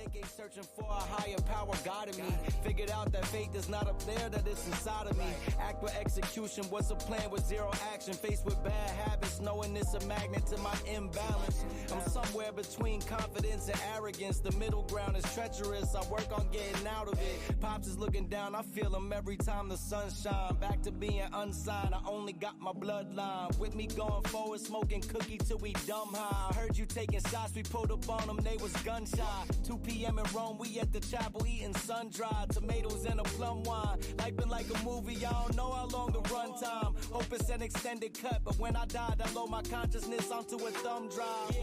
decade searching for a higher power guiding me. Figured out that faith is not up there, that it's inside of me. Act with execution, what's a plan with zero action? Faced with bad habits, knowing it's a magnet to my imbalance. I'm somewhere between confidence and arrogance. The middle ground is treacherous, I work on getting out of it. Pops is looking down, I feel him every time the sun shine. Back to being unsigned, I only got my bloodline. With me going forward, smoking cookie till we dumb high. I heard you taking shots, we pulled up on them, they was gunshot. 2 p.m. in Rome, we at the chapel eating sun-dried tomatoes and a plum wine. Life been like a movie, I don't know how long the run time. Hope it's an extended cut, but when I died, I load my consciousness onto a thumb drive.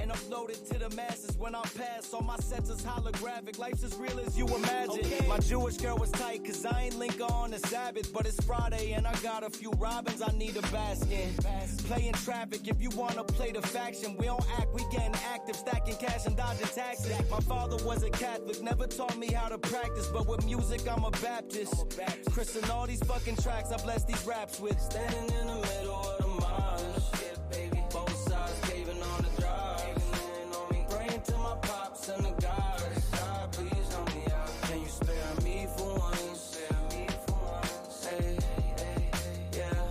And upload it to the masses when I pass. On my sets is holographic, life's as real as you imagine. My Jewish girl was tight, cause I ain't link on the Sabbath. But it's Friday and I got a few robins I need a bask in. Playing traffic, if you wanna play the faction. We don't act, we getting active, stacking cash and dodging taxes. My father was a Catholic, never taught me how to practice. But with music, I'm a Baptist. Chris and all these fucking tracks, I bless these raps with. Standing in the middle of the march, both sides caving on the drive. Praying to my pops and the guys. God, please help me out. Can you spare me for once? Hey, yeah.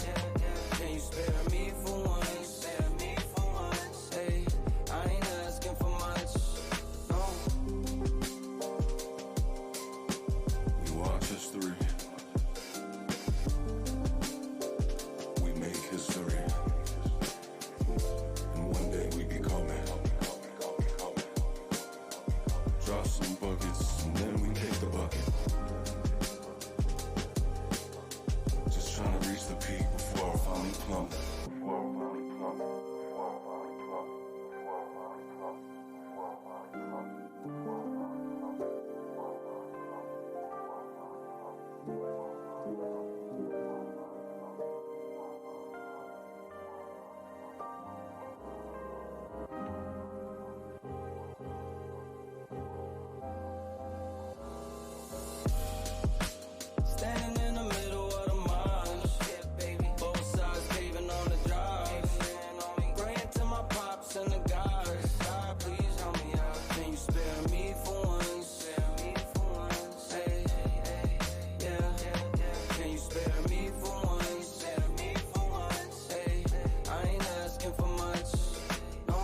Can you spare me for once? Hey, I ain't asking for much. No. We watch history. We make history. And one day we become it. Drop some buckets and then we kick the bucket. Just trying to reach the peak before I finally plummet. Standing in the middle of the march, both sides caving on the drive. Praying to my pops and the guys. God, please help me out. Can you spare me for once? Hey, yeah. Can you spare me for once? Hey, I ain't asking for much. No.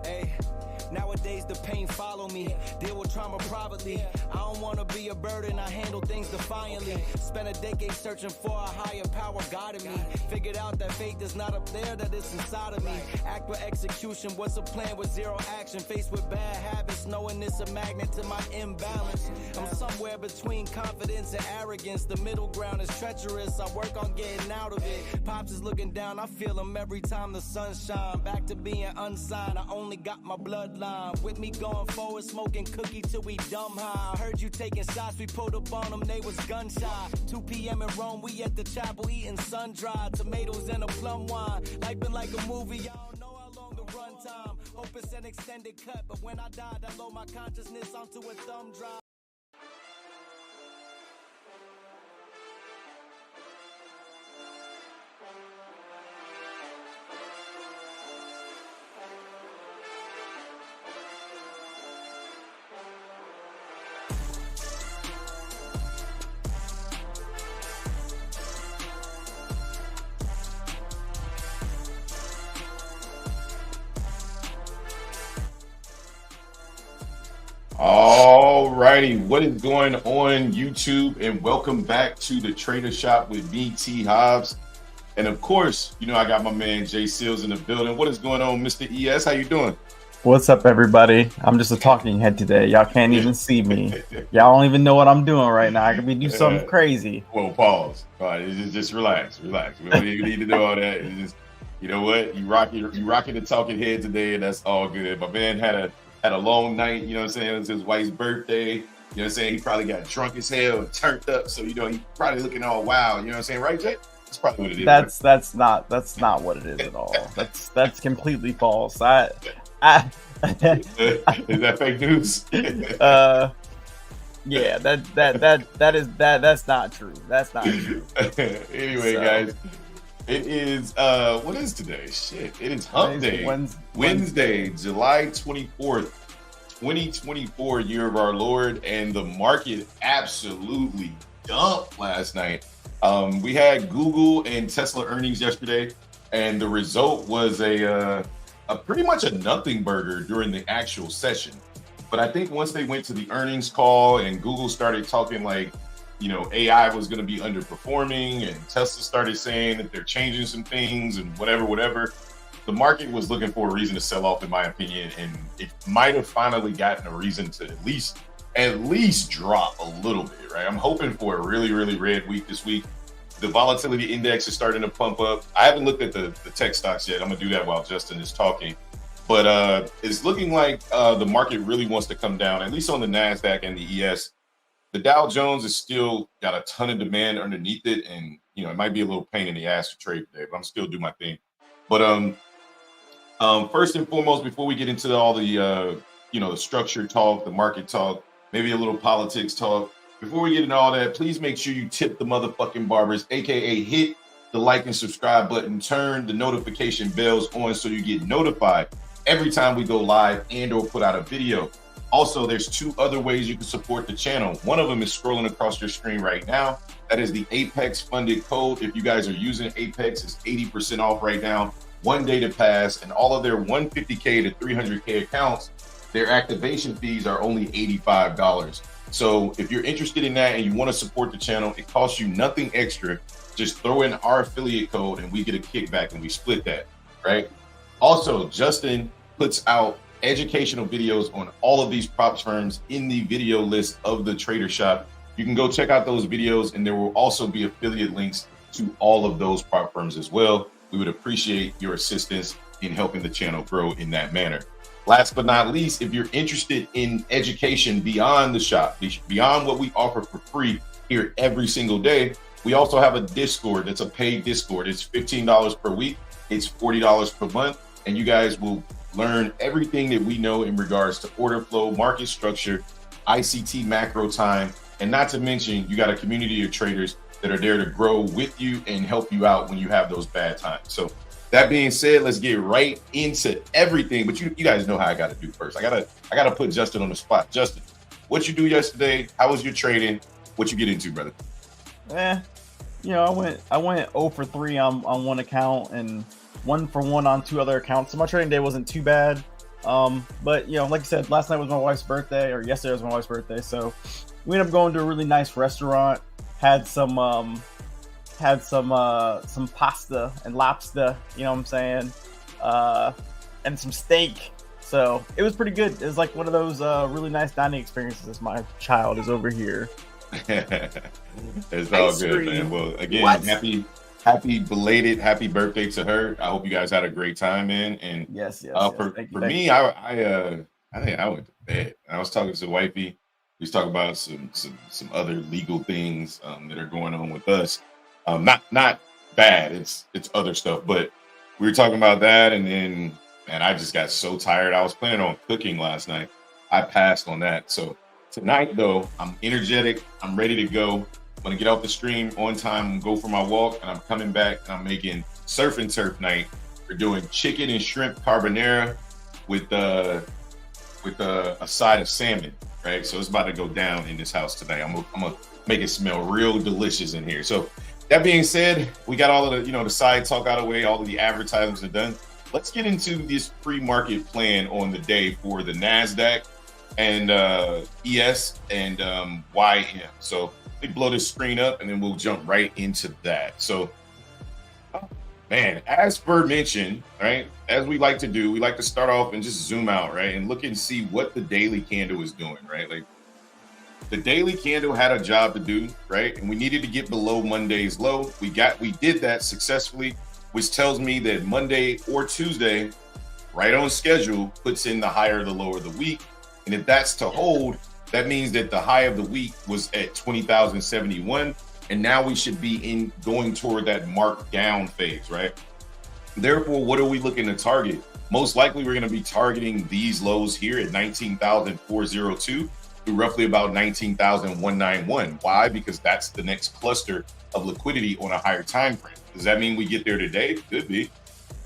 Hey, nowadays the pain follow me. Deal with trauma privately. I don't wanna be a burden, I handle things defiantly. Spent a decade searching for a higher power guiding me. Figured out that faith is not up there, that it's inside of me. Act with execution, what's a plan with zero action? Faced with bad habits, knowing it's a magnet to my imbalance. I'm somewhere between confidence and arrogance. The middle ground is treacherous, I work on getting out of it. Pops is looking down, I feel him every time the sun shine. Back to being unsigned, I only got my bloodline. With me going forward, smoking cookie till we dumb high. I heard you taking shots, we pulled up on them, they was gunshot. 2 p.m. in Rome, we at the chapel eating sun-dried tomatoes and a plum wine. Life been like a movie, I don't know how long the run time. Hope it's an extended cut, but when I died, I load my consciousness onto a thumb drive. All righty, what is going on YouTube? And welcome back to the Trader Shop with me, T Hobbs. And of course, you know, I got my man Jay Seals in the building. What is going on, Mr. ES? How you doing? What's up, everybody? I'm just a talking head today. Y'all can't even see me. Y'all don't even know what I'm doing right now. I could be doing something crazy. Well, pause. All right, just relax. We don't even need to do all that. It's just, you know what? You rocking the talking head today, and that's all good. My man had a long night, you know what I'm saying? It was his wife's birthday. You know what I'm saying? He probably got drunk as hell and turned up. So, you know, he probably looking all wild. You know what I'm saying? Right, Jay? That's probably what it is. That's not what it is at all. That's completely false. I Is that fake news? Yeah, that's not true. That's not true. Anyway, guys, it is what is today? Shit, it is Hump Day. Wednesday, July 24th, 2024, year of our Lord, and the market absolutely dumped last night. We had Google and Tesla earnings yesterday, and the result was a pretty much a nothing burger during the actual session. But I think once they went to the earnings call and Google started talking like, you know, AI was going to be underperforming, and Tesla started saying that they're changing some things and whatever, the market was looking for a reason to sell off, in my opinion, and it might have finally gotten a reason to at least drop a little bit, right? I'm hoping for a really, really red week this week. The volatility index is starting to pump up. I haven't looked at the tech stocks yet. I'm gonna do that while Justin is talking. But it's looking like the market really wants to come down, at least on the NASDAQ and the ES. The Dow Jones is still got a ton of demand underneath it. And, you know, it might be a little pain in the ass to trade today, but I'm still doing my thing. But first and foremost, before we get into all the, you know, the structure talk, the market talk, maybe a little politics talk, before we get into all that, please make sure you tip the motherfucking barbers, AKA hit the like and subscribe button, turn the notification bells on so you get notified every time we go live and or put out a video. Also, there's two other ways you can support the channel. One of them is scrolling across your screen right now. That is the Apex funded code. If you guys are using Apex, it's 80% off right now. 1 day to pass, and all of their 150K to 300K accounts, their activation fees are only $85. So if you're interested in that and you want to support the channel, it costs you nothing extra. Just throw in our affiliate code and we get a kickback and we split that, right? Also, Justin puts out educational videos on all of these prop firms in the video list of the Trader Shop. You can go check out those videos, and there will also be affiliate links to all of those prop firms as well. We would appreciate your assistance in helping the channel grow in that manner. Last but not least, if you're interested in education beyond the shop, beyond what we offer for free here every single day, we also have a Discord that's a paid Discord. It's $15 per week. It's $40 per month. And you guys will learn everything that we know in regards to order flow, market structure, ICT macro time, and not to mention, you got a community of traders that are there to grow with you and help you out when you have those bad times. So that being said, let's get right into everything. But you guys know how I got to do first. I gotta put Justin on the spot. Justin, what you do yesterday? How was your trading? What you get into, brother? You know, I went 0 for 3 on one account and 1 for 1 on 2 other accounts. So my trading day wasn't too bad. But you know, like I said, last night was my wife's birthday, or yesterday was my wife's birthday. So we ended up going to a really nice restaurant. Had some pasta and lobster, you know what I'm saying, and some steak. So it was pretty good. It was like one of those really nice dining experiences. My child is over here. It's all good, man. Well, again, happy belated happy birthday to her. I hope you guys had a great time, man. And yes. For me, I think I went to bed. I was talking to wifey. We was talking about some other legal things that are going on with us. Not bad. It's other stuff, but we were talking about that, and then I just got so tired. I was planning on cooking last night. I passed on that. So tonight, though, I'm energetic. I'm ready to go. I'm gonna get off the stream on time and go for my walk, and I'm coming back and I'm making surf and turf night. We're doing chicken and shrimp carbonara with a side of salmon. Right, so it's about to go down in this house today. I'm gonna make it smell real delicious in here. So that being said, we got all of the the side talk out of the way. All of the advertisements are done. Let's get into this pre-market plan on the day for the NASDAQ and ES and YM. So let me blow this screen up and then we'll jump right into that. So, man, as Bird mentioned, right, as we like to do, we like to start off and just zoom out, right, and look and see what the daily candle is doing, right? Like the daily candle had a job to do, right? And we needed to get below Monday's low. We did that successfully, which tells me that Monday or Tuesday, right on schedule, puts in the higher, the lower of the week. And if that's to hold, that means that the high of the week was at 20,071, and now we should be going toward that markdown phase, right? Therefore, what are we looking to target? Most likely, we're going to be targeting these lows here at 19,402 to roughly about 19,191. Why? Because that's the next cluster of liquidity on a higher time frame. Does that mean we get there today? Could be.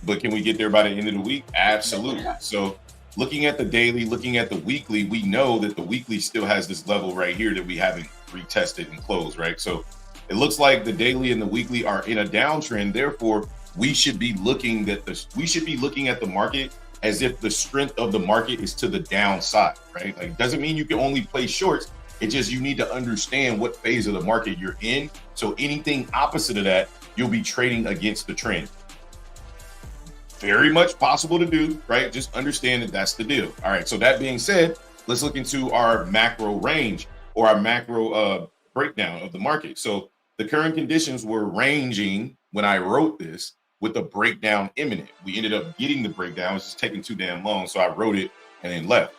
But can we get there by the end of the week? Absolutely. So looking at the daily, looking at the weekly, we know that the weekly still has this level right here that we haven't retested and closed, right? So it looks like the daily and the weekly are in a downtrend. Therefore, we should be looking at the market as if the strength of the market is to the downside, right? Like, it doesn't mean you can only play shorts. It just, you need to understand what phase of the market you're in. So anything opposite of that, you'll be trading against the trend. Very much possible to do, right? Just understand that that's the deal. All right. So that being said, let's look into our macro range or our macro breakdown of the market. So the current conditions were ranging when I wrote this with the breakdown imminent. We ended up getting the breakdown. It's just taking too damn long. So I wrote it and then left.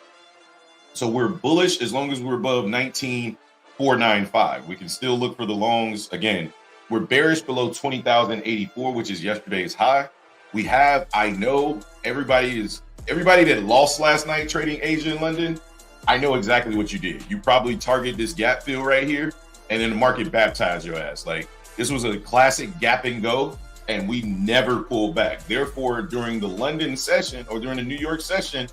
So we're bullish as long as we're above 19,495. We can still look for the longs. Again, we're bearish below 20,084, which is yesterday's high. We have, I know everybody that lost last night trading Asia and London, I know exactly what you did. You probably target this gap fill right here, and then the market baptized your ass. Like, this was a classic gap and go, and we never pulled back. Therefore, during the London session or during the New York session,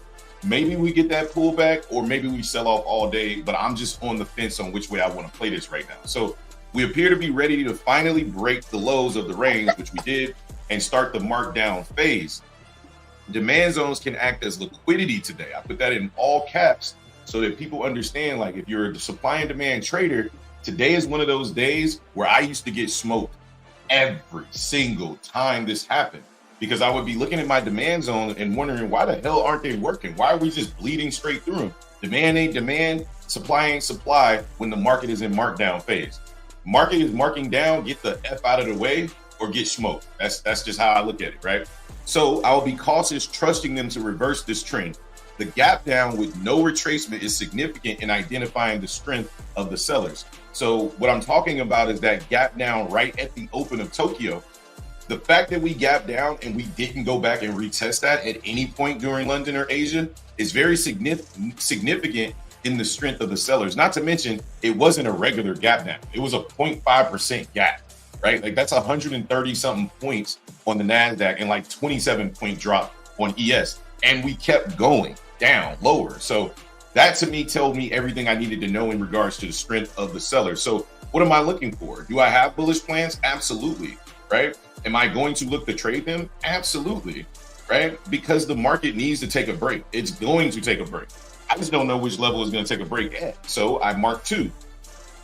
maybe we get that pullback or maybe we sell off all day, but I'm just on the fence on which way I want to play this right now. So we appear to be ready to finally break the lows of the range, which we did, and start the markdown phase. Demand zones can act as liquidity today. I put that in all caps so that people understand, like, if you're a supply and demand trader, today is one of those days where I used to get smoked every single time this happened, because I would be looking at my demand zone and wondering, why the hell aren't they working? Why are we just bleeding straight through them? Demand ain't demand, supply ain't supply when the market is in markdown phase. Market is marking down, get the F out of the way, or get smoked. That's just how I look at it, right? So I'll be cautious, trusting them to reverse this trend. The gap down with no retracement is significant in identifying the strength of the sellers. So what I'm talking about is that gap down right at the open of Tokyo. The fact that we gapped down and we didn't go back and retest that at any point during London or Asia is very significant in the strength of the sellers. Not to mention, it wasn't a regular gap down. It was a 0.5% gap. Right? Like, that's 130 something points on the NASDAQ and like 27-point drop on ES. And we kept going down lower. So that to me told me everything I needed to know in regards to the strength of the seller. So what am I looking for? Do I have bullish plans? Absolutely. Right? Am I going to look to trade them? Absolutely. Right? Because the market needs to take a break. It's going to take a break. I just don't know which level is going to take a break at. So I marked 2.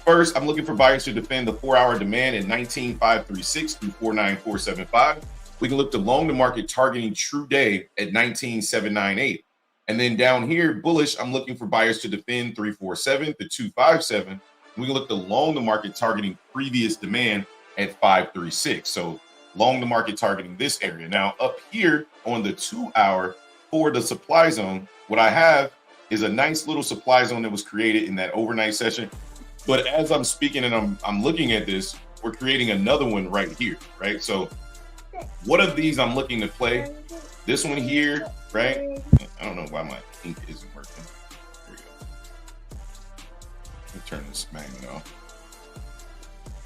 First, I'm looking for buyers to defend the 4-hour demand at 19,536 through 49475. We can look to long the market targeting true day at 19,798. And then down here, bullish, I'm looking for buyers to defend 347 to 257. We can look to long the market targeting previous demand at 536. So long the market targeting this area. Now up here on the 2-hour for the supply zone, what I have is a nice little supply zone that was created in that overnight session. But as I'm speaking and I'm looking at this, we're creating another one right here, right? So what of these I'm looking to play? This one here, right? I don't know why my ink isn't working. There we go. Let me turn this magnet off.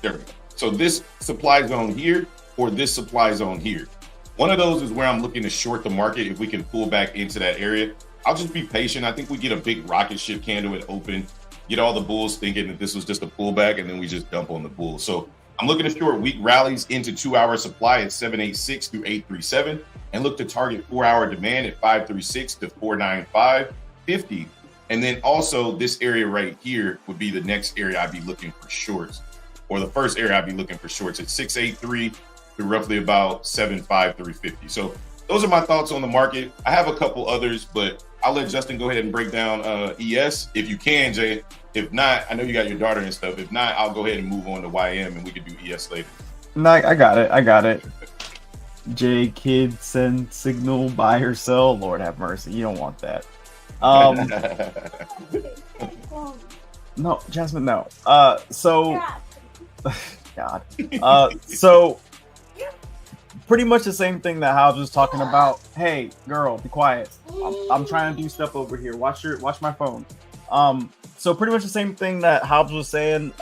There we go. So this supply zone here or this supply zone here. One of those is where I'm looking to short the market if we can pull back into that area. I'll just be patient. I think we get a big rocket ship candle at open. Get all the bulls thinking that this was just a pullback, and then we just dump on the bulls. So I'm looking to short weak rallies into 2-hour supply at 786 through 837 and look to target 4-hour demand at 536 to 495.50. And then also this area right here would be the next area I'd be looking for shorts, or the first area I'd be looking for shorts at 683 to roughly about 753.50. So those are my thoughts on the market. I have a couple others, but I'll let Justin go ahead and break down ES if you can, Jay. If not, I know you got your daughter and stuff. If not, I'll go ahead and move on to YM and we can do ES later. No, I got it. J, kid, send signal, buy or sell. Lord have mercy. You don't want that. Um, no, Jasmine, no. So, God. So pretty much the same thing that Hobbs was talking about. Hey, girl, be quiet. I'm trying to do stuff over here. Watch my phone. So pretty much the same thing that Hobbs was saying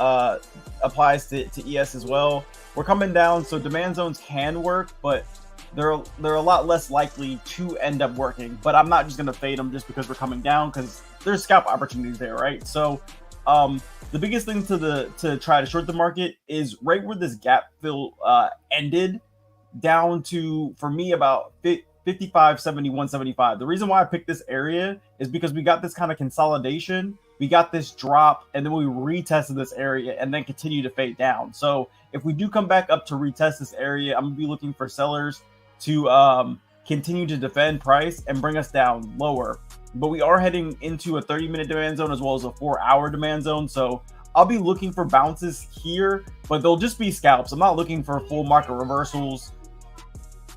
applies to ES as well. We're coming down, so demand zones can work, but they're a lot less likely to end up working. But I'm not just gonna fade them just because we're coming down, because there's scalp opportunities there, right? So the biggest thing to try to short the market is right where this gap fill ended, down to, for me, about 55, 70, 175. The reason why I picked this area is because we got this kind of consolidation, we got this drop, and then we retested this area and then continue to fade down. So if we do come back up to retest this area, I'm gonna be looking for sellers to continue to defend price and bring us down lower. But we are heading into a 30-minute demand zone as well as a 4-hour demand zone. So I'll be looking for bounces here, but they'll just be scalps. I'm not looking for full market reversals.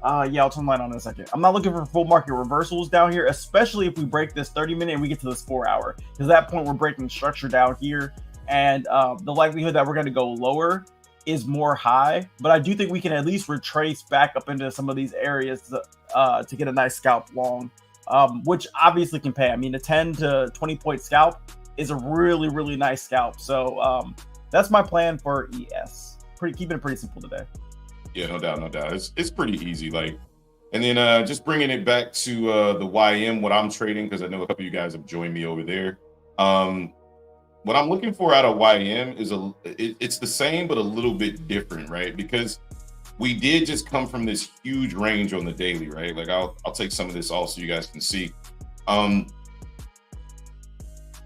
Yeah, I'll turn the light on in a second. I'm not looking for full market reversals down here, especially if we break this 30-minute and we get to this 4-hour. Because at that point, we're breaking structure down here, and the likelihood that we're going to go lower is more high. But I do think we can at least retrace back up into some of these areas to get a nice scalp long, which obviously can pay. I mean, a 10 to 20 point scalp is a really, really nice scalp. So that's my plan for ES. Keeping it pretty simple today. Yeah, no doubt. It's pretty easy. Like, and then just bringing it back to the YM, what I'm trading, because I know a couple of you guys have joined me over there. What I'm looking for out of YM is it's the same but a little bit different, right? Because we did just come from this huge range on the daily, right? Like I'll take some of this off so you guys can see.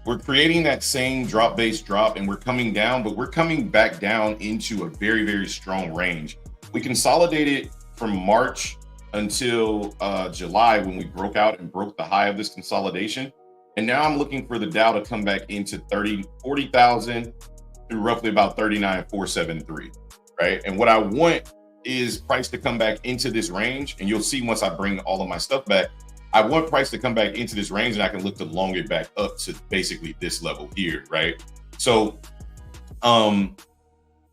We're creating that same drop-based drop, and we're coming down, but we're coming back down into a very, very strong range. We consolidated from March until July when we broke out and broke the high of this consolidation. And now I'm looking for the Dow to come back into 40,000 through roughly about 39,473, right? And what I want is price to come back into this range. And you'll see once I bring all of my stuff back, I want price to come back into this range, and I can look to long it back up to basically this level here, right? So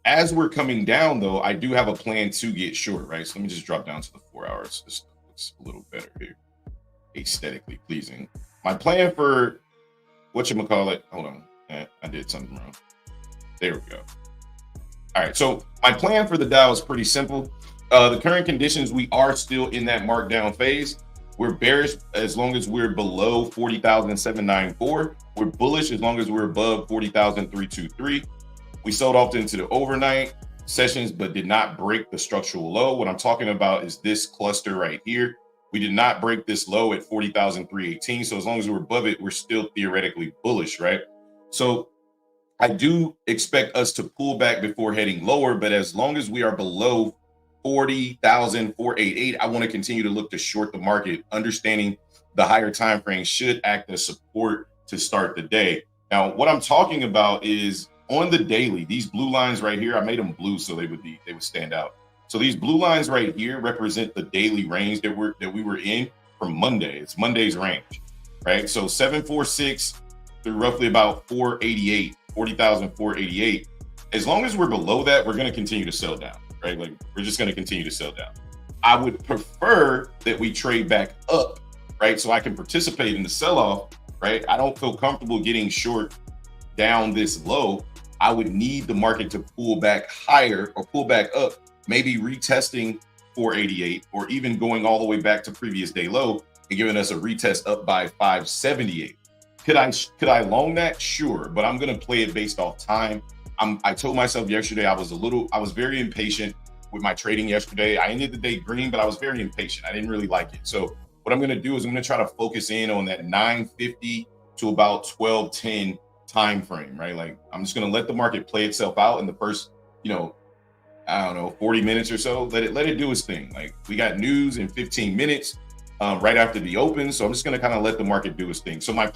as we're coming down, though, I do have a plan to get short, right? So let me just drop down to the 4 hours. This looks a little better here, aesthetically pleasing. My plan for whatchamacallit, hold on, I did something wrong. There we go. All right, so my plan for the Dow is pretty simple. The current conditions, we are still in that markdown phase. We're bearish as long as we're below 40,794. We're bullish as long as we're above 40,323. We sold off into the overnight sessions, but did not break the structural low. What I'm talking about is this cluster right here. We did not break this low at 40,318. So as long as we're above it, we're still theoretically bullish, right? So I do expect us to pull back before heading lower, but as long as we are below 40,488, I want to continue to look to short the market, understanding the higher time frame should act as support to start the day. Now, what I'm talking about is on the daily, these blue lines right here, I made them blue so they would stand out. So these blue lines right here represent the daily range that we were in from Monday. It's Monday's range, right? So 746 through roughly about 488, 40,488. As long as we're below that, we're going to continue to sell down, right? Like we're just going to continue to sell down. I would prefer that we trade back up, right? So I can participate in the sell-off, right? I don't feel comfortable getting short down this low. I would need the market to pull back higher or pull back up, maybe retesting 488 or even going all the way back to previous day low and giving us a retest up by 578. Could I long that? Sure, but I'm going to play it based off time. I told myself yesterday I was very impatient with my trading yesterday. I ended the day green, but I was very impatient. I didn't really like it. So what I'm going to do is I'm going to try to focus in on that 950 to about 1210 time frame, right? Like I'm just going to let the market play itself out in the first, 40 minutes or so. Let it do its thing. Like we got news in 15 minutes right after the open. So I'm just going to kind of let the market do its thing. So my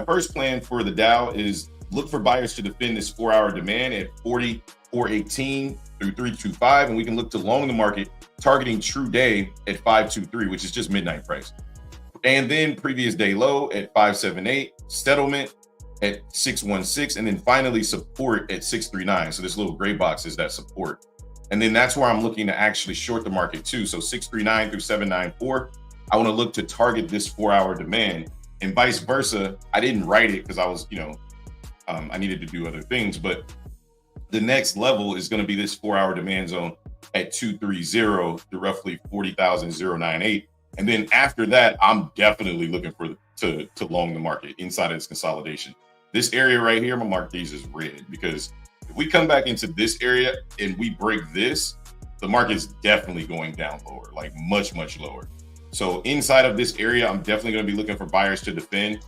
first plan for the Dow is look for buyers to defend this 4-hour demand at 40,418 through 325. And we can look to long the market targeting true day at 523, which is just midnight price. And then previous day low at 578, settlement at 616, and then finally support at 639. So this little gray box is that support. And then that's where I'm looking to actually short the market too. So 639 through 794, I want to look to target this 4-hour demand, and vice versa. I didn't write it because I was, I needed to do other things, but the next level is going to be this 4-hour demand zone at 230 to roughly 40,098. And then after that, I'm definitely looking to long the market inside of this consolidation. This area right here, I'm gonna mark these as red, because if we come back into this area and we break this, the market's definitely going down lower, like much, much lower. So inside of this area, I'm definitely gonna be looking for buyers to defend.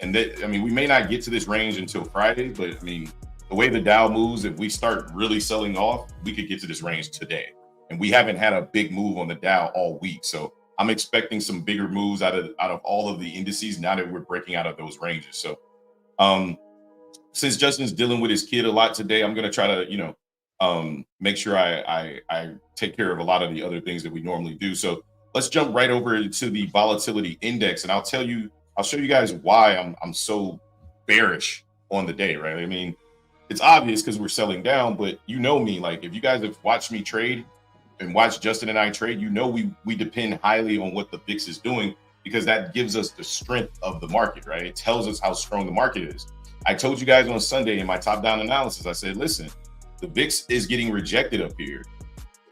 And that, we may not get to this range until Friday, but the way the Dow moves, if we start really selling off, we could get to this range today. And we haven't had a big move on the Dow all week. So I'm expecting some bigger moves out of all of the indices now that we're breaking out of those ranges. So since Justin's dealing with his kid a lot today, I'm going to try to, make sure I take care of a lot of the other things that we normally do. So let's jump right over to the volatility index. And I'll show you guys why I'm so bearish on the day, right? It's obvious because we're selling down, but you know me, like if you guys have watched me trade and watched Justin and I trade, we depend highly on what the VIX is doing, because that gives us the strength of the market, right? It tells us how strong the market is. I told you guys on Sunday in my top-down analysis, I said, listen, the VIX is getting rejected up here,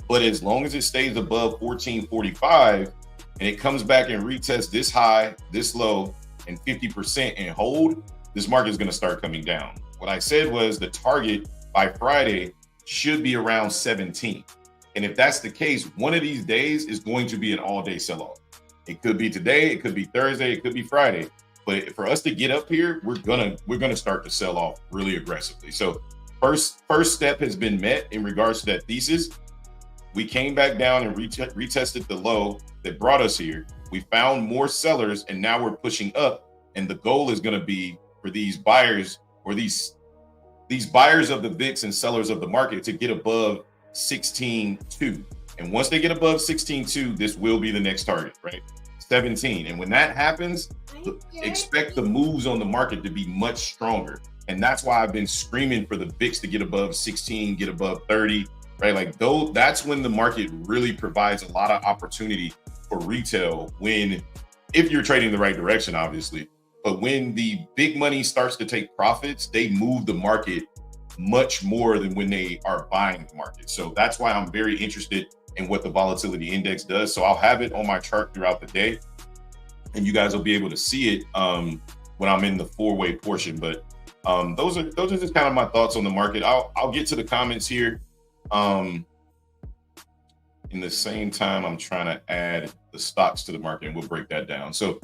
but as long as it stays above 1445 and it comes back and retests this high, this low, and 50% and hold, this market is going to start coming down. What I said was the target by Friday should be around 17. And if that's the case, one of these days is going to be an all-day sell-off. It could be today, it could be Thursday, it could be Friday. But for us to get up here, we're gonna start to sell off really aggressively. So first step has been met in regards to that thesis. We came back down and retested the low that brought us here. We found more sellers, and now we're pushing up. And the goal is going to be for these buyers, or these buyers of the VIX and sellers of the market, to get above 16.2. And once they get above 16.2, this will be the next target, right? 17. And when that happens, expect the moves on the market to be much stronger. And that's why I've been screaming for the VIX to get above 16, get above 30, right? Like that's when the market really provides a lot of opportunity for retail, if you're trading the right direction, obviously. But when the big money starts to take profits, they move the market much more than when they are buying the market. So that's why I'm very interested in what the volatility index does. So I'll have it on my chart throughout the day, and you guys will be able to see it when I'm in the 4-way portion. But those are just kind of my thoughts on the market. I'll get to the comments here. In the same time, I'm trying to add the stocks to the market, and we'll break that down. So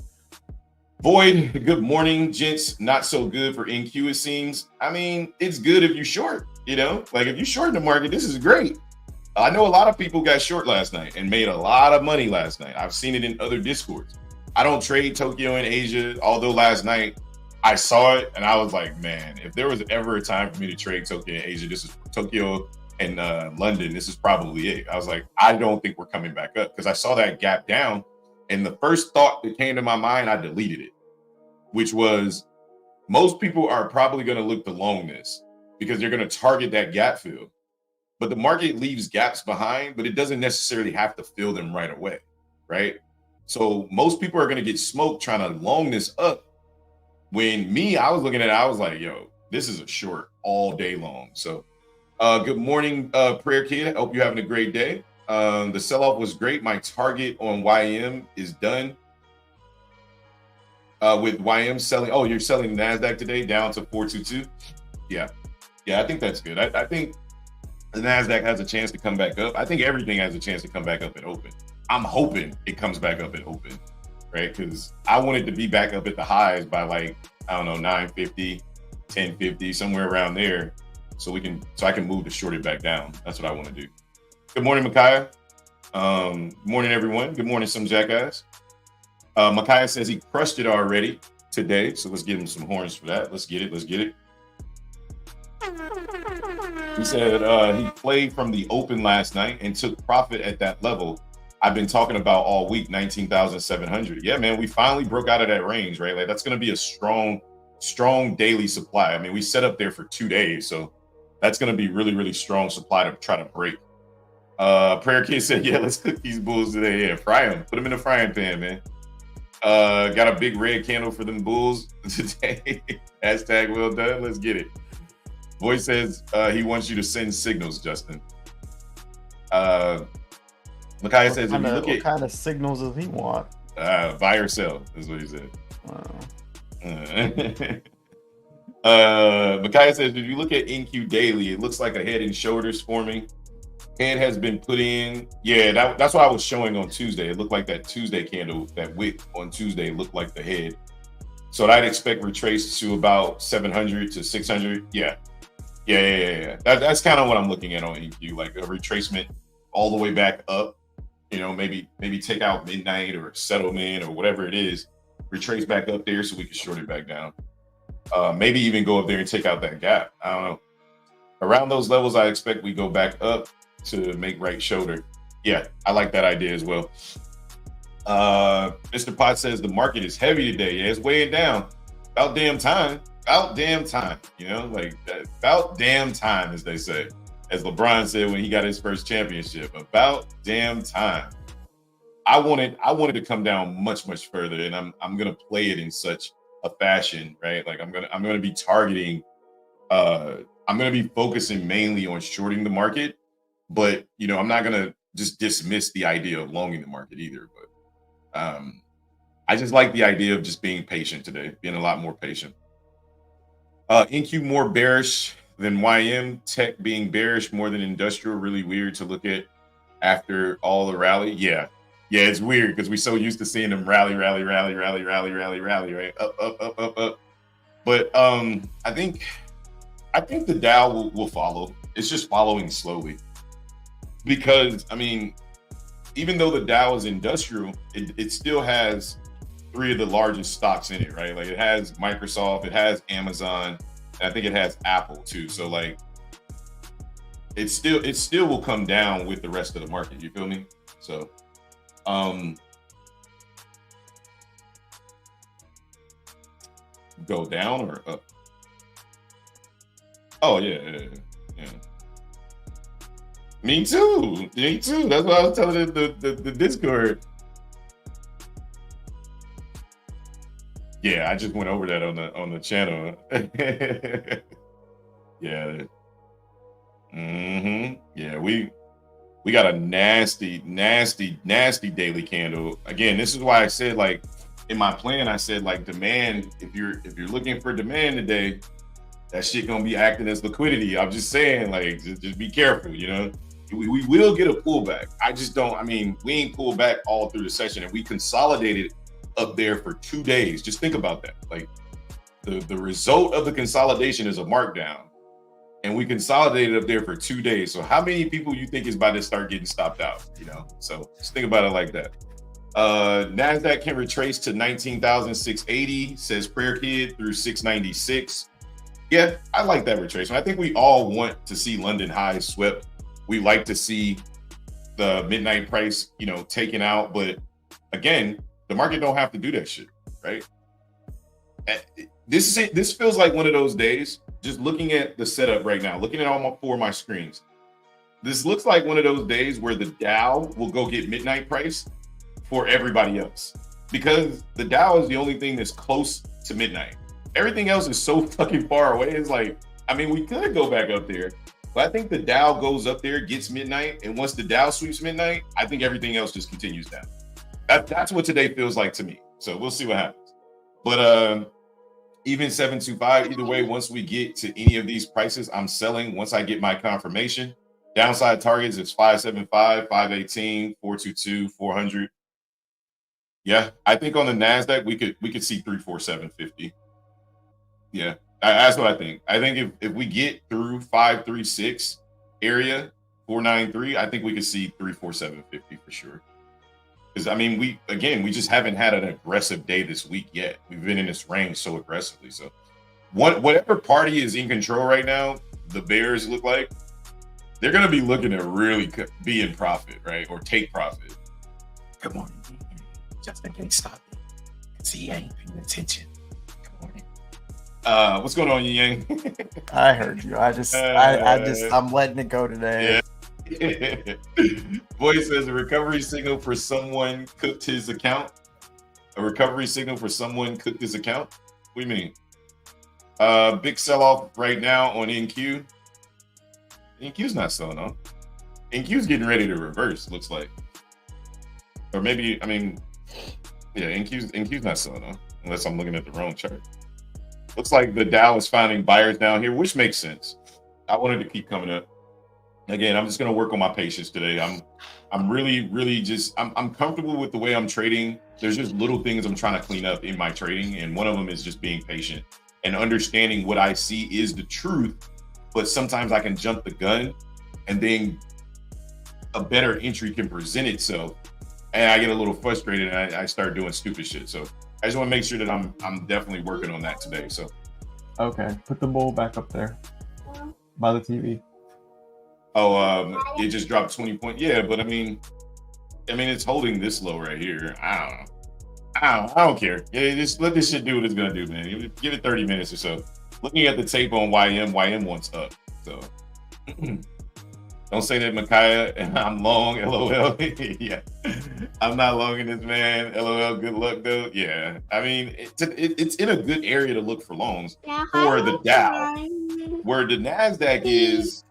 Void, good morning, gents. Not so good for NQ, it seems. It's good if you short, like if you short the market, this is great. I know a lot of people got short last night and made a lot of money last night. I've seen it in other discords. I don't trade Tokyo and Asia, although last night I saw it and I was like, man, if there was ever a time for me to trade Tokyo and Asia, this is Tokyo and London. This is probably it. I was like, I don't think we're coming back up, because I saw that gap down. And the first thought that came to my mind, I deleted it, which was most people are probably going to look to long this because they're going to target that gap fill. But the market leaves gaps behind, but it doesn't necessarily have to fill them right away, right? So most people are going to get smoked trying to long this up. When I was looking at it, I was like, yo, this is a short all day long. So good morning, Prayer Kid. I hope you're having a great day. The sell-off was great. My target on YM is done. With YM selling, you're selling the NASDAQ today down to 422. Yeah, I think that's good. I think the NASDAQ has a chance to come back up. I think everything has a chance to come back up and open. I'm hoping it comes back up and open, right? Because I want it to be back up at the highs by 950, 1050, somewhere around there, so I can move the shorted back down. That's what I want to do. Good morning, Micaiah. Good morning, everyone. Good morning, some jackass. Micaiah says he crushed it already today, so let's give him some horns for that. Let's get it. He said he played from the open last night and took profit at that level. I've been talking about all week, 19,700. Yeah, man, we finally broke out of that range, right? Like that's going to be a strong daily supply. I mean, we set up there for 2 days, so that's going to be really, really strong supply to try to break. Prayer Kid said, yeah, let's cook these bulls today. Yeah, fry them, put them in the frying pan, man. Got a big red candle for them bulls today. Hashtag well done. Let's get it. Voice says he wants you to send signals, Justin. Micaiah says, if you look what kind of signals does he want? Buy or sell is what he said. Micaiah says, if you look at NQ daily, it looks like a head and shoulders forming. Head has been put in. Yeah, that's what I was showing on Tuesday. It looked like that Tuesday candle, that wick on Tuesday looked like the head. So I'd expect retrace to about 700 to 600. Yeah. That's kind of what I'm looking at on NQ, like a retracement all the way back up. You know, maybe take out midnight or settlement or whatever it is, retrace back up there so we can short it back down. Maybe even go up there and take out that gap. I don't know. Around those levels, I expect we go back up to make right shoulder. Yeah, I like that idea as well. Mr. Pot says the market is heavy today. Yeah, it's weighing down. About damn time. You know, like about damn time, as they say. As LeBron said when he got his first championship, about damn time. I wanted to come down much, much further, and I'm gonna play it in such a fashion, right? Like I'm gonna be targeting. I'm gonna be focusing mainly on shorting the market, but you know I'm not gonna just dismiss the idea of longing the market either. But I just like the idea of just being patient today, being a lot more patient. NQ more bearish than YM, tech being bearish more than industrial. Really weird to look at after all the rally. Yeah, it's weird because we're so used to seeing them rally, right? Up. But I think the Dow will follow. It's just following slowly because I mean, even though the Dow is industrial, it still has 3 of the largest stocks in it, right? Like it has Microsoft, it has Amazon. I think it has Apple too. So like it still will come down with the rest of the market. You feel me? So go down or up? Oh yeah. Me too. That's what I was telling the Discord. Yeah, I just went over that on the channel. Yeah. Yeah, we got a nasty daily candle. Again, this is why I said like in my plan, I said like demand, if you're looking for demand today, that shit gonna be acting as liquidity. I'm just saying, like, just be careful, you know. We will get a pullback. We ain't pulled back all through the session, and we consolidated up there for 2 days. Just think about that. Like the result of the consolidation is a markdown, and we consolidated up there for 2 days. So how many people you think is about to start getting stopped out? You know, so just think about it like that. Nasdaq can retrace to 19,680, says Prayer Kid, through 696. Yeah, I like that retracement. I think we all want to see London highs swept. We like to see the midnight price, you know, taken out. But again, the market don't have to do that shit, right? This feels like one of those days, just looking at the setup right now, looking at all 4 of my screens. This looks like one of those days where the Dow will go get midnight price for everybody else. Because the Dow is the only thing that's close to midnight. Everything else is so fucking far away. It's like, I mean, we could go back up there, but I think the Dow goes up there, gets midnight, and once the Dow sweeps midnight, I think everything else just continues down. That's what today feels like to me. So we'll see what happens. But even 725, either way, once we get to any of these prices, I'm selling once I get my confirmation. Downside targets is 575, 518, 422, 400. Yeah, I think on the NASDAQ, we could see 347.50. Yeah, that's what I think. I think if we get through 536 area, 493, I think we could see 347.50 for sure. Because I mean, we just haven't had an aggressive day this week yet. We've been in this range so aggressively. So whatever party is in control right now, the Bears look like they're going to be looking to really be in profit, right? Or take profit. Good morning. Justin can't stop it because he ain't paying attention. Good morning. What's going on, Yang? I heard you. I'm letting it go today. Yeah. Boy says a recovery signal for someone cooked his account. A recovery signal for someone cooked his account? What do you mean? Big sell-off right now on NQ. NQ's not selling off. NQ's getting ready to reverse, looks like. Or maybe, I mean, yeah, NQ's not selling off, unless I'm looking at the wrong chart. Looks like the Dow is finding buyers down here, which makes sense. I wanted to keep coming up. Again, I'm just going to work on my patience today. I'm really just, I'm comfortable with the way I'm trading. There's just little things I'm trying to clean up in my trading. And one of them is just being patient and understanding what I see is the truth. But sometimes I can jump the gun and then a better entry can present itself. And I get a little frustrated and I start doing stupid shit. So I just want to make sure that I'm definitely working on that today. So, okay, put the bowl back up there by the TV. Oh, it just dropped 20 points. Yeah, but I mean, it's holding this low right here. I don't care. Yeah, just let this shit do what it's gonna do, man. Give it 30 minutes or so. Looking at the tape on YM wants up. So don't say that, Micaiah. I'm long, LOL. Yeah, I'm not long in this, man. LOL. Good luck, though. Yeah, I mean, it's in a good area to look for longs for the Dow, where the Nasdaq is.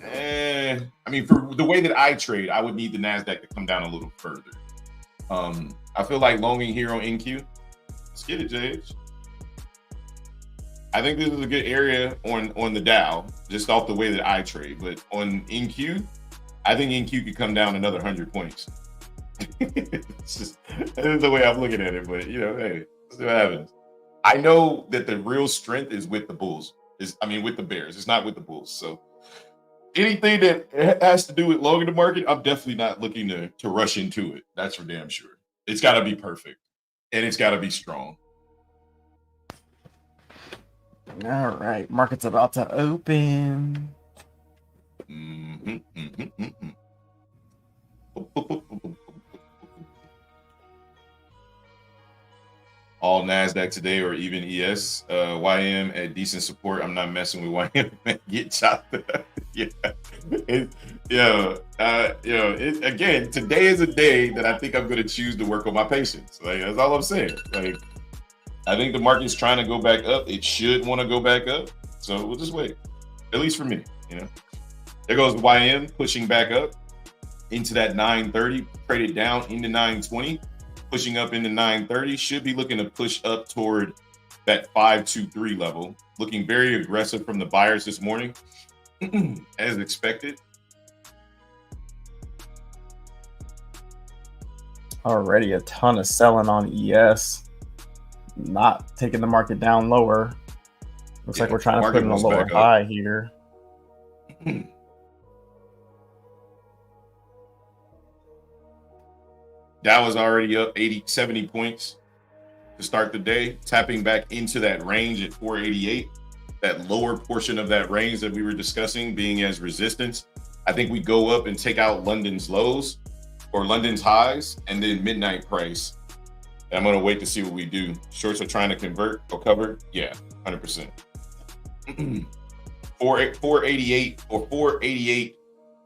I mean, for the way that I trade, I would need the Nasdaq to come down a little further. I feel like longing here on NQ. Let's get it, JH. I think this is a good area on the Dow, just off the way that I trade. But on NQ, I think NQ could come down another 100 points. It's just, that is the way I'm looking at it. But, you know, hey, let's see what happens. I know that the real strength is with the Bulls. With the Bears. It's not with the Bulls. So anything that has to do with long in the market, I'm definitely not looking to rush into it. That's for damn sure. It's got to be perfect. And it's got to be strong. All right, market's about to open. All NASDAQ today or even ES. YM at decent support. I'm not messing with YM. Get chopped. Again, today is a day that I think I'm going to choose to work on my patience. Like, that's all I'm saying. Like, I think the market's trying to go back up. It should want to go back up. So we'll just wait. At least for me, you know. There goes YM pushing back up into that 930, traded down into 920, pushing up into 930. Should be looking to push up toward that 523 level. Looking very aggressive from the buyers this morning, as expected. Already a ton of selling on ES. Not taking the market down lower. Looks like we're trying to put in a lower high here. Dow was already up 70 points to start the day, tapping back into that range at 488. That lower portion of that range that we were discussing being as resistance. I think we go up and take out London's lows or London's highs and then midnight price. I'm going to wait to see what we do. Shorts are trying to convert or cover. Yeah, 100%. 488 or 488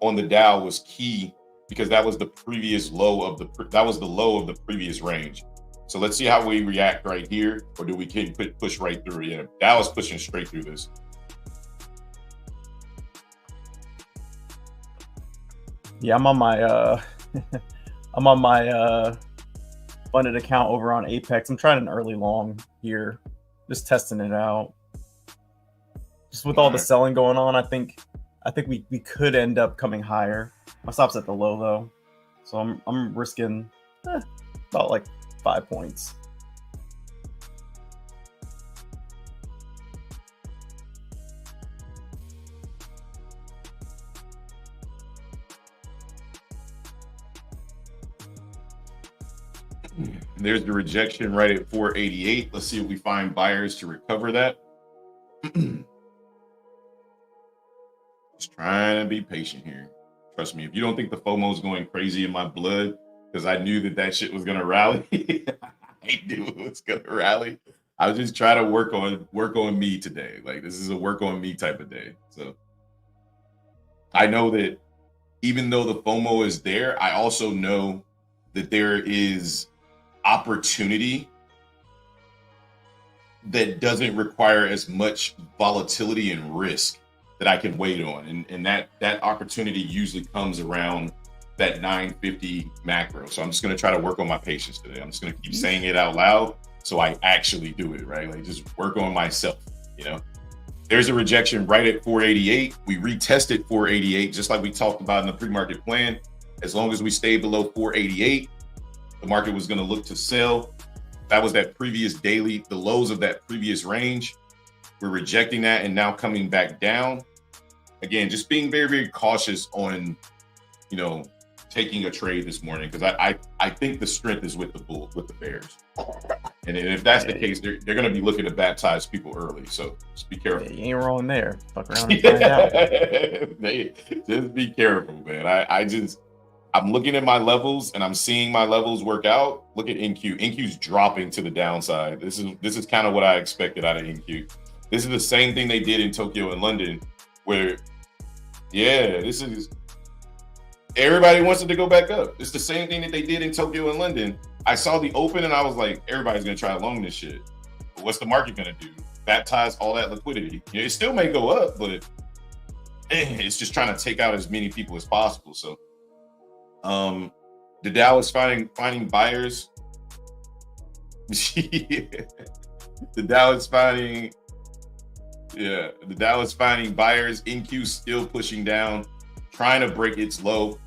on the Dow was key because that was the previous low of the low of the previous range. So let's see how we react right here, or do we push right through? Yeah, Dow is pushing straight through this. Yeah, I'm on my funded account over on Apex. I'm trying an early long here, just testing it out. Just with all the selling going on, I think we could end up coming higher. My stop's at the low though, so I'm risking about like 5 points. There's the rejection right at 488. Let's see if we find buyers to recover that. Just trying to be patient here. Trust me, if you don't think the FOMO is going crazy in my blood, because I knew that shit was gonna rally. I knew it was gonna rally. I was just trying to work on me today. Like this is a work on me type of day. So I know that even though the FOMO is there, I also know that there is opportunity that doesn't require as much volatility and risk that I can wait on. And that opportunity usually comes around that 950 macro. So I'm just going to try to work on my patience today. I'm just going to keep saying it out loud so I actually do it, right? Like just work on myself, you know? There's a rejection right at 488. We retested 488, just like we talked about in the pre-market plan. As long as we stay below 488, the market was going to look to sell. That was that previous daily, the lows of that previous range. We're rejecting that and now coming back down. Again, just being very, very cautious on, you know, taking a trade this morning because I think the strength is with the Bears. And if that's the case, they're going to be looking to baptize people early. So just be careful. Yeah, you ain't wrong there. Fuck around and find out. Just be careful, man. I'm looking at my levels and I'm seeing my levels work out. Look at NQ. NQ's dropping to the downside. This is kind of what I expected out of NQ. This is the same thing they did in Tokyo and London, where, yeah, this is everybody wants it to go back up. It's the same thing that they did in Tokyo and London. I saw the open and I was like, everybody's gonna try to long this shit. But what's the market gonna do? Baptize all that liquidity. You know, it still may go up, but it's just trying to take out as many people as possible. So the Dow is finding buyers. The Dow is finding buyers. NQ still pushing down, trying to break its low.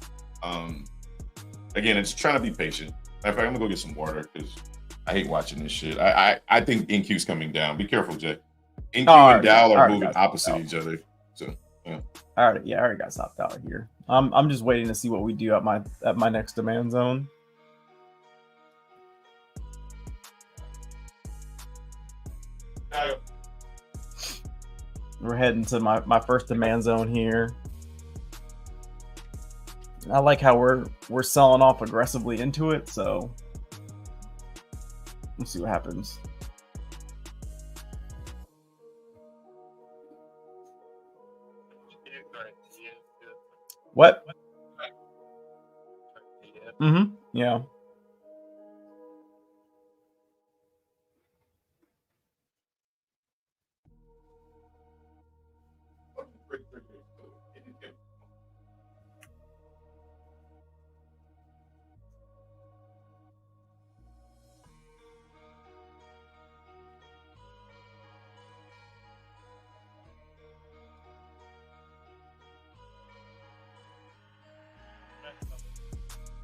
Again, it's trying to be patient. Matter of fact, I'm gonna go get some water because I hate watching this shit. I think NQ's coming down. Be careful, Jay. NQ and Dow are moving opposite each other. So yeah. I already got stopped out here. I'm just waiting to see what we do at my next demand zone. We're heading to my first demand zone here. I like how we're selling off aggressively into it, so let's see what happens. What? Mm-hmm. Yeah.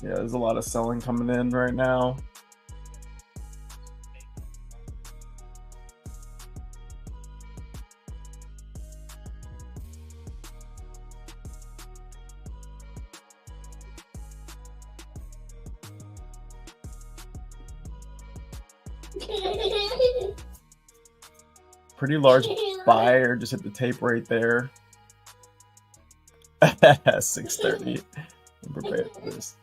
Yeah, there's a lot of selling coming in right now. Pretty large buyer just hit the tape right there. 6:30. I'm prepared for this.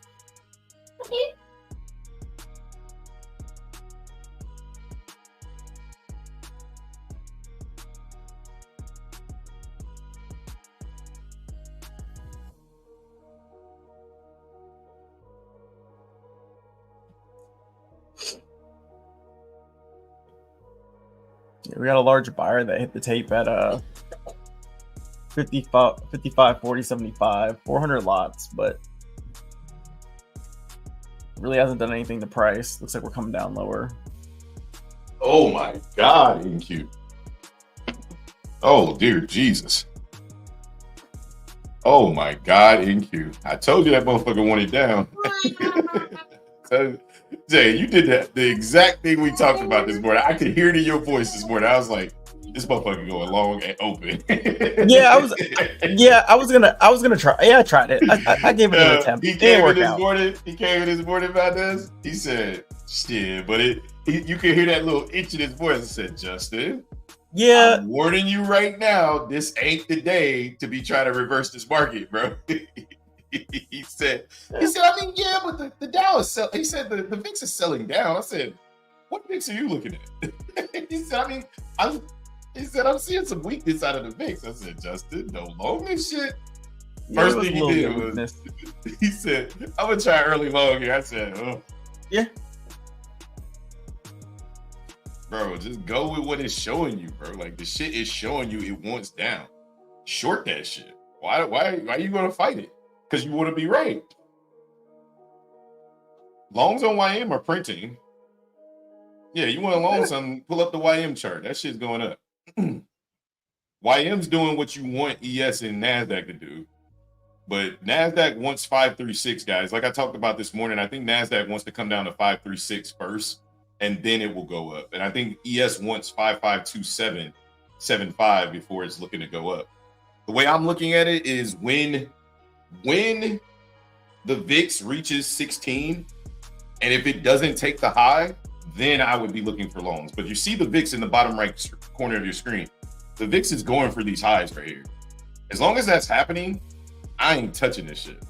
Yeah, we got a large buyer that hit the tape at 55, 40, 75, 400 lots, but really hasn't done anything to price. Looks like we're coming down lower. Oh my God, NQ. Oh dear Jesus. Oh my God, NQ. I told you that motherfucker wanted down. Jay, you did the exact thing we talked about this morning. I could hear it in your voice this morning. I was like, this motherfucker going long and open. I was gonna try. Yeah, I tried it. I gave it an attempt. He came in this morning about this. He said, shit, but you can hear that little itch in his voice. I said, Justin, yeah, I'm warning you right now, this ain't the day to be trying to reverse this market, bro. he said, I mean, yeah, but the Dow is selling. He said the VIX is selling down. I said, what VIX are you looking at? He said, I mean, I'm seeing some weakness out of the VIX. I said, Justin, don't long this shit. First thing he did was he said, I'm gonna try early long here. I said, oh. Yeah. Bro, just go with what it's showing you, bro. Like the shit is showing you it wants down. Short that shit. Why are you gonna fight it? Because you want to be right. Longs on YM are printing. Yeah, you want to long some, pull up the YM chart. That shit's going up. YM's doing what you want ES and NASDAQ to do. But NASDAQ wants 536, guys. Like I talked about this morning, I think NASDAQ wants to come down to 536 first, and then it will go up. And I think ES wants 5527.75 before it's looking to go up. The way I'm looking at it is when the VIX reaches 16, and if it doesn't take the high, then I would be looking for longs. But you see the VIX in the bottom right corner of your screen. The VIX is going for these highs right here. As long as that's happening, I ain't touching this shit.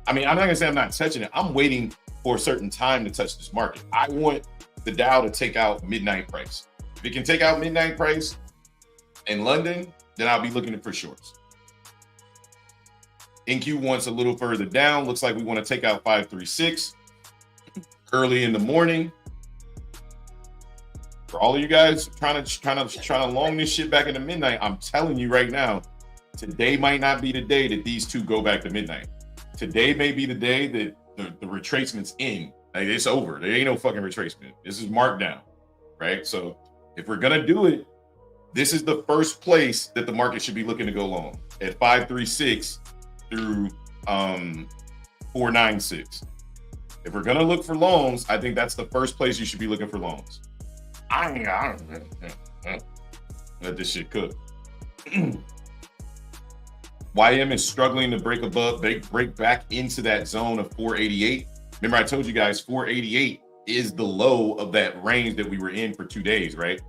I mean, I'm not gonna say I'm not touching it. I'm waiting for a certain time to touch this market. I want the Dow to take out midnight price. If it can take out midnight price in London, then I'll be looking for shorts. NQ wants a little further down. Looks like we want to take out 536 early in the morning. For all of you guys trying to long this shit back into midnight, I'm telling you right now, today might not be the day that these two go back to midnight. Today may be the day that the retracement's in. Like, it's over. There ain't no fucking retracement. This is marked down, right? So if we're gonna do it, this is the first place that the market should be looking to go long at 536 through 496. If we're gonna look for longs, I think that's the first place you should be looking for longs. I let this shit cook. YM is struggling to break back into that zone of 488. Remember, I told you guys 488 is the low of that range that we were in for 2 days, right?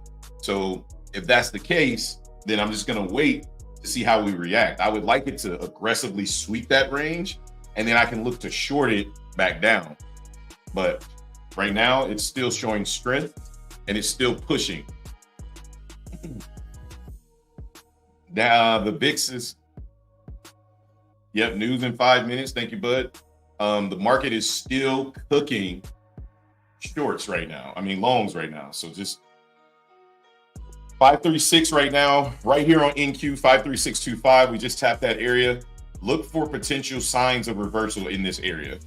So if that's the case, then I'm just gonna wait to see how we react. I would like it to aggressively sweep that range, and then I can look to short it back down. But right now, it's still showing strength, and it's still pushing. Now, the VIX is, yep, news in 5 minutes. Thank you, bud. The market is still cooking shorts right now. I mean, longs right now. So just 536 right now, right here on NQ, 53625. We just tapped that area. Look for potential signs of reversal in this area.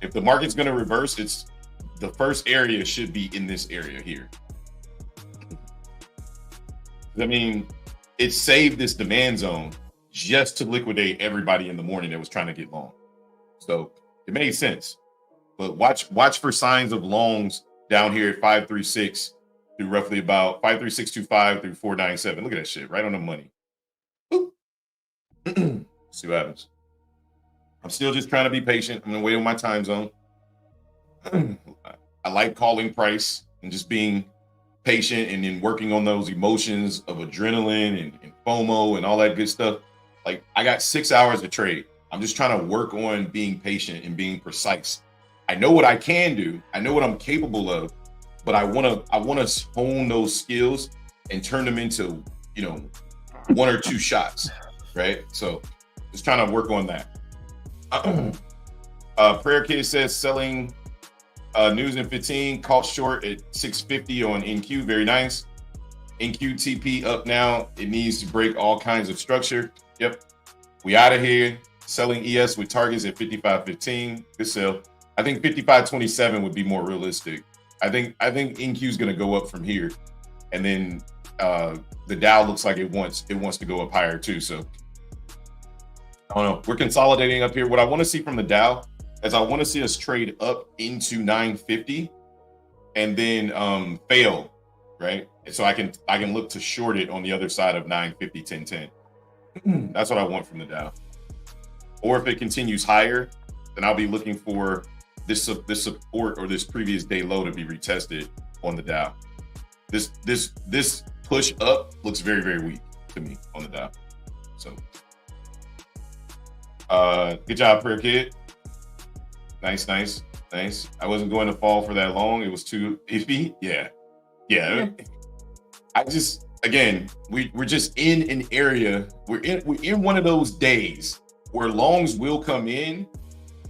If the market's going to reverse, it's the first area should be in this area here. I mean, it saved this demand zone just to liquidate everybody in the morning that was trying to get long. So it made sense. But watch for signs of longs down here at 536 through roughly about 53625 through 497. Look at that shit, right on the money. See what happens. I'm still just trying to be patient. I'm gonna wait on my time zone. I like calling price and just being patient and then working on those emotions of adrenaline and FOMO and all that good stuff. Like, I got 6 hours to trade. I'm just trying to work on being patient and being precise. I know what I can do. I know what I'm capable of, but I want to hone those skills and turn them into, 1 or 2 shots, right? So just trying to work on that. Prayer Kid says selling news in 15, caught short at 650 on NQ. Very nice. NQTP up now. It needs to break all kinds of structure. Yep. We out of here. Selling ES with targets at 55.15. Good sell. I think 55.27 would be more realistic. I think NQ is going to go up from here, and then the Dow looks like it wants to go up higher too. So I don't know. We're consolidating up here. What I want to see from the Dow is I want to see us trade up into 950 and then fail, right? And so I can look to short it on the other side of 950, 1010. That's what I want from the Dow. Or if it continues higher, then I'll be looking for this support or this previous day low to be retested on the Dow. This push up looks very, very weak to me on the Dow. So Good job, Prayer Kid. Nice. I wasn't going to fall for that long. It was too iffy. Yeah. I just, again, we're just in an area. We're in one of those days where longs will come in,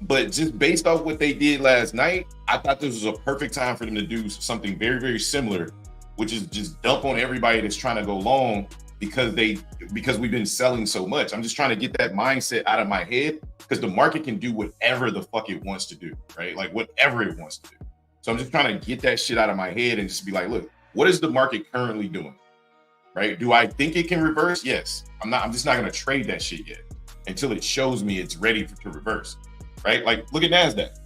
but just based off what they did last night, I thought this was a perfect time for them to do something very, very similar, which is just dump on everybody that's trying to go long because we've been selling so much. I'm just trying to get that mindset out of my head because the market can do whatever the fuck it wants to do, right? Like whatever it wants to do. So I'm just trying to get that shit out of my head and just be like, look, what is the market currently doing? Right? Do I think it can reverse? Yes. I'm just not going to trade that shit yet until it shows me it's ready to reverse. Right? Like, look at NASDAQ.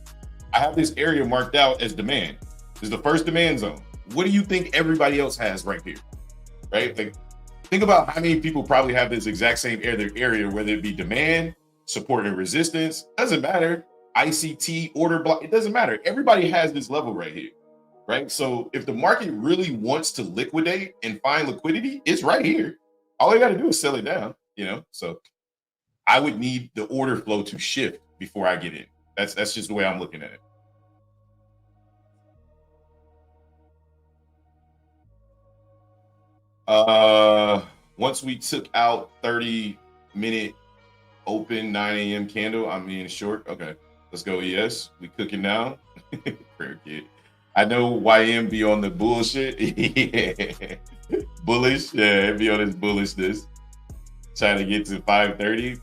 I have this area marked out as demand. This is the first demand zone. What do you think everybody else has right here? Right? Like, think about how many people probably have this exact same area, whether it be demand, support and resistance. Doesn't matter. ICT, order block. It doesn't matter. Everybody has this level right here. Right? So if the market really wants to liquidate and find liquidity, it's right here. All they got to do is sell it down, So I would need the order flow to shift before I get in. That's just the way I'm looking at it. Once we took out 30-minute open 9 a.m. candle, I'm in short. Okay, let's go ES. We cooking now. Prayer kid. I know YM be on the bullshit. Bullish. Yeah, be on his bullishness. Trying to get to 530.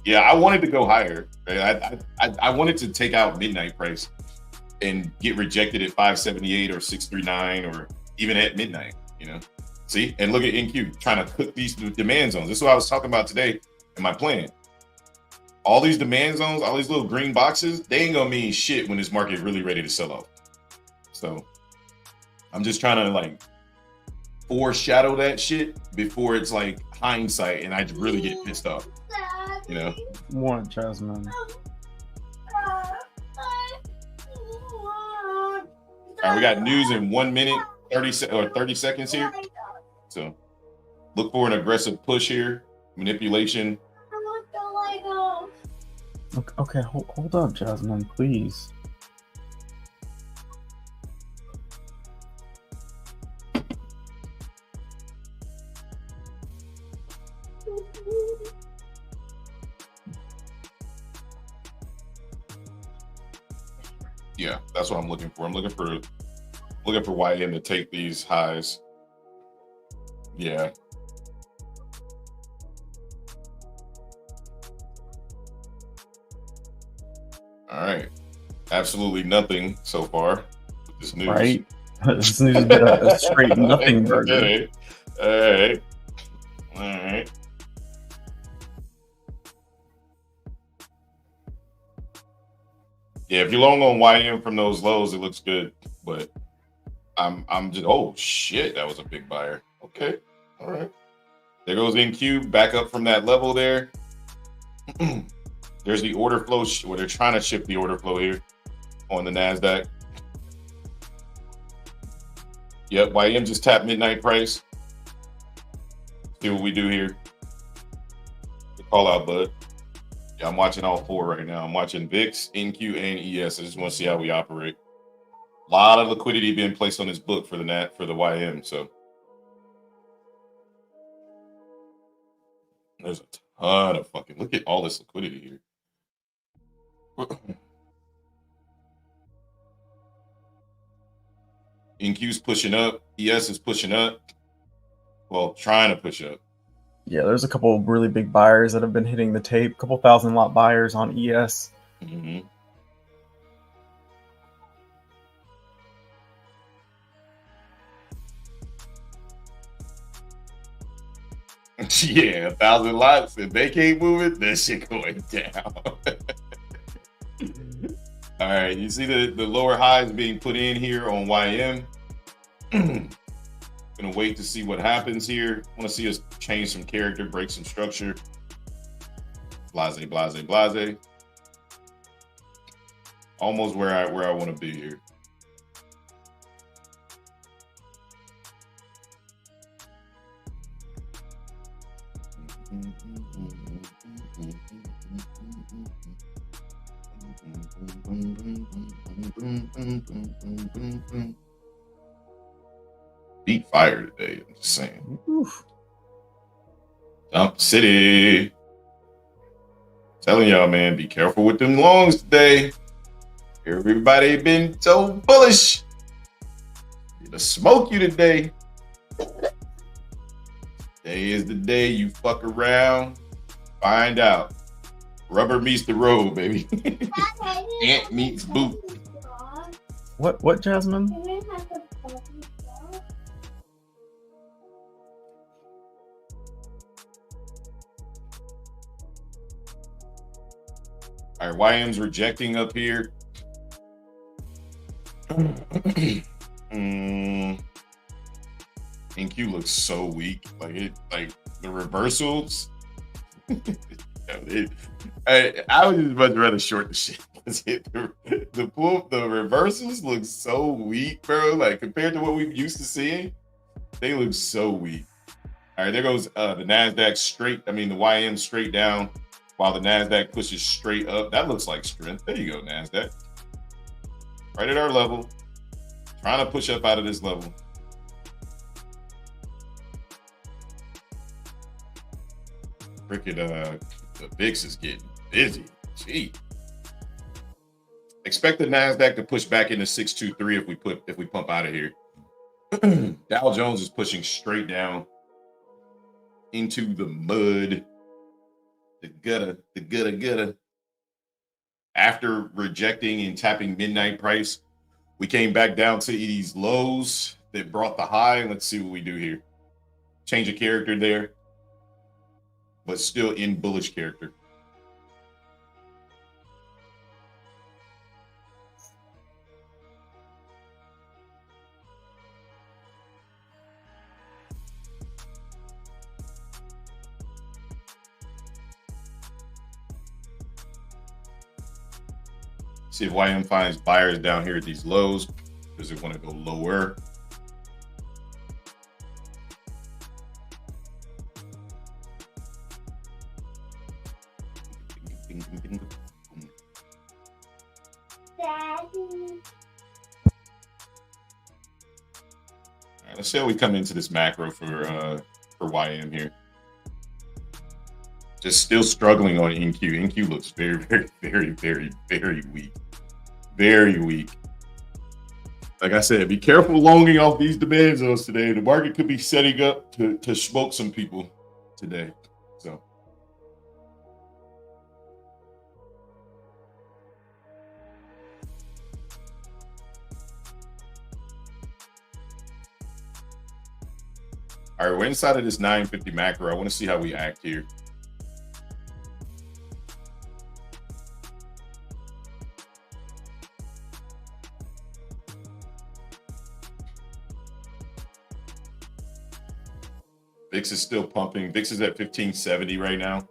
Yeah, I wanted to go higher. Right? I wanted to take out midnight price and get rejected at 578 or 639 or even at midnight, See? And look at NQ trying to cook these demand zones. This is what I was talking about today in my plan. All these demand zones, all these little green boxes, they ain't gonna mean shit when this market is really ready to sell off. So I'm just trying to like foreshadow that shit before it's like hindsight and I really get pissed off. What, Jasmine? All right, we got news in 1 minute, 30 seconds here. So look for an aggressive push here, manipulation. Okay, hold up, Jasmine, please. Yeah, that's what I'm looking for. I'm looking for YM to take these highs. Yeah. All right. Absolutely nothing so far with this news. Right. This news has been a straight nothing burger. All right. Yeah, if you're long on YM from those lows, it looks good. But I'm just, oh shit, that was a big buyer. Okay. All right. There goes NQ back up from that level there. There's the order flow where they're trying to shift the order flow here on the NASDAQ. Yep, YM just tapped midnight price. See what we do here. Good call out, bud. Yeah, I'm watching all four right now. I'm watching VIX, NQ, and ES. I just want to see how we operate. A lot of liquidity being placed on this book for the YM. So there's a ton of fucking, look at all this liquidity here. NQ's pushing up. ES is pushing up. Well, trying to push up. Yeah, there's a couple of really big buyers that have been hitting the tape. A couple thousand lot buyers on ES. Mm-hmm. Yeah, 1,000 lots. If they can't move it, that shit going down. All right, you see the lower highs being put in here on YM. Gonna wait to see what happens here. Want to see us change some character, break some structure. Blase, blase, blase. Almost where I want to be here. Beat fire today. I'm just saying. Oof. Dump City. Telling y'all, man, be careful with them longs today. Everybody been so bullish. Gonna smoke you today. Today is the day you fuck around, find out. Rubber meets the road, baby. Ant meets boot. What, Jasmine? All right, YM's rejecting up here. NQ looks so weak. Like the reversals. I would just much rather short the shit. The reversals look so weak, bro. Like compared to what we've used to seeing, they look so weak. All right, there goes the NASDAQ straight. I mean, the YM straight down while the NASDAQ pushes straight up. That looks like strength. There you go, NASDAQ. Right at our level. Trying to push up out of this level. Freaking the VIX is getting busy. Gee. Expect the NASDAQ to push back into 623 if we pump out of here. Dow Jones is pushing straight down into the mud. The gutter. After rejecting and tapping midnight price, we came back down to these lows that brought the high. Let's see what we do here. Change of character there, but still in bullish character. See if YM finds buyers down here at these lows because they want to go lower. Daddy. All right, let's see how we come into this macro for YM here. Just still struggling on NQ. NQ looks very, very, very, very, very weak. Very weak. Like I said, be careful longing off these demand zones today. The market could be setting up to smoke some people today. So. All right, we're inside of this 950 macro. I want to see how we act here. VIX is still pumping. VIX is at 1570 right now.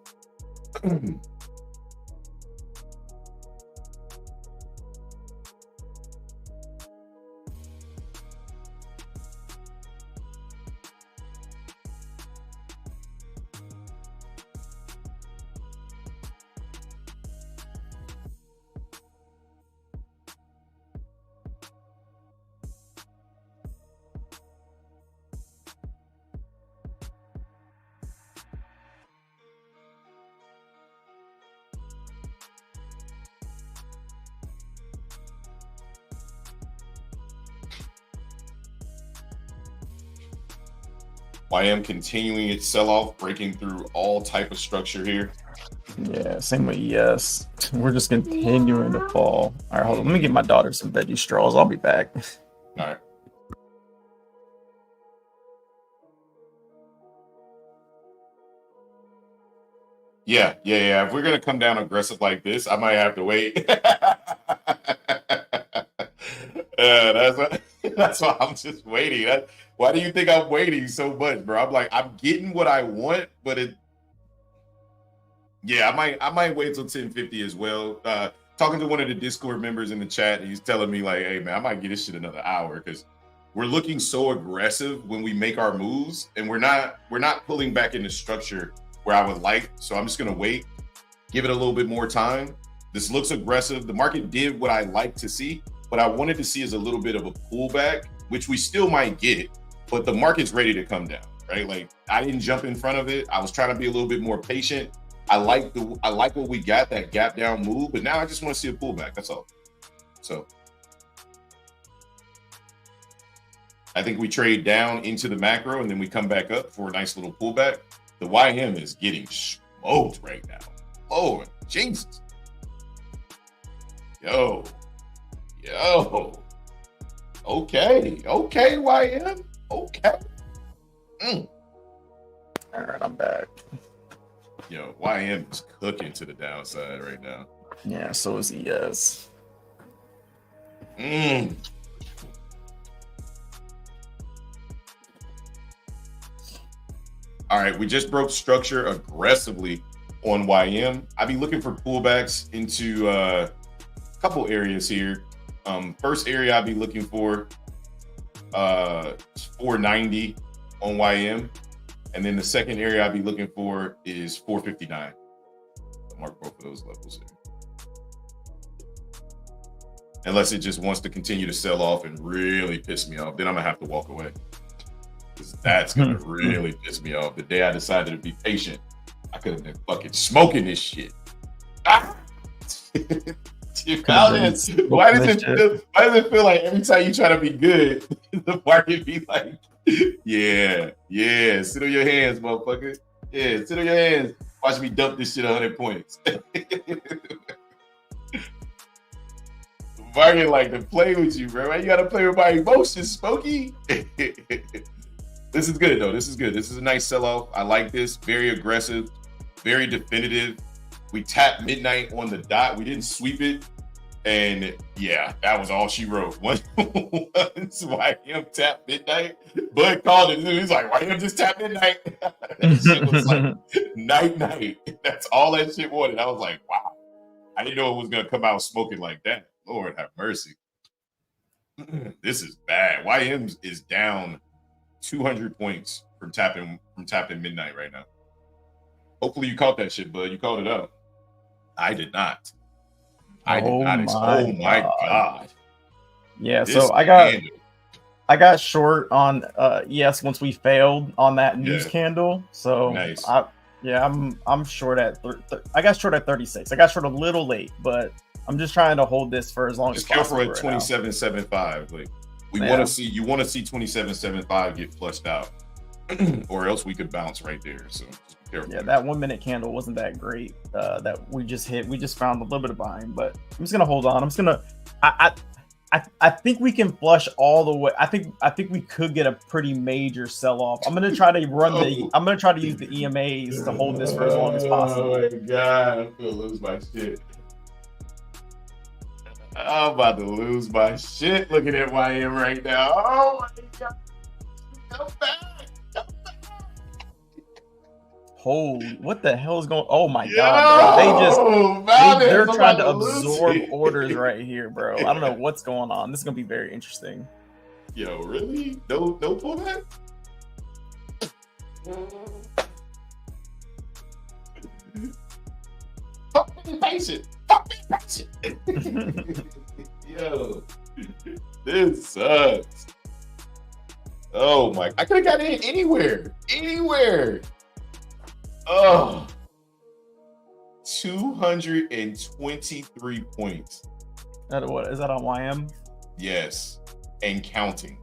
YM continuing its sell-off, breaking through all type of structure here. Yeah, same with ES. We're just continuing to fall. All right, hold on. Let me get my daughter some veggie straws. I'll be back. All right. Yeah. If we're gonna come down aggressive like this, I might have to wait. That's why I'm just waiting. Why do you think I'm waiting so much, bro? I'm like, I'm getting what I want, but I might wait till 1050 as well. Talking to one of the Discord members in the chat, he's telling me like, hey man, I might get this shit another hour because we're looking so aggressive when we make our moves, and we're not pulling back into structure where I would like. So I'm just gonna wait, give it a little bit more time. This looks aggressive. The market did what I like to see, What I wanted to see is a little bit of a pullback, which we still might get, but the market's ready to come down, right? Like I didn't jump in front of it. I was trying to be a little bit more patient. I like what we got, that gap down move, but now I just want to see a pullback. That's all. So I think we trade down into the macro and then we come back up for a nice little pullback. The YM is getting smoked right now. Oh, Jesus. Yo. Okay, YM. Okay. All right, I'm back. Yo, YM is cooking to the downside right now. Yeah, so is ES. All right, we just broke structure aggressively on YM. I'd be looking for pullbacks into a couple areas here. First area I'd be looking for 490 on YM. And then the second area I'd be looking for is 459. I'll mark both of those levels here. Unless it just wants to continue to sell off and really piss me off, then I'm gonna have to walk away. Because that's gonna really piss me off. The day I decided to be patient, I could have been fucking smoking this shit. Ah! Why does it feel like every time you try to be good, the market be like, yeah, sit on your hands, motherfucker. Yeah, sit on your hands. Watch me dump this shit 100 points. Market like to play with you, bro. Right? You gotta play with my emotions, Smokey. This is good though. This is good. This is a nice sell-off. I like this. Very aggressive, very definitive. We tapped midnight on the dot. We didn't sweep it. And yeah, that was all she wrote. Once YM tapped midnight, Bud called it. He's like, YM just tapped midnight. That shit was like night. That's all that shit wanted. I was like, wow. I didn't know it was going to come out smoking like that. Lord have mercy. This is bad. YM is down 200 points from tapping midnight right now. Hopefully you caught that shit, Bud. You called it out. I did not. Oh my God. Yeah, this so I got short on ES once we failed on that news candle. So nice. I'm short at I got short at 36. I got short a little late, but I'm just trying to hold this for as long as possible. Careful at 27.75. Like you want to see 27.75 get flushed out, or else we could bounce right there. So just be careful. Yeah, that 1 minute candle wasn't that great. That we just hit. We just found a little bit of buying, but I'm just gonna hold on. I'm just gonna. I think we can flush all the way. I think we could get a pretty major sell off. I'm gonna try to I'm gonna try to use the EMAs to hold this for as long as possible. Oh my God, I'm gonna lose my shit. I'm about to lose my shit looking at YM right now. Oh my God, come back. Holy, what the hell is going? Oh my God, bro. They're trying to absorb orders right here, bro. I don't know what's going on. This is gonna be very interesting. Yo, really? No pullback? Fuck me patient. Yo, this sucks. Oh my! I could have got in anywhere. Oh, 223 points. What is that on YM? Yes, and counting.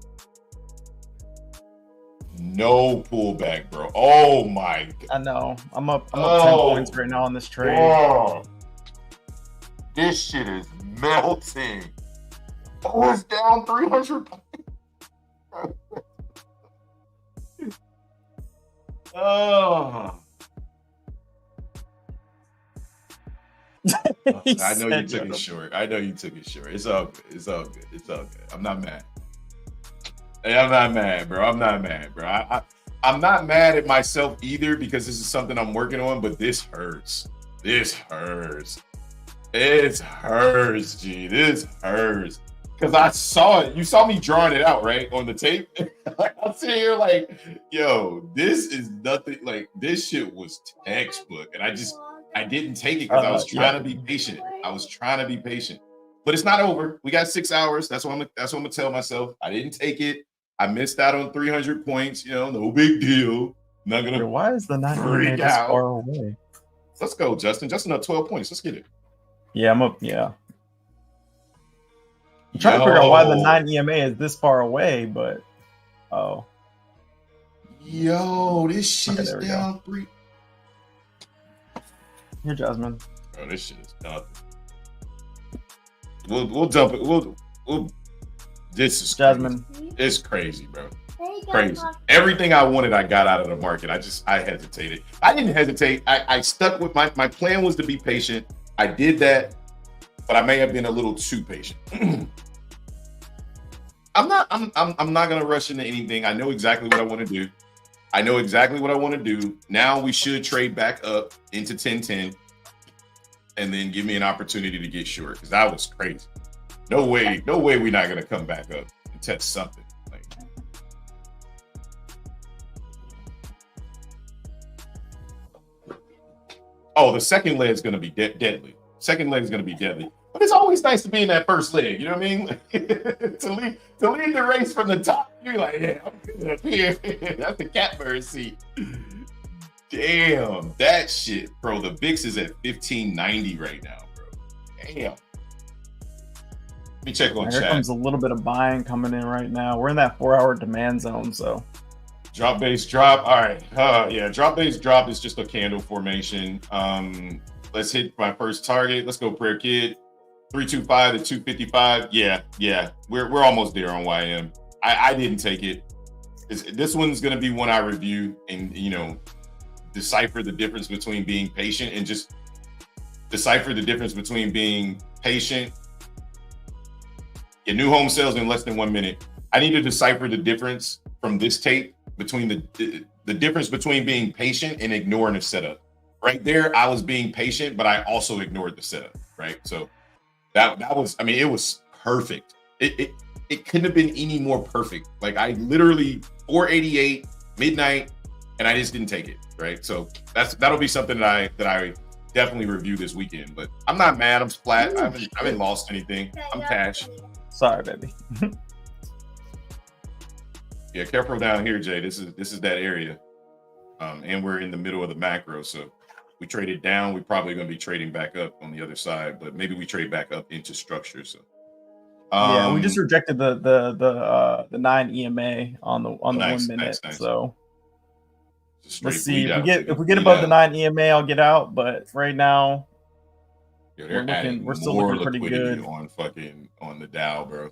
No pullback, bro. Oh my God. I know. I'm up 10 points right now on this trade. Oh. This shit is melting. Oh, it's down 300 points. Oh. I know you took it short. It's all good. I'm not mad. I'm not mad, bro. I'm not mad at myself either because this is something I'm working on, but this hurts. It hurts, G. This hurts. Because I saw it. You saw me drawing it out, right? On the tape. I'm sitting here like, yo, this is nothing. Like, this shit was textbook. And I didn't take it because I was trying to be patient. But it's not over. We got 6 hours. That's what I'm gonna tell myself. I didn't take it. I missed out on 300 points. No big deal. Not gonna. Why is the 9 freak this out. far away? Let's go, Justin. Justin up 12 points. Let's get it. Yeah, I'm up. Yeah. I'm trying to figure out why the 9 EMA is this far away, but Yo, this shit is down 3. Here, Jasmine. Oh, this shit is nothing. We'll dump it. We'll. This is Jasmine. Crazy. It's crazy, bro. Crazy. Everything I wanted, I got out of the market. I hesitated. I didn't hesitate. I stuck with my plan was to be patient. I did that, but I may have been a little too patient. I'm not gonna rush into anything. I know exactly what I want to do. Now we should trade back up into 10-10 and then give me an opportunity to get short, because that was crazy. No way we're not gonna come back up and test something. Oh, the second leg is going to be deadly. Second leg is going to be deadly. But it's always nice to be in that first leg. You know what I mean? to lead the race from the top, you're like, yeah, I'm good up here. That's the catbird seat. Damn, that shit, bro. The VIX is at 1590 right now, bro. Damn. Let me check on chat. Here comes a little bit of buying coming in right now. We're in that 4-hour demand zone, so. Drop base drop. All right. Yeah, drop base drop is just a candle formation. Let's hit my first target. Let's go, Prayer Kid. 325 to 255. Yeah. We're almost there on YM. I didn't take it. This one's gonna be one I review and decipher the difference between being patient and just decipher the difference between being patient. Get new home sales in less than 1 minute. I need to decipher the difference from this tape between the difference between being patient and ignoring the setup. Right there, I was being patient, but I also ignored the setup. Right, so that was, I mean, it was perfect. It couldn't have been any more perfect. Like, I literally 488 midnight, and I just didn't take it. Right, so that'll be something that I definitely review this weekend. But I'm not mad. I'm flat. I haven't lost anything. I'm cash. Sorry, baby. Yeah, careful down here, Jay. This is that area, and we're in the middle of the macro. So we traded down. We're probably going to be trading back up on the other side, but maybe we trade back up into structure. So yeah, we just rejected the 9 EMA on the 1 minute. Nice. So let's see if we get above the 9 EMA, I'll get out. But right now, we're still looking pretty good on the Dow, bro.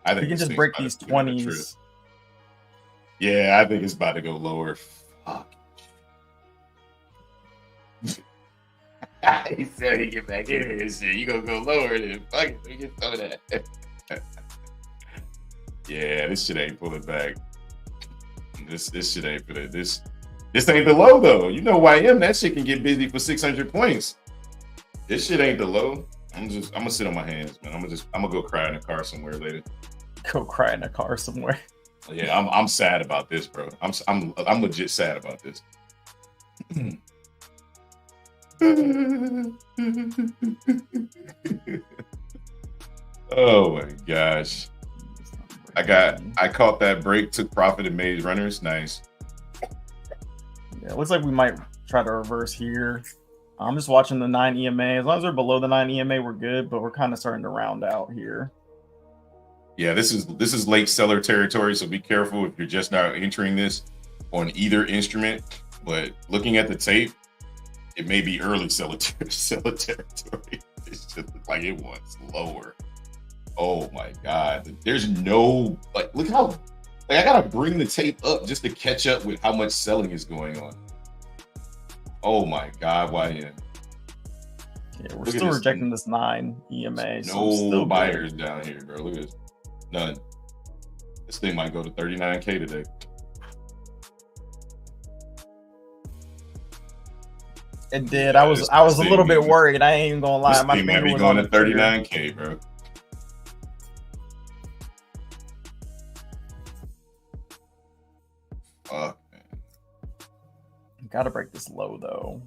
I think we can just break these 20s. Yeah, I think it's about to go lower. Fuck. He said he get back in here and shit. You gonna go lower than fuck it. We get some of that. Yeah, this shit ain't pulling back. This shit ain't for that. This ain't the low though. You know YM, that shit can get busy for 600 points. This shit ain't the low. I'm gonna sit on my hands, man. I'm gonna go cry in a car somewhere later. Go cry in a car somewhere. Yeah, I'm sad about this, bro. I'm legit sad about this. Oh my gosh. I caught that break, took profit and made runners. Nice. Yeah, it looks like we might try to reverse here. I'm just watching the 9 EMA. As long as we're below the 9 EMA, we're good, but we're kind of starting to round out here. Yeah, this is late seller territory, so be careful if you're just now entering this on either instrument. But looking at the tape, it may be early seller territory. It just looks like it wants lower. Oh my God. There's no, look how, I gotta bring the tape up just to catch up with how much selling is going on. Oh my God, YN. Yeah, we're still rejecting this 9 EMA. No buyers down here, bro. Look at this. None. This thing might go to 39K today. It did. I was a little bit worried. I ain't even gonna lie. My thing might be going to 39K, bro. Fuck, man. Gotta break this low though.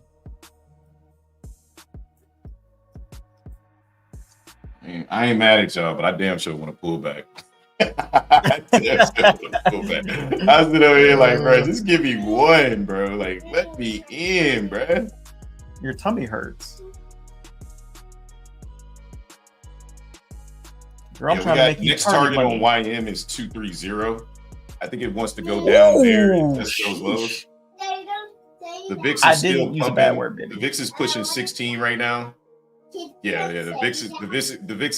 I ain't mad at y'all, but I damn sure want to pull back. I damn sure want to pull back. I was over here like, bro, just give me one, bro. Like, let me in, bro. Your tummy hurts. Girl, I'm Yeah, trying to make you next target on YM is 230. I think it wants to go down there and test those lows. The VIX is still pumping. Use a bad word, baby. The VIX is pushing 16 right now. Yeah. The VIX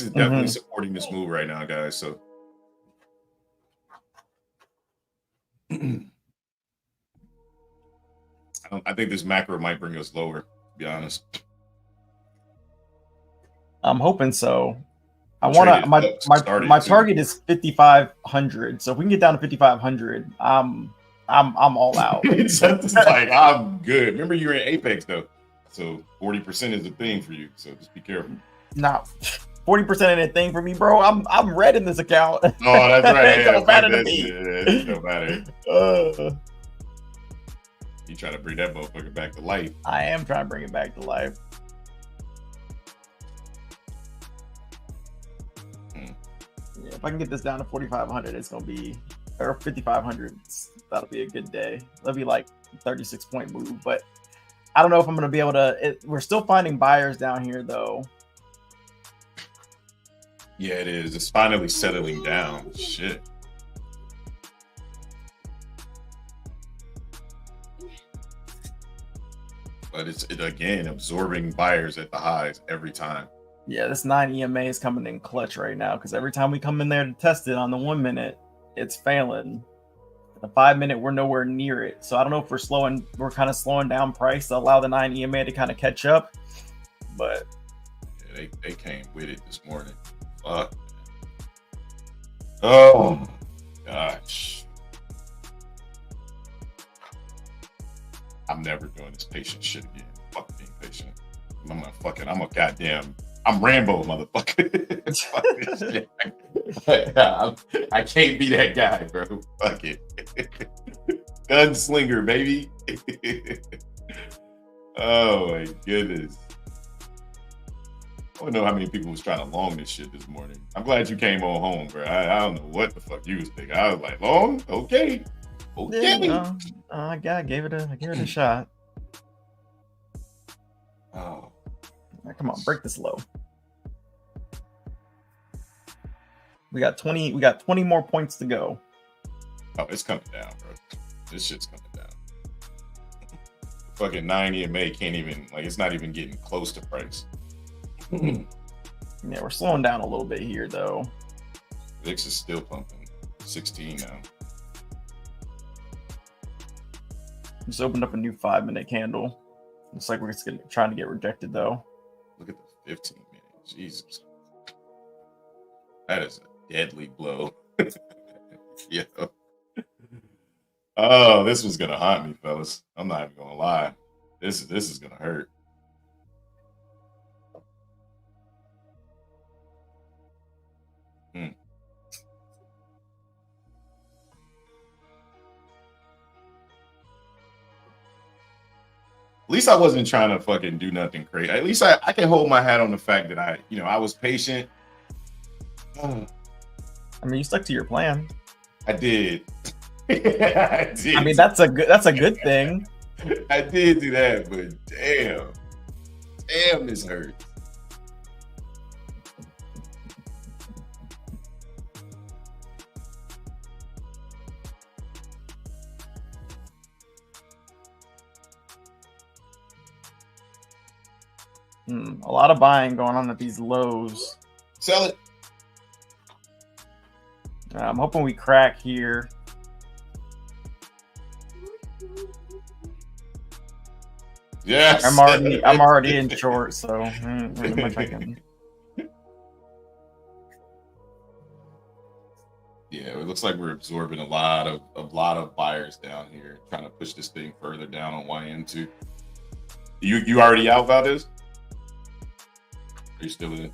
is definitely supporting this move right now, guys. So I think this macro might bring us lower, to be honest. I'm hoping so. I want to. My target is 5,500. So if we can get down to 5,500, I'm all out. It's like I'm good. Remember, you're in Apex though, so 40% is a thing for you. So just be careful. Nah, 40% ain't a thing for me, bro. I'm red in this account. Oh, that's right. It don't matter to me. It don't matter. You trying to bring that motherfucker back to life? I am trying to bring it back to life. Yeah, if I can get this down to 4,500, it's gonna be, or 5,500. That'll be a good day. That'll be like 36-point move, but I don't know if I'm gonna be able to. We're still finding buyers down here, though. Yeah, it is. It's finally settling down. Shit. But it's again absorbing buyers at the highs every time. Yeah, this 9 EMA is coming in clutch right now because every time we come in there to test it on the 1 minute, it's failing. The 5 minute, we're nowhere near it. So I don't know if we're kind of slowing down price to allow the 9 EMA to kind of catch up. But yeah, they came with it this morning. Fuck. Oh gosh. I'm never doing this patient shit again. Fuck being patient. I'm Rambo, motherfucker. Fuck this shit. I can't be that guy, bro. Fuck it. Gunslinger, baby. Oh my goodness. I don't know how many people was trying to long this shit this morning. I'm glad you came on home, bro. I don't know what the fuck you was thinking. I was like, long? Okay. Yeah, I gave it a shot. Oh. Right, come on, break this low. We got 20 more points to go. Oh, it's coming down, bro. This shit's coming down. The fucking 9 EMA can't even, like, it's not even getting close to price. Yeah, we're slowing down a little bit here, though. VIX is still pumping. 16 now. Just opened up a new 5 minute candle. Looks like we're just trying to get rejected, though. Look at the 15 minute. Jesus. That is a deadly blow. Yeah. Oh, this was gonna haunt me, fellas. I'm not even gonna lie. This is gonna hurt. At least I wasn't trying to fucking do nothing crazy. At least I can hold my hat on the fact that I was patient. I mean, you stuck to your plan. I did. I did. I mean, that's a good thing. I did do that, but damn, this hurts. A lot of buying going on at these lows. Sell it. I'm hoping we crack here. Yes. I'm already in short, so much I can. Yeah, it looks like we're absorbing a lot of buyers down here, trying to push this thing further down on YM2. You already out, Valdez? Are you still in?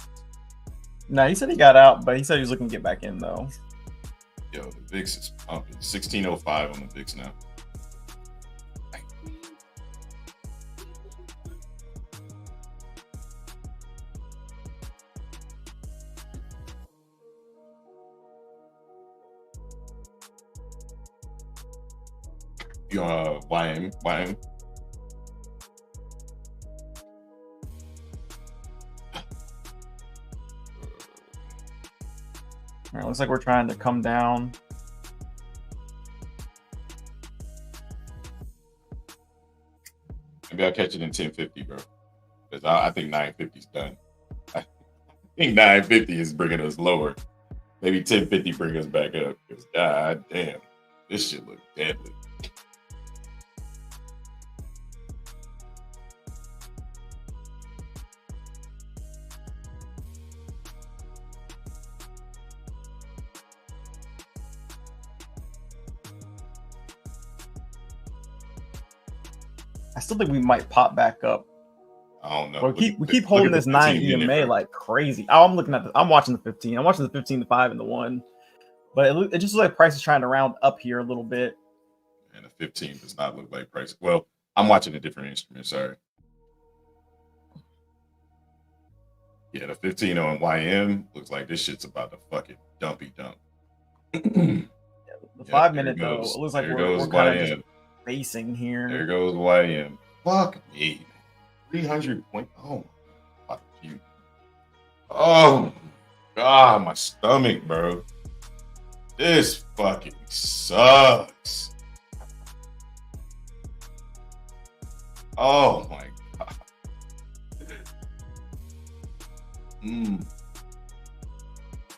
No, he said he got out, but he said he was looking to get back in though. Yo, the VIX is pumping. 1605 on the VIX now. YM. All right, looks like we're trying to come down. Maybe I'll catch it in 1050, bro. Because I think 950 is done. I think 950 is bringing us lower. Maybe 1050 bring us back up. Because god damn, this shit look deadly. I still think we might pop back up. I don't know. Well, we keep holding this 9 EMA like crazy. Oh, I'm watching the 15. I'm watching the 15, the 5, and the 1. But it just looks like price is trying to round up here a little bit. And the 15 does not look like price. Well, I'm watching a different instrument. Sorry. Yeah, the 15 on YM looks like this shit's about to fucking dumpy dump. The 5 minute though, it looks like we're kind of just basing here. There goes YM. Fuck me. 300 point. Oh, fuck you. Oh, God, my stomach, bro. This fucking sucks. Oh, my God.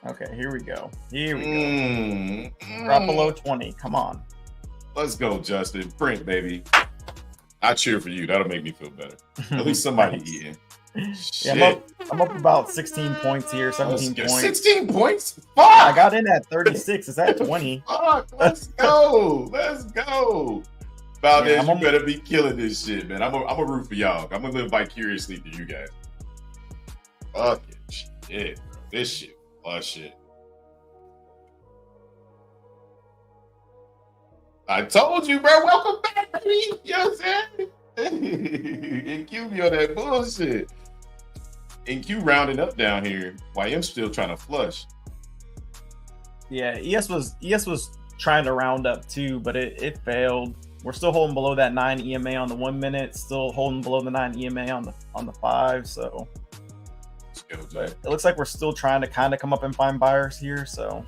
Okay, here we go. Here we go. Drop below 20. Come on. Let's go, Justin. Print, baby. I cheer for you. That'll make me feel better. At least somebody eating. Yeah, I'm up about 16 points here, 17 points. 16 points? Fuck! I got in at 36. It's at 20. Fuck! Let's go! Let's go! Valdez, you better be killing this shit, man. I'm a root for y'all. I'm gonna live vicariously through you guys. Fucking shit, bro. This shit, shit. I told you, bro. Welcome back, baby. You know what I'm saying? And Q be on that bullshit. And Q rounding up down here. YM still trying to flush. Yeah, ES was trying to round up too, but it failed. We're still holding below that 9 EMA on the 1 minute. Still holding below the 9 EMA on the 5. So let's go, Jay. It looks like we're still trying to kind of come up and find buyers here. So.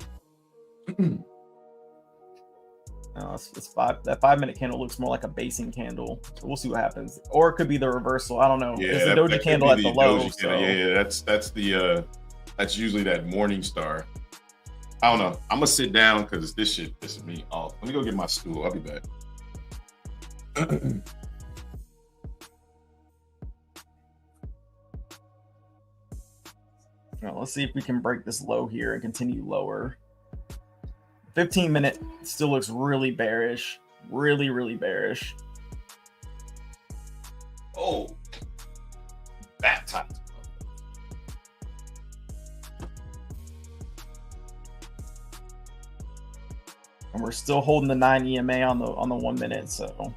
No, it's 5. That 5 minute candle looks more like a basing candle. So we'll see what happens. Or it could be the reversal. I don't know. Yeah, it's the doji candle at the low. So. Yeah, that's usually that morning star. I don't know. I'm gonna sit down because this shit pisses me off. Let me go get my stool. I'll be back. Now, let's see if we can break this low here and continue lower. 15 minute still looks really bearish. Really, really bearish. Oh, that time. And we're still holding the 9 EMA on the 1 minute, so.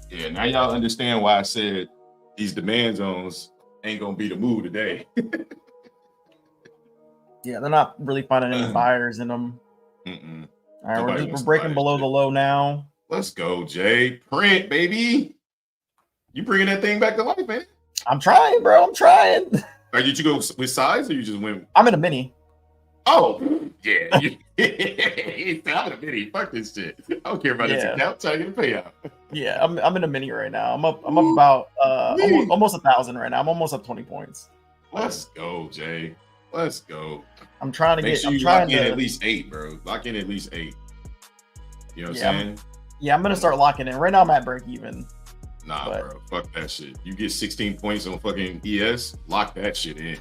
Yeah, now y'all understand why I said these demand zones ain't gonna be the move today. Yeah, they're not really finding any buyers in them. All right, we're breaking below the low now. Let's go, Jay. Print, baby. You bringing that thing back to life, man. I'm trying, bro. I'm trying. Did you go with size or you just went? I'm in a mini. Oh, yeah. I'm in a mini. Fuck this shit. I don't care about this account. Trying to get a payout. Yeah, I'm in a mini right now. I'm up about almost 1,000 right now. I'm almost up 20 points. Let's go, Jay. Let's go. I'm trying to Make get. Sure you lock in at least 8, bro. Lock in at least 8. You know what I'm saying? I'm gonna start locking in. Right now, I'm at break even. Nah, bro. Fuck that shit. You get 16 points on fucking ES. Lock that shit in.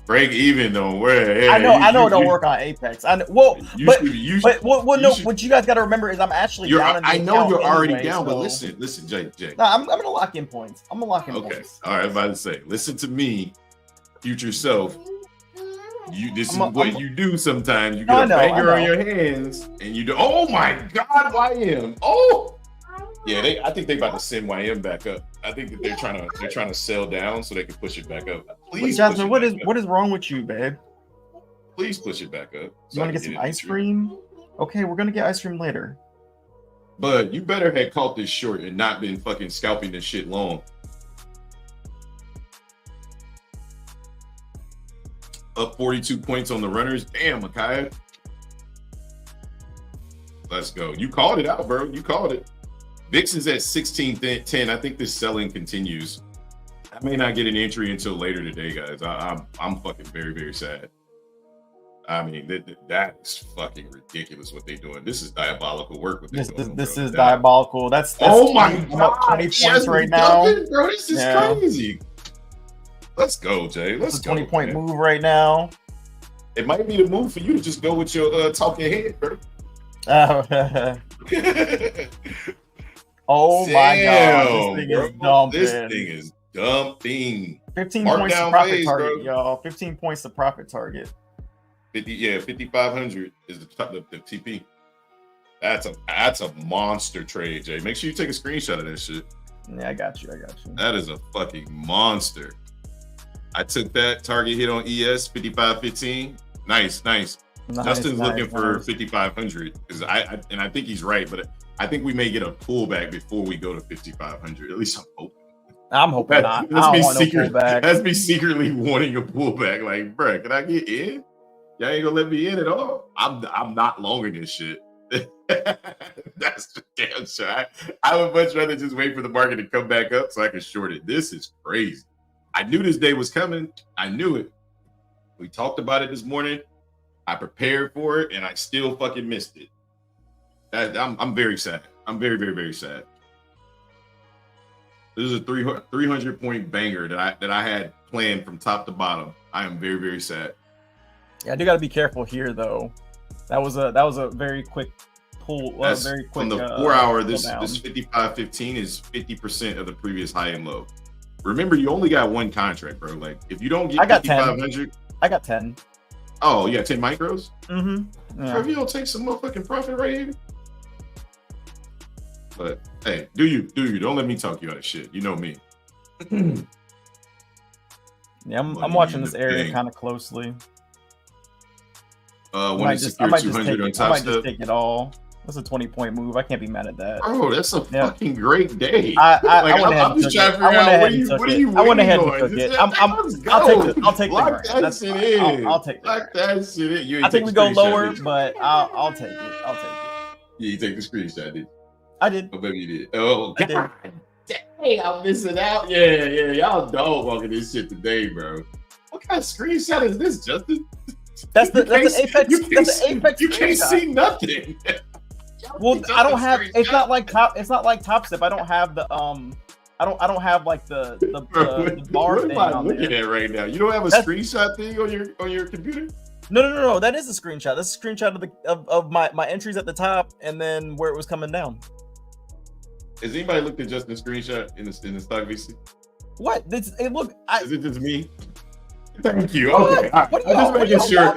Break even though. Where? I know. It don't work on Apex. I know. Well, what you guys got to remember is I'm actually down. In the I know you're already anyway, down, so. but listen, Jay. No, I'm gonna lock in points. I'm gonna lock in points. All right, I'm about to say, listen to me. Future self, this is what you do sometimes. You get a banger on your hands, and you do. Oh my God, YM! Oh, yeah. I think they about to send YM back up. I think that they're trying to sell down so they can push it back up. Please, Jasmine, what is wrong with you, babe? Please push it back up. You want to get some ice cream? Okay, we're gonna get ice cream later. But you better have caught this short and not been fucking scalping this shit long. Up 42 points on the runners. Damn, Micaiah. Let's go. You called it out, bro. You called it. VIX is at 1610. I think this selling continues. I may not get an entry until later today, guys. I'm fucking very, very sad. I mean, that is fucking ridiculous what they're doing. This is diabolical work. What this is diabolical. That's oh my god, 20 points right now, bro. This is crazy. Let's go, Jay. Let's go. 20-point move right now. It might be the move for you to just go with your talking head, bro. Oh my god, this thing is dumping. This thing is dumping. 15 Mark points to down profit phase, target, bro. y'all. 15 points to profit target. 5,500 is the TP. That's a monster trade, Jay. Make sure you take a screenshot of that shit. Yeah, I got you. That is a fucking monster. I took that target hit on ES 55.15. Nice. Justin's looking for 5,500 because I think he's right, but I think we may get a pullback before we go to 5,500. At least I'm hoping. I'm hoping not. That's me secretly wanting a pullback. Like, bro, can I get in? Y'all ain't gonna let me in at all. I'm not longing this shit. That's for damn sure. I would much rather just wait for the market to come back up so I can short it. This is crazy. I knew this day was coming. I knew it. We talked about it this morning. I prepared for it, and I still fucking missed it. I'm very sad. I'm very, very, very sad. This is a 300-point banger that I had planned from top to bottom. I am very, very sad. Yeah, I do got to be careful here, though. That was a very quick pull. Very quick. On the 4 hour, this 55.15 is 50% of the previous high and low. Remember, you only got one contract, bro. Like, if you don't get 5,500, I got 10. Oh, you got 10 micros? Mm-hmm. Yeah. Bro, if you don't take some motherfucking profit right here. But hey, do you? Don't let me talk you out of shit. You know me. Yeah, I'm watching this area kind of closely. When it's secure 200 on top I might just take it all. That's a 20-point move. I can't be mad at that. Oh, that's a fucking great day. I'm just trying to figure out what are you. I went ahead and took it. I'll take Lock that shit in. I'll take Lock that shit in. I think we go lower, but I'll take it. Yeah, you take the screenshot, did you? I did. Oh, baby, you did. Oh, I did. Dang, I'm missing out. Yeah. Y'all dog walking this shit today, bro. What kind of screenshot is this, Justin? That's the Apex. That's the Apex. You can't see nothing. Well, I don't have. It's not like Top Step. I don't have the I don't have like the bar thing on there. What am I looking at right now? You don't have a screenshot thing on your computer? No. That is a screenshot. That's a screenshot of my entries at the top and then where it was coming down. Has anybody looked at Justin's screenshot in the stock VC? What? Is it just me? Thank you. Okay. I'm just making sure.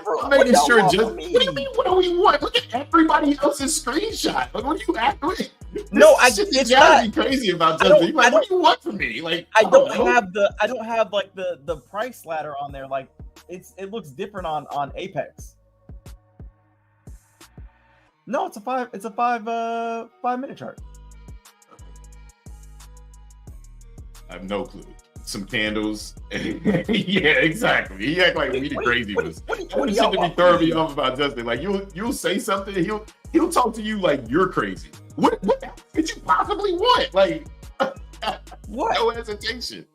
Just what do you mean? What do we want? Look at everybody else's screenshot. Like, what are you acting? No, it's gotta be crazy about Justin. Like, what do you want from me? Like, I don't have like the price ladder on there. Like, it looks different on Apex. No, it's a 5 minute chart. I have no clue. Some candles. Yeah, exactly. He act like we the crazy ones. What seem to be throwing me off about Justin. Like you'll say something, he'll talk to you like you're crazy. What could you possibly want? Like what? No hesitation.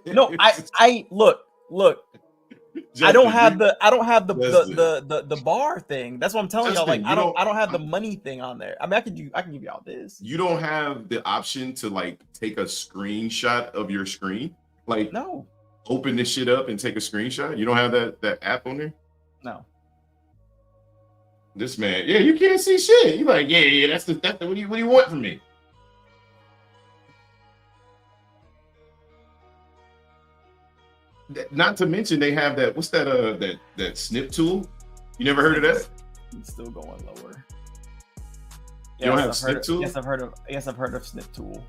No, I look. Justin, I don't have the bar thing. That's what I'm telling y'all. Like I don't have the money thing on there. I mean, I can give y'all this. You don't have the option to like take a screenshot of your screen. Like no, open this shit up and take a screenshot. You don't have that app on there. No. This man, yeah, you can't see shit. You like, yeah. That's the what do you want from me? Not to mention they have that. What's that? That snip tool. You never heard of that? It's still going lower. You don't have snip tool? Yes, I've heard of snip tool.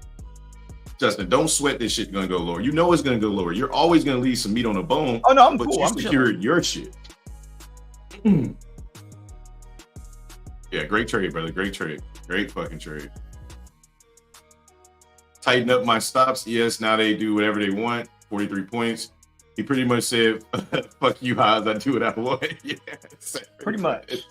Justin, don't sweat this shit gonna go lower. You know it's gonna go lower. You're always gonna leave some meat on the bone. Oh no, I'm but cool. you I'm secured your shit. Yeah, great trade, brother. Great trade. Great fucking trade. Tighten up my stops. Yes, now they do whatever they want. 43 points. He pretty much said, fuck you, Haas. I do what I want. Yeah, pretty much.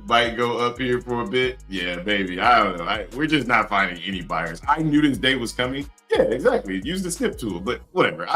Might go up here for a bit. Yeah, baby. I don't know. We're just not finding any buyers. I knew this day was coming. Yeah, exactly. Use the snip tool, but whatever.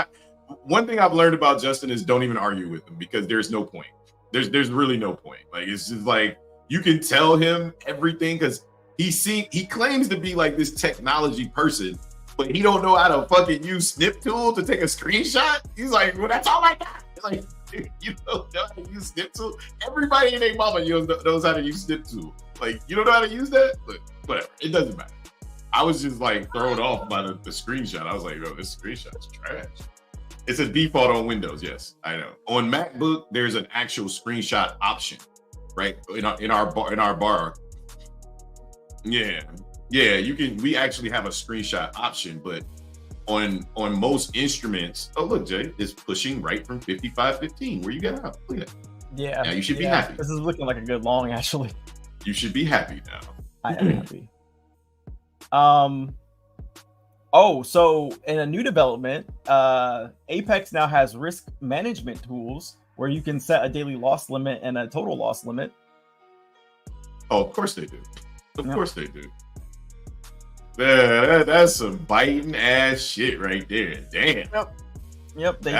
One thing I've learned about Justin is don't even argue with him because there's no point. There's really no point. Like, it's just like you can tell him everything because he claims to be like this technology person, but he don't know how to fucking use snip tool to take a screenshot. He's like, well, that's all I got. Like, you don't know how to use snip tool. Everybody in their mama knows how to use snip tool. Like, you don't know how to use that? But whatever, it doesn't matter. I was just like thrown off by the screenshot. I was like, oh, this screenshot's trash. It's a default on Windows, yes, I know. On MacBook, there's an actual screenshot option, right? In our bar. Yeah, you can. We actually have a screenshot option, but on most instruments, oh look, Jay, it's pushing right from 55.15. Where you got out? Look at that. Yeah. Now you should be happy. This is looking like a good long, actually. You should be happy now. I am happy. Oh, so in a new development, Apex now has risk management tools where you can set a daily loss limit and a total loss limit. Oh, of course they do. Of course they do. Yeah, that's some biting ass shit right there. Damn. Yep, they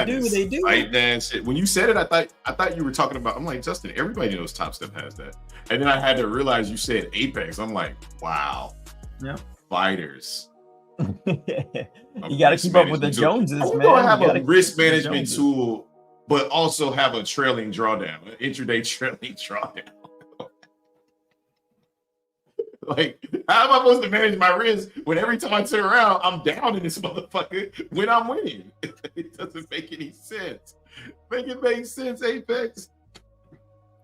do. Biting ass shit. When you said it, I thought you were talking about. I'm like, Justin, everybody knows Top Step has that. And then I had to realize you said Apex. I'm like, wow. Yep. Fighters. You got to keep up with the Joneses, man. We're gonna have a risk management tool, but also have a trailing drawdown, an intraday trailing drawdown. Like, how am I supposed to manage my risk when every time I turn around, I'm down in this motherfucker when I'm winning? It doesn't make any sense. Make it make sense, Apex.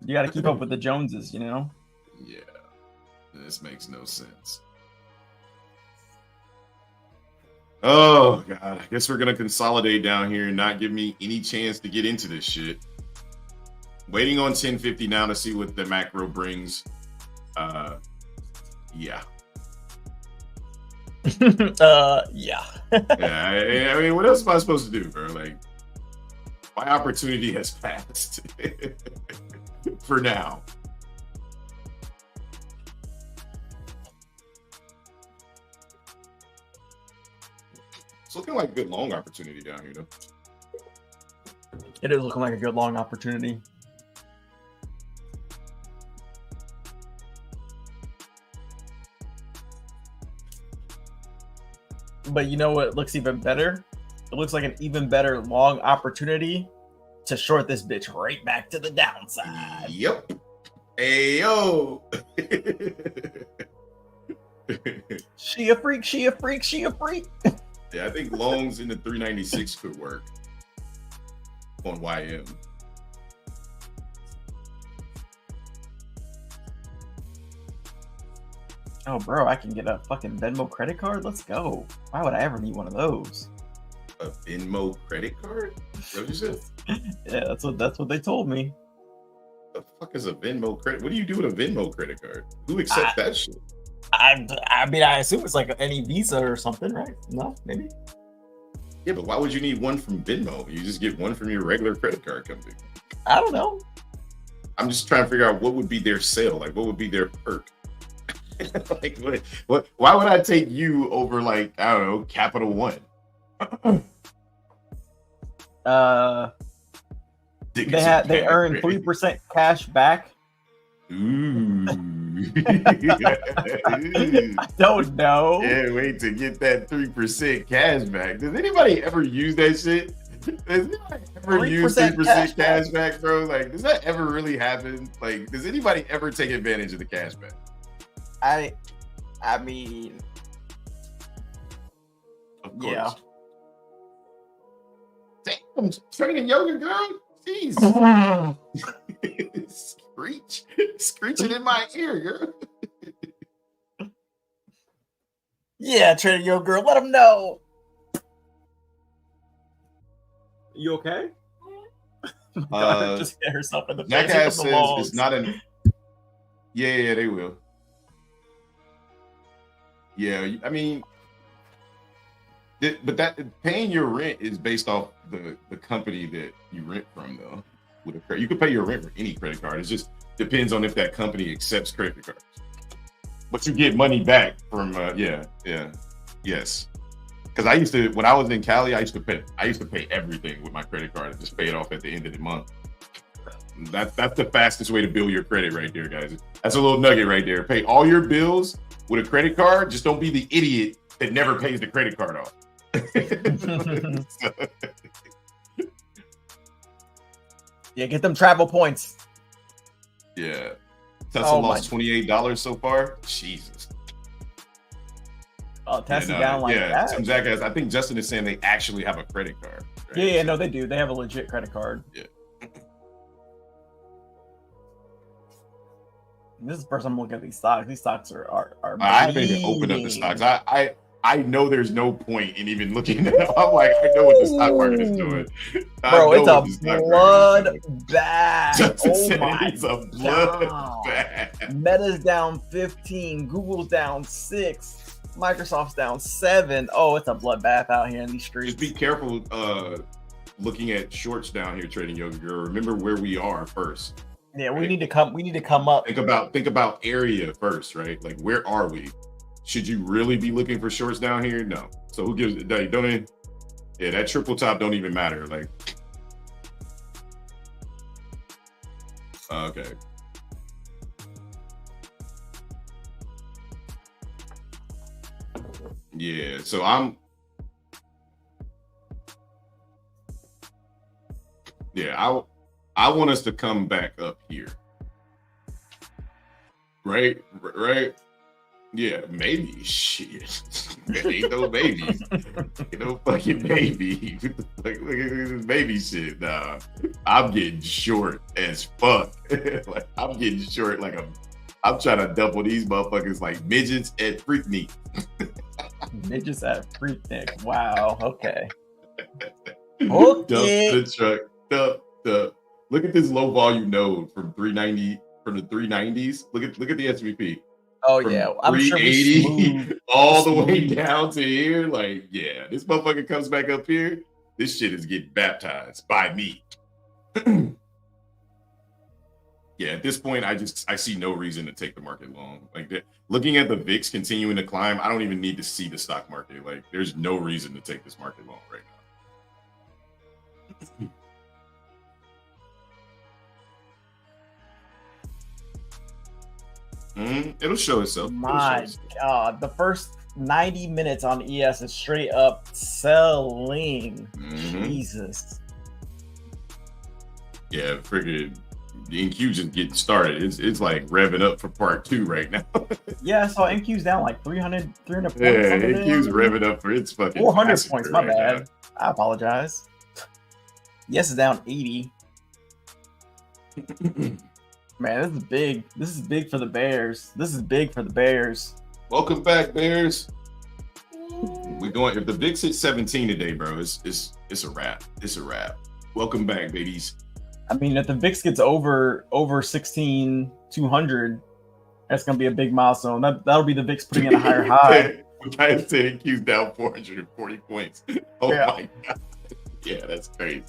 You got to keep up with the Joneses, you know? Yeah, this makes no sense. Oh, God. I guess we're going to consolidate down here and not give me any chance to get into this shit. Waiting on 1050 now to see what the macro brings. Yeah. Yeah. Yeah. I mean, what else am I supposed to do, bro? Like, my opportunity has passed for now. It's looking like a good long opportunity down here, though. It is looking like a good long opportunity. But you know what looks even better? It looks like an even better long opportunity to short this bitch right back to the downside. Yep. Ayo. She a freak, she a freak, she a freak. Yeah, I think longs in the 396 could work on YM. Oh, bro, I can get a fucking Venmo credit card? Let's go. Why would I ever need one of those? A Venmo credit card? Is that what you said? Yeah, that's what they told me. The fuck is a Venmo credit? What do you do with a Venmo credit card? Who accepts that shit? I mean, I assume it's like any Visa or something, right? No, maybe. Yeah, but why would you need one from Venmo? You just get one from your regular credit card company. I don't know. I'm just trying to figure out what would be their sale. Like, what would be their perk? Like, what? Why would I take you over, like, I don't know, Capital One? They earn 3% cash back. Ooh. I don't know. Yeah, wait to get that 3% cash back. Does anybody ever use that shit? Does anybody ever use 3% cash back, bro? Like, does that ever really happen? Like, does anybody ever take advantage of the cash back? I mean, Of course. yeah. Damn, training yoga, girl. Jeez. Screeching in my ear, girl. Yeah, Trader Yo Girl, let him know. You okay? Just hit herself in the face. Jackass says it's not an. Yeah, they will. Yeah, I mean, but that paying your rent is based off the company that you rent from, though. With a credit, you can pay your rent with any credit card. It just depends on if that company accepts credit cards. But you get money back from yes. Because I used to, when I was in Cali, I used to pay everything with my credit card and just pay it off at the end of the month. That's the fastest way to build your credit right there, guys. That's a little nugget right there. Pay all your bills with a credit card. Just don't be the idiot that never pays the credit card off. Yeah, get them travel points. Yeah. Tesla lost $28 so far. Jesus. Oh, Tesla down like that. Some jackass. I think Justin is saying they actually have a credit card. Right? Yeah, no, they do. They have a legit credit card. Yeah. This is the first time I'm looking at these stocks. These stocks are I haven't even opened up the stocks. I know there's no point in even looking at them. I'm like, I know what the stock market is doing. Bro, it's a bloodbath. Oh my it's a bloodbath. Meta's down 15, Google's down 6, Microsoft's down 7. Oh, it's a bloodbath out here in these streets. Just be careful looking at shorts down here, Trading Yoga Girl. Remember where we are first. Yeah, right? we need to come up. Think about area first, right? Like, where are we? Should you really be looking for shorts down here? No. So who gives it? Yeah, that triple top don't even matter. Like, okay. Yeah, so I want us to come back up here. Right? Yeah, maybe. Shit. Ain't no babies. Ain't no fucking baby. Like, look at this baby shit. Nah. I'm getting short as fuck. Like, I'm getting short like I'm trying to double these motherfuckers like midgets at Freaknik. Midgets at Freaknik. Wow. Okay. Dump the truck. Dump. Look at this low volume node from 390 from the 390s. Look at the SVP. Oh from yeah, I'm 380 sure all the way down to here. Like, yeah, this motherfucker comes back up here. This shit is getting baptized by me. Yeah, at this point, I see no reason to take the market long. Like, looking at the VIX continuing to climb, I don't even need to see the stock market. Like, there's no reason to take this market long right now. It'll show itself. My God, the first 90 minutes on ES is straight up selling. Jesus. Yeah, freaking the NQ just getting started. It's like revving up for part 2 right now. Yeah, I saw NQ's down like 300 points. Yeah, NQ's revving up for its fucking 400 points. My right bad. now. I apologize. Yes, is down 80. Man, this is big. This is big for the Bears. Welcome back, Bears. We're going. If the VIX hits 17 today, bro, it's a wrap. It's a wrap. Welcome back, babies. I mean, if the VIX gets over 16,200, that's gonna be a big milestone. That'll be the VIX putting in a higher high. I said NQ's down 440 points. Oh yeah. My God. Yeah, that's crazy.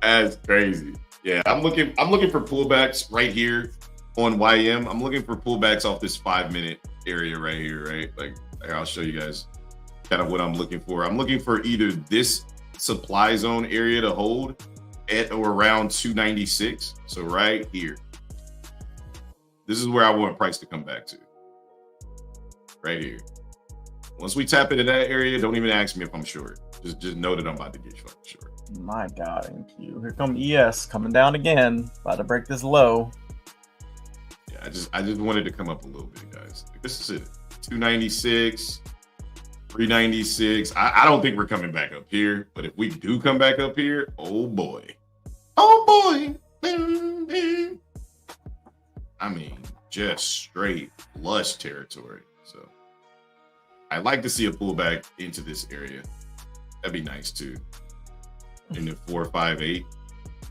That's crazy. Yeah, I'm looking for pullbacks right here on YM. I'm looking for pullbacks off this 5-minute area right here, right? Like, I'll show you guys kind of what I'm looking for. I'm looking for either this supply zone area to hold at or around 296. So right here. This is where I want price to come back to. Right here. Once we tap into that area, don't even ask me if I'm short. Just know that I'm about to get fucking short. My God, NQ. Here come ES coming down again. About to break this low. Yeah, I just wanted to come up a little bit, guys. This is it. 296, 396. I don't think we're coming back up here, but if we do come back up here, oh boy. Oh boy. I mean, just straight flush territory. So I'd like to see a pullback into this area. That'd be nice too. In the 458.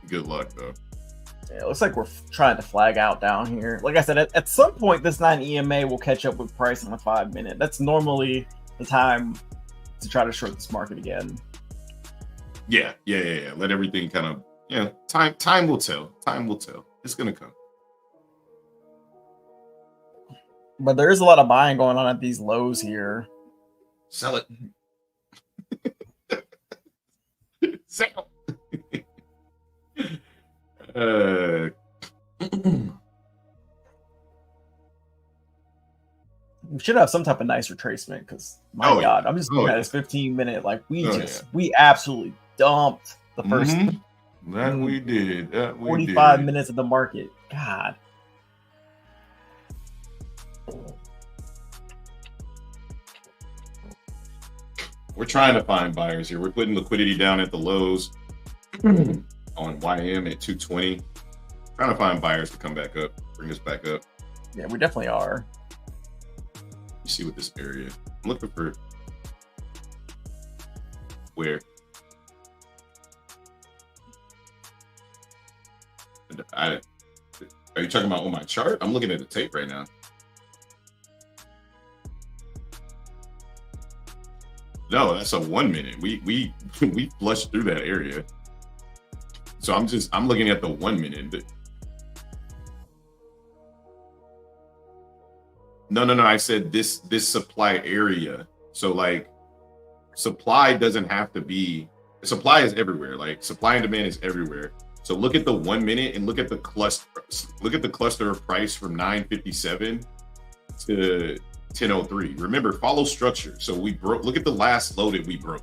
Good luck though. Yeah, it looks like we're trying to flag out down here. Like I said, at some point, this 9 EMA will catch up with price on the 5 minute. That's normally the time to try to short this market again. Yeah. Let everything kind of, time will tell. Time will tell. It's gonna come. But there is a lot of buying going on at these lows here. Sell it. Sell. We should have some type of nice retracement because my God, I'm just looking at this 15 minute. Like we absolutely dumped the first. That we did. 45 minutes of the market. God. We're trying to find buyers here. We're putting liquidity down at the lows on YM at 220. Trying to find buyers to come back up, bring us back up. Yeah, we definitely are. You see what this area. I'm looking for where. Are you talking about on my chart? I'm looking at the tape right now. No, that's a 1 minute. We flushed through that area. So I'm looking at the 1 minute. No. I said this supply area. So like supply doesn't have to be, supply is everywhere. Like supply and demand is everywhere. So look at the 1 minute and look at the cluster of price from 957 to 1003. Remember, follow structure. So we broke, look at the last low that we broke.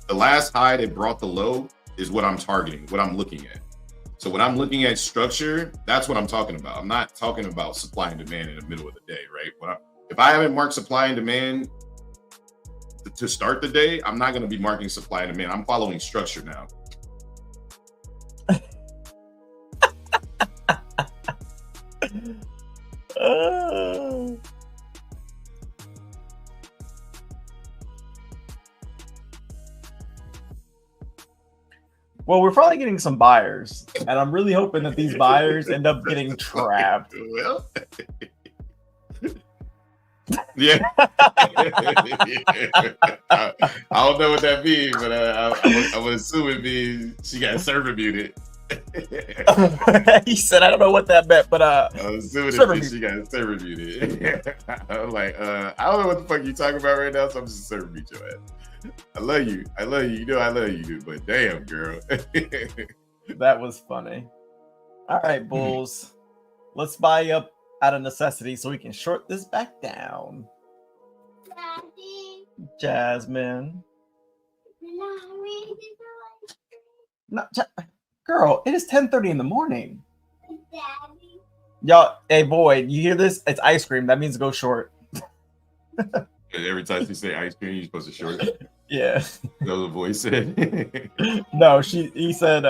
The last high that brought the low is what I'm targeting, what I'm looking at. So when I'm looking at structure, that's what I'm talking about. I'm not talking about supply and demand in the middle of the day, right? If I haven't marked supply and demand to start the day, I'm not going to be marking supply and demand. I'm following structure now. Well, we're probably getting some buyers, and I'm really hoping that these buyers end up getting trapped. Well, yeah. I don't know what that means, but I would assume it means she got server muted. He said, I don't know what that meant, but I was assuming it means she got server muted. I was like, I don't know what the fuck you talking about right now, so I'm just server mute your ass. I love you. You know I love you, dude. But damn, girl. That was funny. All right, Bulls. Let's buy up out of necessity so we can short this back down. Daddy. Jasmine. No, girl, it is 10:30 in the morning. Daddy. Y'all, hey, boy, you hear this? It's ice cream. That means go short. Every time you say ice cream, you're supposed to short it. Yeah. That was the voice said. No, he said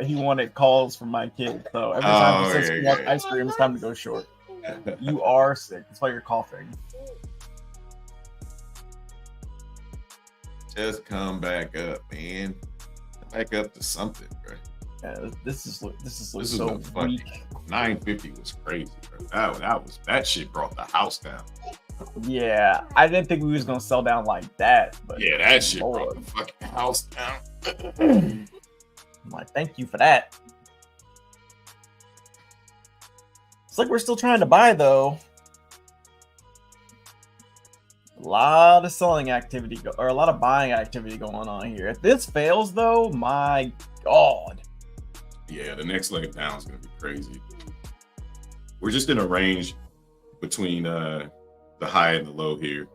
he wanted calls from my kid. So every time he says he wants ice cream, it's time to go short. You are sick. That's why you're coughing. Just come back up, man. Back up to something, bro. Yeah, this is so weak. 950 was crazy, bro. That shit brought the house down. Yeah, I didn't think we was gonna sell down like that, but yeah, that shit brought the fucking house down. I'm like, thank you for that. It's like we're still trying to buy though. A lot of selling activity or a lot of buying activity going on here. If this fails though, my God. Yeah, the next leg down is gonna be crazy. We're just in a range between the high and the low here.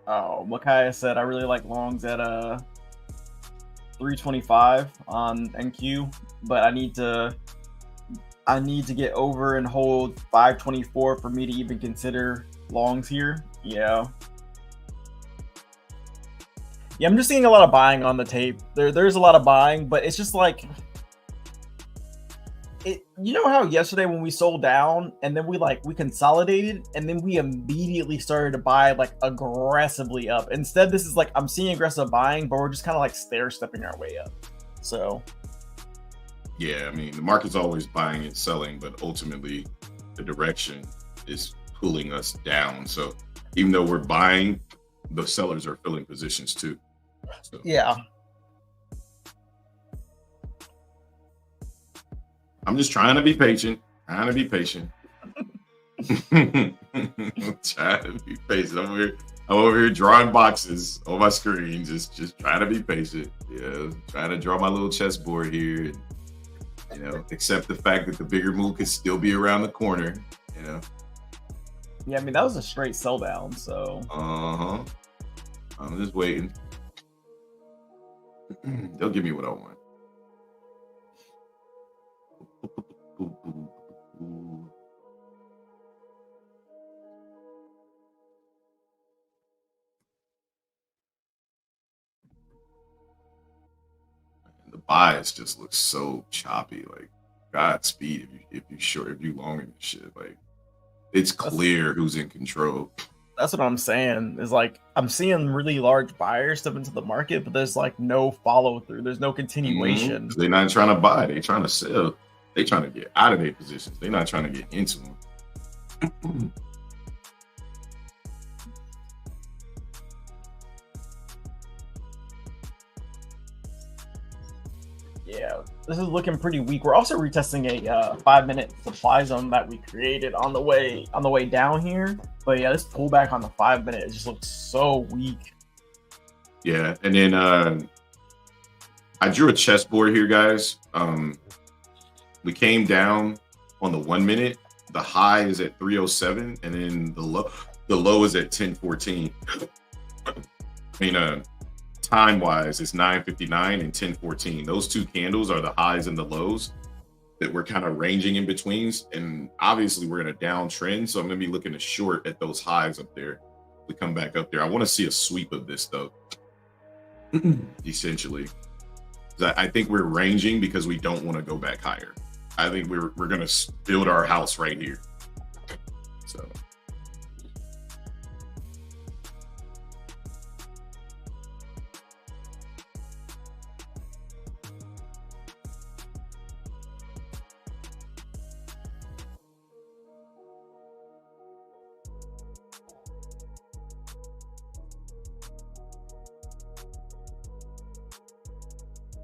Oh, Makaya said I really like longs at 325 on NQ, but I need to get over and hold 524 for me to even consider longs here. Yeah, I'm just seeing a lot of buying on the tape. There's a lot of buying, but it's just like You know how yesterday when we sold down and then we consolidated and then we immediately started to buy like aggressively up. Instead, this is like I'm seeing aggressive buying, but we're just kind of like stair stepping our way up. So yeah, I mean the market's always buying and selling, but ultimately the direction is pulling us down. So even though we're buying, the sellers are filling positions too. So. Yeah. I'm just trying to be patient. I'm trying to be patient. I'm over here drawing boxes on my screen. Just trying to be patient. Yeah, trying to draw my little chessboard here. And, accept the fact that the bigger move could still be around the corner. Yeah, I mean that was a straight sell down. So. I'm just waiting. They'll give me what I want. The bias just looks so choppy. Like Godspeed if you long in this shit. Like it's clear who's in control. That's what I'm saying. Is like I'm seeing really large buyers step into the market, but there's like no follow through. There's no continuation. Mm-hmm. They're not trying to buy. They're trying to sell. They're trying to get out of their positions. They're not trying to get into them. Yeah, this is looking pretty weak. We're also retesting a 5-minute supply zone that we created on the way down here. But yeah, this pullback on the 5-minute it just looks so weak. Yeah, and then I drew a chessboard here, guys. We came down on the 1 minute. The high is at 307, and then the low is at 1014. I mean, time-wise, it's 9:59 and 10:14. Those two candles are the highs and the lows that we're kind of ranging in betweens. And obviously, we're in a downtrend, so I'm going to be looking to short at those highs up there. We come back up there. I want to see a sweep of this, though, essentially. I think we're ranging because we don't want to go back higher. I think we're going to build our house right here. So.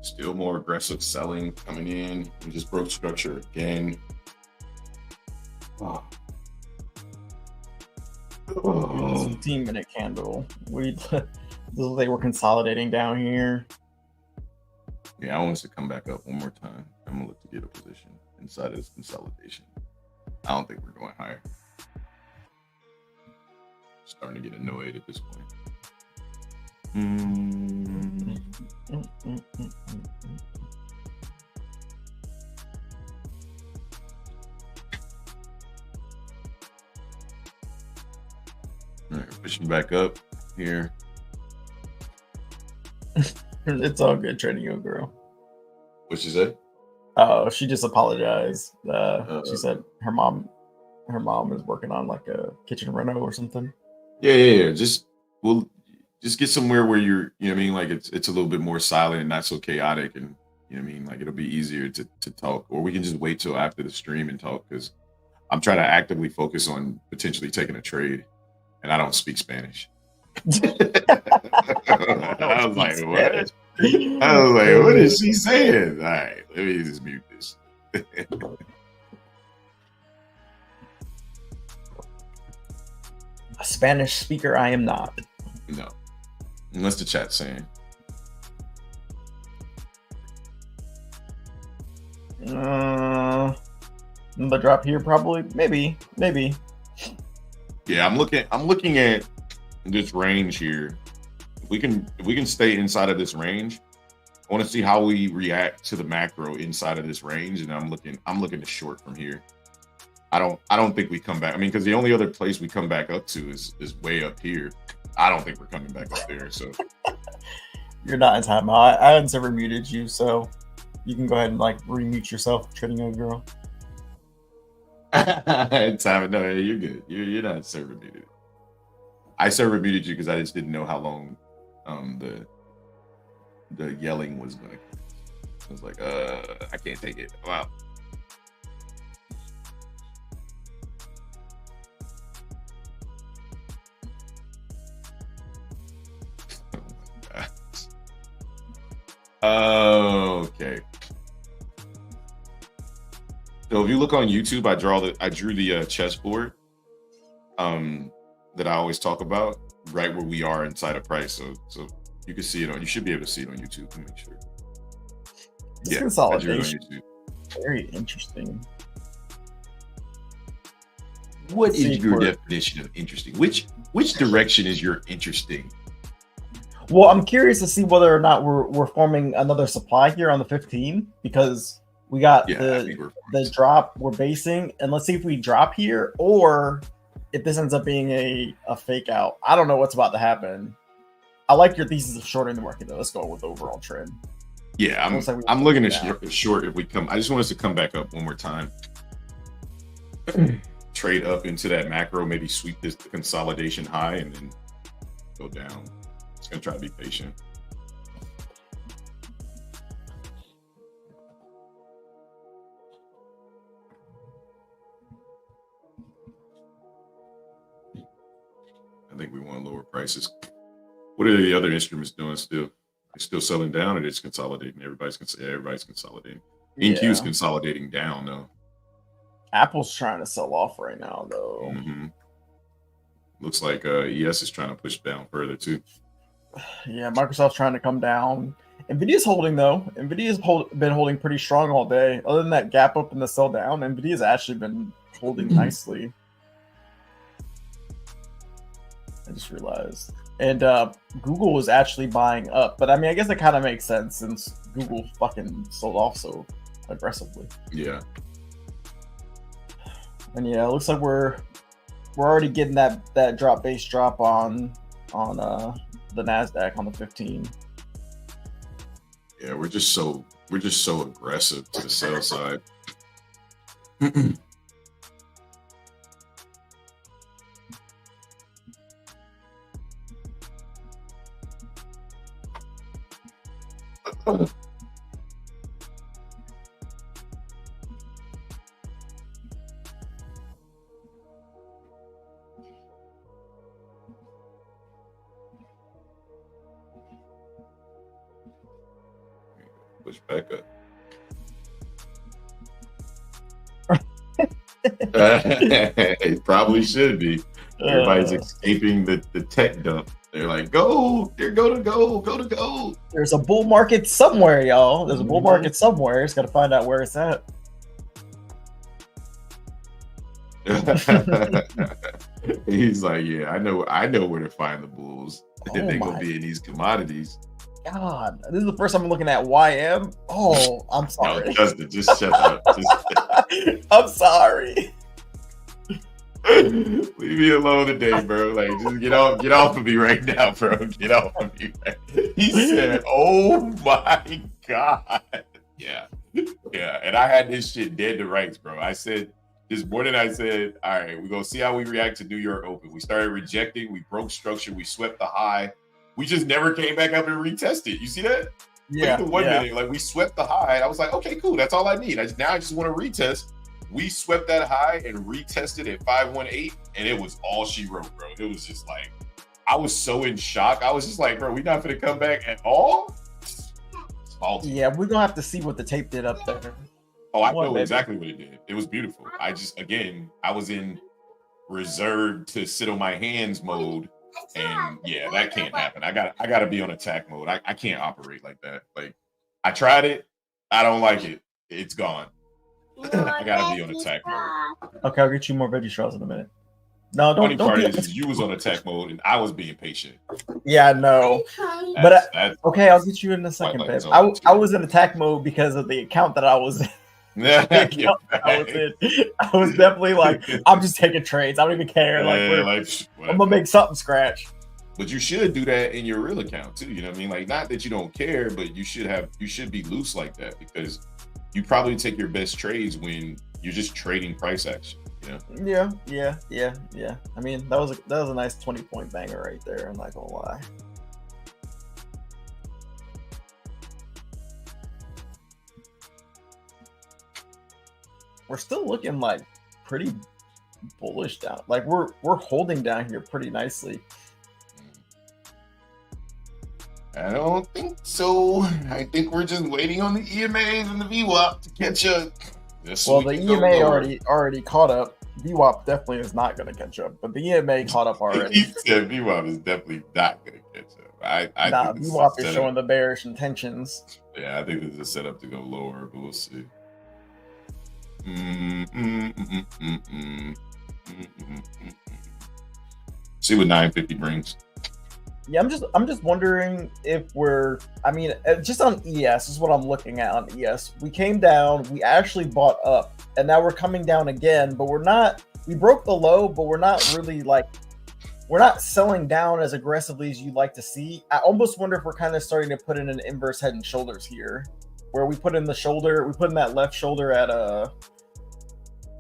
Still more aggressive selling coming in. We just broke structure again. Oh. 15-minute candle. They were consolidating down here. Yeah, I want us to come back up one more time. I'm gonna look to get a position inside of this consolidation. I don't think we're going higher. Starting to get annoyed at this point. All right, pushing back up here. It's all good, trading you, girl. What'd she say? Oh, she just apologized. She said her mom is working on like a kitchen reno or something. Yeah. Just get somewhere where you're, you know what I mean? Like it's a little bit more silent and not so chaotic, and you know what I mean? Like it'll be easier to talk, or we can just wait till after the stream and talk, because I'm trying to actively focus on potentially taking a trade, and I don't speak Spanish. I was like, what? What is she saying? All right, let me just mute this. A Spanish speaker I am not. No. Unless the chat's saying. The drop here probably. Maybe. Yeah, I'm looking at this range here. If we can stay inside of this range, I want to see how we react to the macro inside of this range, and I'm looking to short from here. I don't think we come back. I mean, because the only other place we come back up to is way up here. I don't think we're coming back up there. So you're not in time. I haven't ever muted you, so You can go ahead and like remute yourself, trading a girl. Time, no, you're good. You're not server muted. I server muted you because I just didn't know how long the yelling was gonna. I was like, I can't take it. Wow. Okay. So if you look on YouTube, I drew the chessboard that I always talk about, right where we are inside of price. So you can see it on. You should be able to see it on YouTube to make sure. This consolidation, very interesting. What is your definition of interesting? Which direction is your interesting? Well, I'm curious to see whether or not we're forming another supply here on the 15 because we got the drop we're basing, and let's see if we drop here or if this ends up being a fake out. I don't know what's about to happen. I like your thesis of shorting the market though. Let's go with the overall trend. Yeah, I'm looking at short if we come. I just want us to come back up one more time. Trade up into that macro, maybe sweep this consolidation high and then go down. It's gonna try to be patient. I think we want lower prices. What are the other instruments doing still? They're still selling down, or they're just consolidating? Everybody's consolidating. NQ is consolidating down though. Apple's trying to sell off right now though. Mm-hmm. Looks like ES is trying to push down further too. Yeah, Microsoft's trying to come down. Nvidia's holding though. Nvidia's been holding pretty strong all day. Other than that gap up and the sell down, Nvidia's actually been holding nicely. I just realized. And Google was actually buying up, but I mean, I guess it kind of makes sense since Google fucking sold off so aggressively. Yeah. And yeah, it looks like we're already getting that base drop on the Nasdaq on the 15. Yeah, we're just so aggressive to the sell side. Push back up. It probably should be. Everybody's escaping the tech dump. They're like, go to go. There's a bull market somewhere, y'all. There's a bull market somewhere. Just got to find out where it's at. He's like, yeah, I know where to find the bulls. They're gonna be in these commodities. God, this is the first time I'm looking at YM. Oh, I'm sorry. No, Justin, just shut up. I'm sorry. Leave me alone today, bro. Like, just get off of me right now, bro. Get off of me. He said, "Oh my God." Yeah. And I had this shit dead to rights, bro. I said this morning, all right, we're gonna see how we react to New York Open. We started rejecting, we broke structure, we swept the high. We just never came back up and retested. You see that? Yeah. Like the 1 minute, like we swept the high. I was like, okay, cool. That's all I need. I just want to retest. We swept that high and retested at 518, and it was all she wrote, bro. It was just like, I was so in shock. I was just like, bro, we not gonna come back at all? Yeah, we're gonna have to see what the tape did up there. Oh, I know exactly what it did. It was beautiful. I was in reserved to sit on my hands mode. And yeah, that can't happen. I gotta be on attack mode. I can't operate like that. Like, I tried it. I don't like it. It's gone. I gotta be on attack mode. Okay, I'll get you more veggie straws in a minute. No, don't. Funny part is you was on attack mode and I was being patient. Yeah, no. But okay, I'll get you in a second, babe. I was in attack mode because of the account that I was in. I was definitely like, I'm just taking trades. I don't even care. I'm gonna make something scratch. But you should do that in your real account too. You know what I mean? Like, not that you don't care, but you should be loose like that, because you probably take your best trades when you're just trading price action. You know? Yeah. I mean, that was a nice 20-point banger right there. I'm not gonna lie. We're still looking like pretty bullish down. Like we're holding down here pretty nicely. I don't think so. I think we're just waiting on the EMAs and the VWAP to catch up. Well, the EMA already caught up. VWAP definitely is not going to catch up, but the EMA caught up already. He said VWAP is definitely not going to catch up. I think VWAP is showing the bearish intentions. Yeah, I think this is a setup to go lower, but we'll see. See what 950 brings. Yeah, I'm just wondering if we're. I mean, just on ES is what I'm looking at on ES. We came down, we actually bought up, and now we're coming down again. But we're not. We broke the low, but we're not really like. We're not selling down as aggressively as you'd like to see. I almost wonder if we're kind of starting to put in an inverse head and shoulders here, where we put in the shoulder, we put in that left shoulder at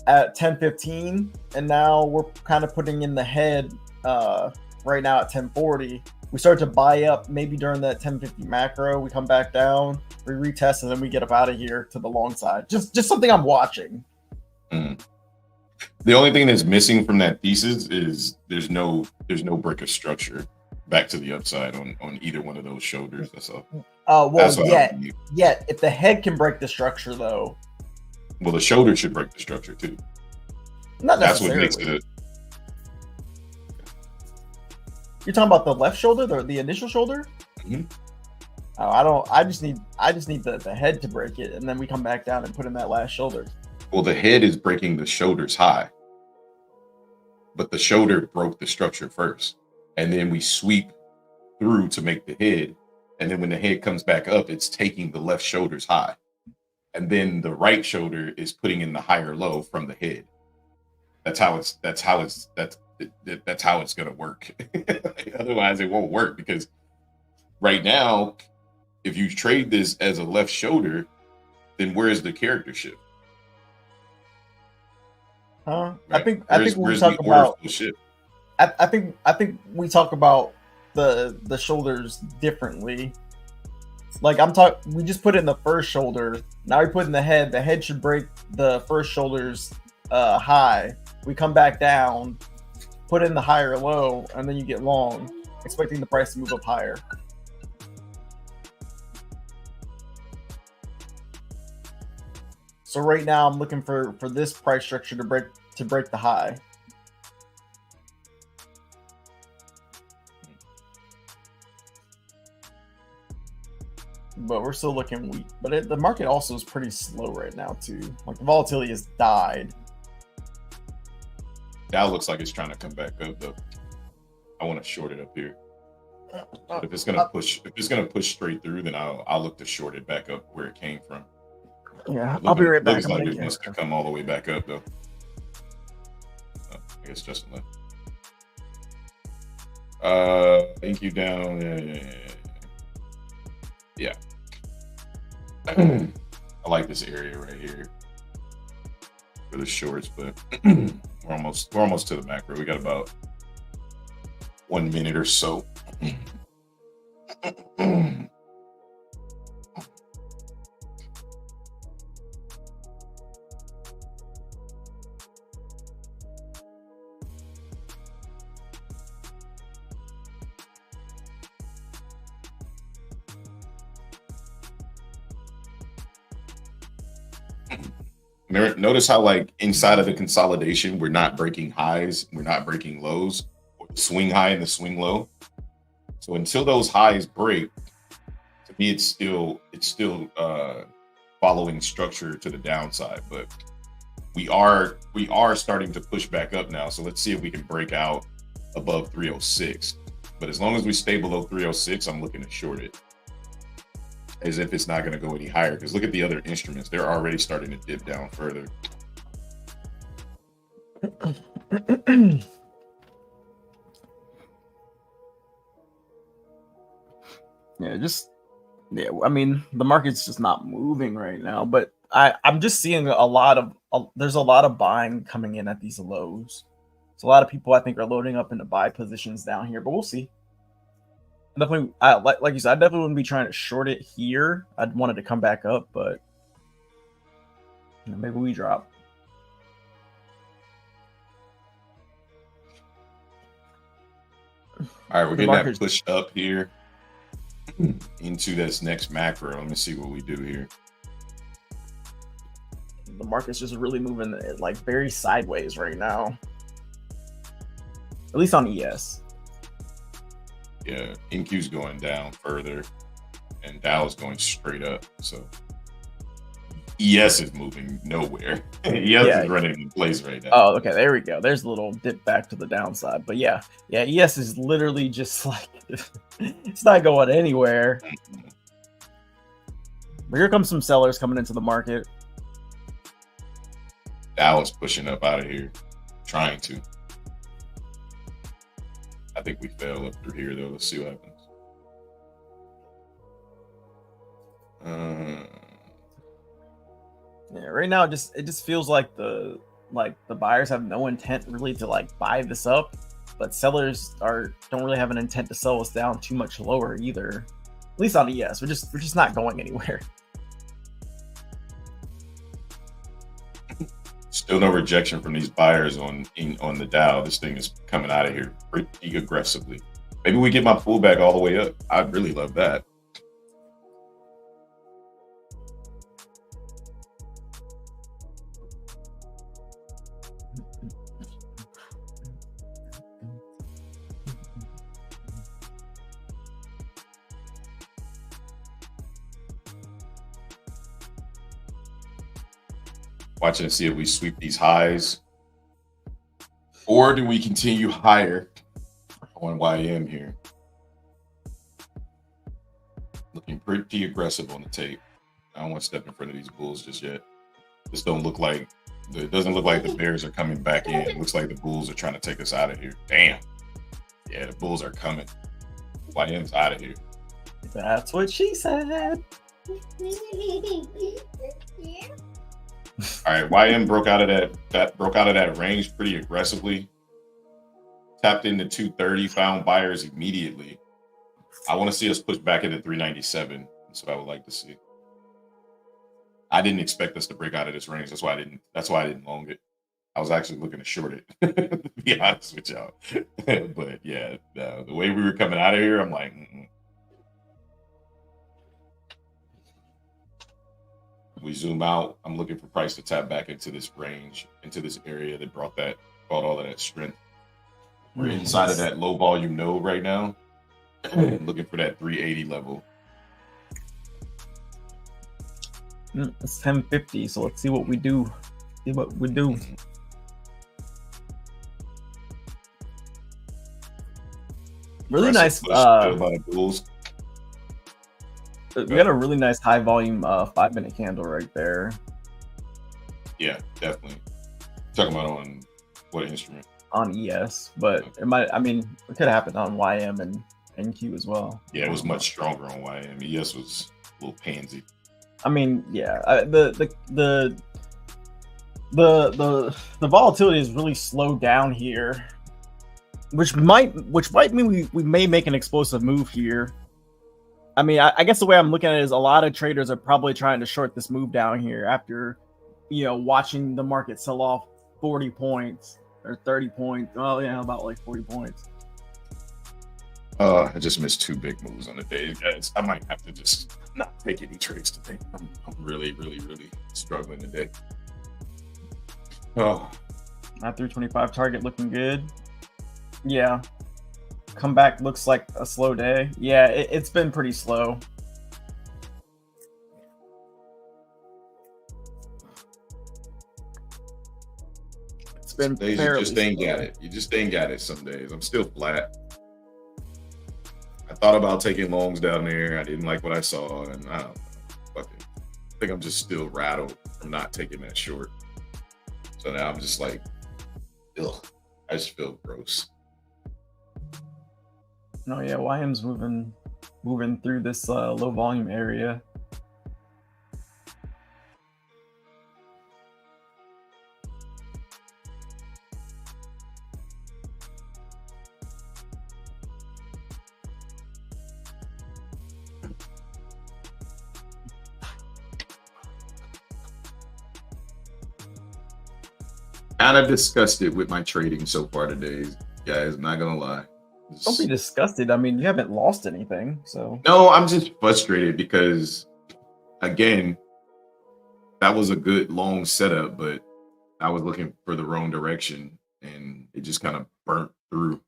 10:15, and now we're kind of putting in the head right now at 10:40. We start to buy up maybe during that 10:50 macro. We come back down, we retest, and then we get up out of here to the long side. Just something I'm watching. The only thing that's missing from that thesis is there's no break of structure back to the upside on either one of those shoulders. That's all. Yet if the head can break the structure though, well, the shoulder should break the structure too. Not That's necessarily. what makes it. You're talking about the left shoulder, the initial shoulder? Mm-hmm. Oh, I just need the head to break it, and then we come back down and put in that last shoulder. Well, the head is breaking the shoulders high, but the shoulder broke the structure first, and then we sweep through to make the head, and then when the head comes back up, it's taking the left shoulders high, and then the right shoulder is putting in the higher low from the head. That's how it's going to work. Otherwise, it won't work, because right now, if you trade this as a left shoulder, then where's the character shift? Huh? Right? I think we talk about. I think we talk about the shoulders differently. Like we just put in the first shoulder. Now we put in the head. The head should break the first shoulder's high. We come back down, put in the higher low, and then you get long, expecting the price to move up higher. So right now I'm looking for this price structure to break the high. But we're still looking weak. But the market also is pretty slow right now too. Like the volatility has died. Dow looks like it's trying to come back up though. I want to short it up here. But if it's gonna push straight through, then I'll look to short it back up where it came from. Yeah, I'll be right back. Looks like it wants to come all the way back up though. Oh, I guess Justin left. Thank you down. Yeah. I like this area right here for the shorts, but we're almost to the macro. We got about 1 minute or so. Notice how, like, inside of the consolidation, we're not breaking highs, we're not breaking lows, or the swing high and the swing low. So until those highs break, to me, it's still following structure to the downside. But we are starting to push back up now. So let's see if we can break out above 306. But as long as we stay below 306, I'm looking to short it, as if it's not going to go any higher. Because look at the other instruments. They're already starting to dip down further. Yeah, I mean, the market's just not moving right now, but I'm just seeing there's a lot of buying coming in at these lows. So a lot of people I think are loading up into buy positions down here, but we'll see. Definitely, like you said, I definitely wouldn't be trying to short it here. I'd want it to come back up, but maybe we drop. All right, we're getting that push up here into this next macro. Let me see what we do here. The market's just really moving like very sideways right now, at least on ES. Yeah, NQ's going down further, and Dow's going straight up. So ES is moving nowhere. ES is running in place right now. Oh, okay, there we go. There's a little dip back to the downside, but yeah, ES is literally just like it's not going anywhere. But here comes some sellers coming into the market. Dow is pushing up out of here, trying to. I think we fell up through here though. Let's see what happens. Yeah, right now it just feels like the buyers have no intent really to like buy this up, but sellers don't really have an intent to sell us down too much lower either. At least on ES, we're just not going anywhere. Still no rejection from these buyers on the Dow. This thing is coming out of here pretty aggressively. Maybe we get my pullback all the way up. I'd really love that. Watching to see if we sweep these highs, or do we continue higher on YM here? Looking pretty aggressive on the tape. I don't want to step in front of these bulls just yet. This it doesn't look like the bears are coming back in. It looks like the bulls are trying to take us out of here. Damn. Yeah, the bulls are coming. YM's out of here. That's what she said. All right, YM broke out of that range pretty aggressively. Tapped into 230, found buyers immediately. I want to see us push back into 397. That's what I would like to see. I didn't expect us to break out of this range. That's why I didn't long it. I was actually looking to short it, to be honest with y'all. But yeah, the way we were coming out of here, I'm like, We zoom out. I'm looking for price to tap back into this range, into this area that brought all of that strength. We're inside of that low volume node right now. Looking for that 380 level. It's 1050, so let's see what we do. Really nice. We got a really nice high volume 5-minute candle right there. Yeah, definitely. Talking about on what instrument? On ES, but it might. I mean, it could happen on YM and NQ as well. Yeah, it was much stronger on YM. ES was a little pansy. I mean, yeah, the volatility is really slowed down here, which might mean we may make an explosive move here. I mean, I guess the way I'm looking at it is a lot of traders are probably trying to short this move down here after, watching the market sell off 40 points or 30 points. Oh yeah, about like 40 points. I just missed 2 big moves on the day, guys. I might have to just not take any trades today. I'm really, really, really struggling today. Oh, that 325 target looking good. Yeah. Comeback looks like a slow day. Yeah, it's been pretty slow. It's been days you just ain't got it. You just ain't got it some days. I'm still flat. I thought about taking longs down there. I didn't like what I saw, and I don't know. Fuck it. I think I'm just still rattled from not taking that short. So now I'm just like, ugh. I just feel gross. No, yeah, YM's moving moving through this low volume area. Kind of disgusted with my trading so far today, guys. Not gonna lie. Don't be disgusted. I mean, you haven't lost anything, so. No, I'm just frustrated because, again, that was a good long setup, but I was looking for the wrong direction, and it just kind of burnt through.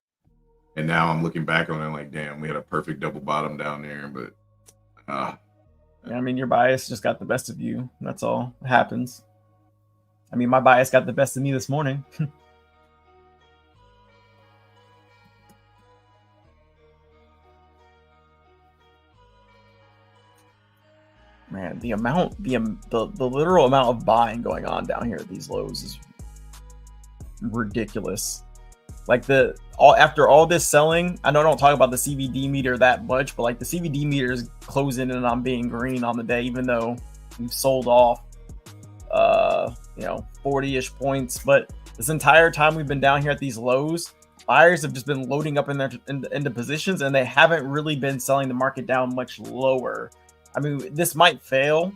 And now I'm looking back on it like, damn, we had a perfect double bottom down there, but. Yeah, I mean, your bias just got the best of you. That's all. It happens. I mean, my bias got the best of me this morning. Man, the literal amount of buying going on down here at these lows is ridiculous. Like after all this selling, I know I don't talk about the CVD meter that much, but like the CVD meter is closing in on being green on the day, even though we've sold off 40-ish points. But this entire time we've been down here at these lows, buyers have just been loading up into positions, and they haven't really been selling the market down much lower. I mean, this might fail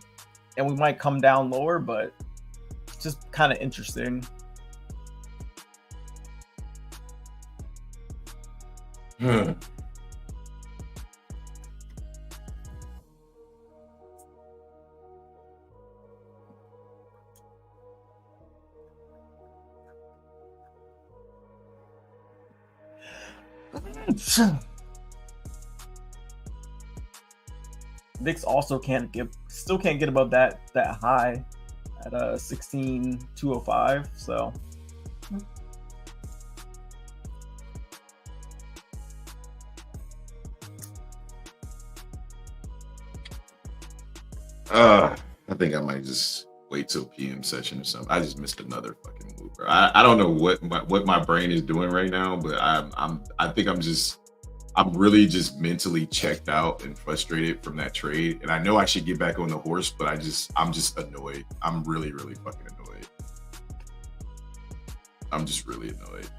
and we might come down lower, but it's just kind of interesting. VIX also still can't get above that high at 16,205. So I think I might just wait till PM session or something. I just missed another fucking move, bro. I don't know what my brain is doing right now, but I think I'm really just mentally checked out and frustrated from that trade. And I know I should get back on the horse, but I'm just annoyed. I'm really, really fucking annoyed. I'm just really annoyed.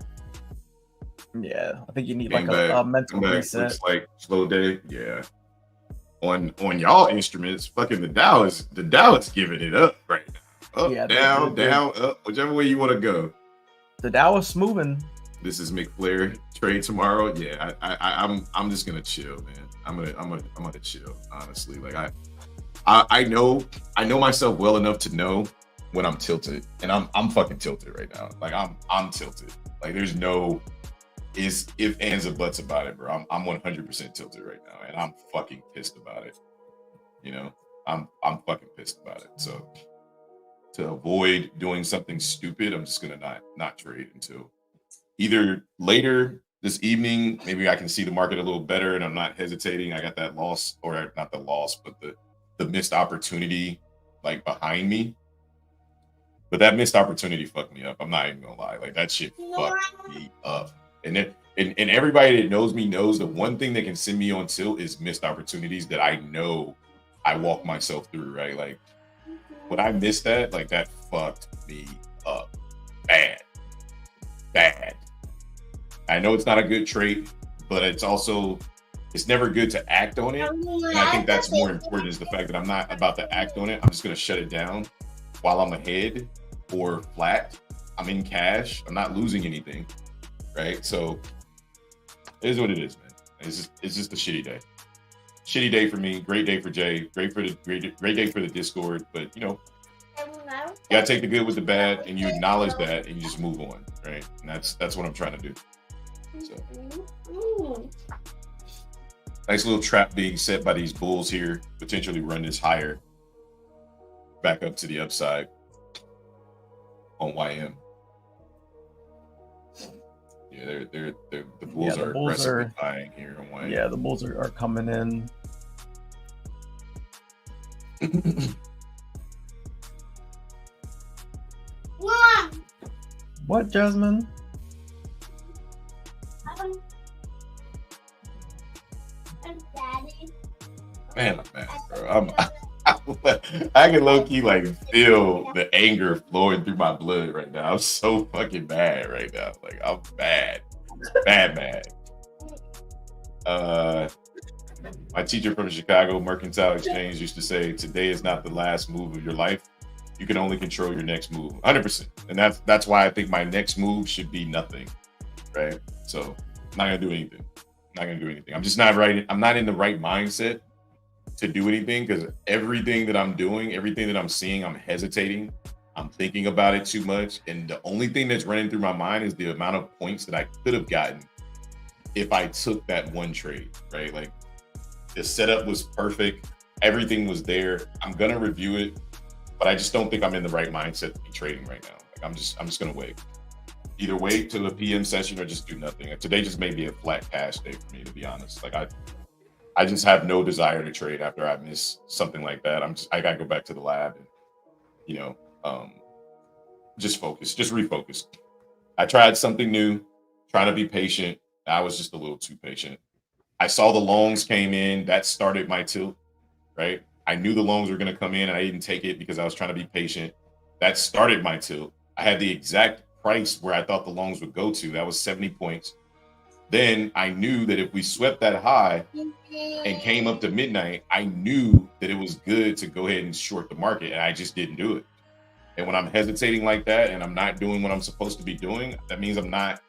Yeah, I think you need like a mental reset. Looks like slow day. Yeah. On y'all instruments, fucking the Dow is giving it up right now. Up, down, up, whichever way you want to go. The Dow is moving. This is McFlair trade tomorrow. Yeah, I'm just gonna chill, man. I'm gonna chill. Honestly, like I know myself well enough to know when I'm tilted, and I'm fucking tilted right now. Like I'm tilted. Like there's no ifs, ands, or buts about it, bro. I'm 100% tilted right now, and I'm fucking pissed about it. You know, I'm fucking pissed about it. So to avoid doing something stupid, I'm just gonna not trade until either later this evening. Maybe I can see the market a little better, and I'm not hesitating. I got that loss, or not the loss, but the missed opportunity like behind me. But that missed opportunity fucked me up. I'm not even gonna lie. Like that shit fucked me up. And everybody that knows me knows the one thing that can send me on tilt is missed opportunities that I know I walk myself through, right? Like when I missed that, like that fucked me up. Bad. I know it's not a good trait, but it's never good to act on it. And I think that's more important, is the fact that I'm not about to act on it. I'm just gonna shut it down while I'm ahead or flat. I'm in cash. I'm not losing anything. Right, so it is what it is, man. It's just a shitty day. Shitty day for me. Great day for Jay. Great day for the Discord. But you gotta take the good with the bad, and you acknowledge that, and you just move on, right? And that's what I'm trying to do. So nice little trap being set by these bulls here. Potentially run this higher, back up to the upside on YM. Yeah, the bulls are aggressively buying here on YM. Yeah, the bulls are coming in. What, Jasmine? Daddy. Man, I'm mad, bro. I can low key like feel the anger flowing through my blood right now. I'm so fucking mad right now. Like I'm mad, mad. My teacher from Chicago Mercantile Exchange used to say, "Today is not the last move of your life. You can only control your next move." 100%, and that's why I think my next move should be nothing, right? So I'm not gonna do anything. I'm just not right. I'm not in the right mindset to do anything because everything that I'm doing, everything that I'm seeing, I'm hesitating. I'm thinking about it too much. And the only thing that's running through my mind is the amount of points that I could have gotten if I took that one trade, right? Like the setup was perfect. Everything was there. I'm going to review it, but I just don't think I'm in the right mindset to be trading right now. Like I'm just going to wait. Either wait till the PM session or just do nothing. Today just may be a flat cash day for me, to be honest. Like I just have no desire to trade after I miss something like that. I gotta go back to the lab and, you know, just refocus. I tried something new, trying to be patient. I was just a little too patient. I saw the longs came in, that started my tilt, right? I knew the longs were gonna come in and I didn't take it because I was trying to be patient. That started my tilt. I had the exact price where I thought the longs would go to. That was 70 points. Then I knew that if we swept that high and came up to midnight, I knew that it was good to go ahead and short the market, and I just didn't do it. And when I'm hesitating like that and I'm not doing what I'm supposed to be doing, that means I'm not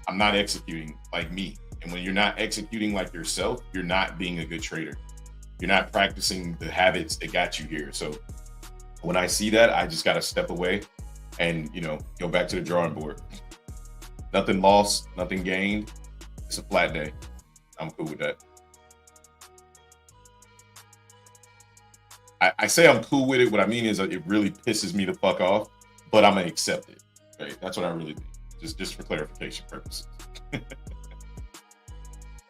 executing like me. And when you're not executing like yourself, you're not being a good trader. You're not practicing the habits that got you here. So when I see that, I just got to step away and, go back to the drawing board. Nothing lost, nothing gained. It's a flat day. I'm cool with that. I say I'm cool with it. What I mean is it really pisses me the fuck off, but I'm gonna accept it. Right? That's what I really mean. Just for clarification purposes.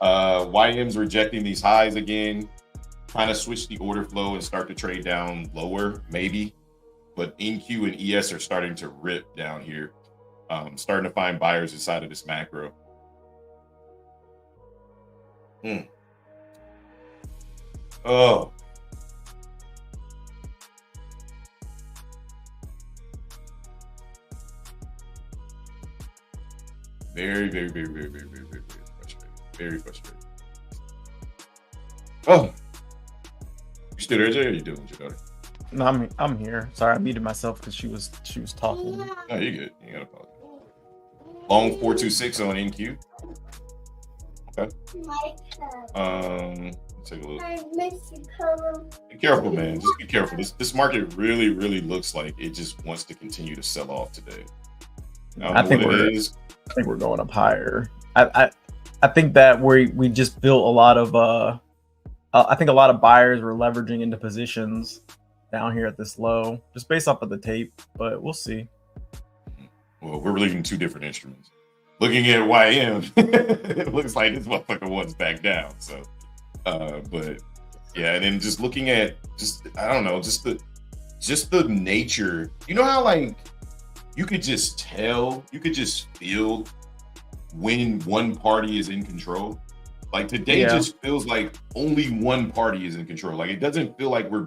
YM's rejecting these highs again, trying to switch the order flow and start to trade down lower, maybe. But NQ and ES are starting to rip down here. Starting to find buyers inside of this macro. Oh. Very, very, very, very, very, very, very, very frustrating. Very frustrating. Oh. You still there, Jay? Or are you doing what you're doing? No, I'm here. Sorry, I muted myself because she was talking. No, you're good. You got a problem. Long 426 on NQ. Okay. Take a look. Be careful, man. Just be careful. This market really, really looks like it just wants to continue to sell off today. I think we're going up higher. I think that we just built a lot of I think a lot of buyers were leveraging into positions down here at this low, just based off of the tape, but we'll see. Well, we're leaving two different instruments. Looking at YM, it looks like this motherfucker wants back down. So, but yeah, and then just looking at I don't know, just the nature. You know how like you could just tell, you could just feel when one party is in control. Like today just feels like only one party is in control. Like it doesn't feel like we're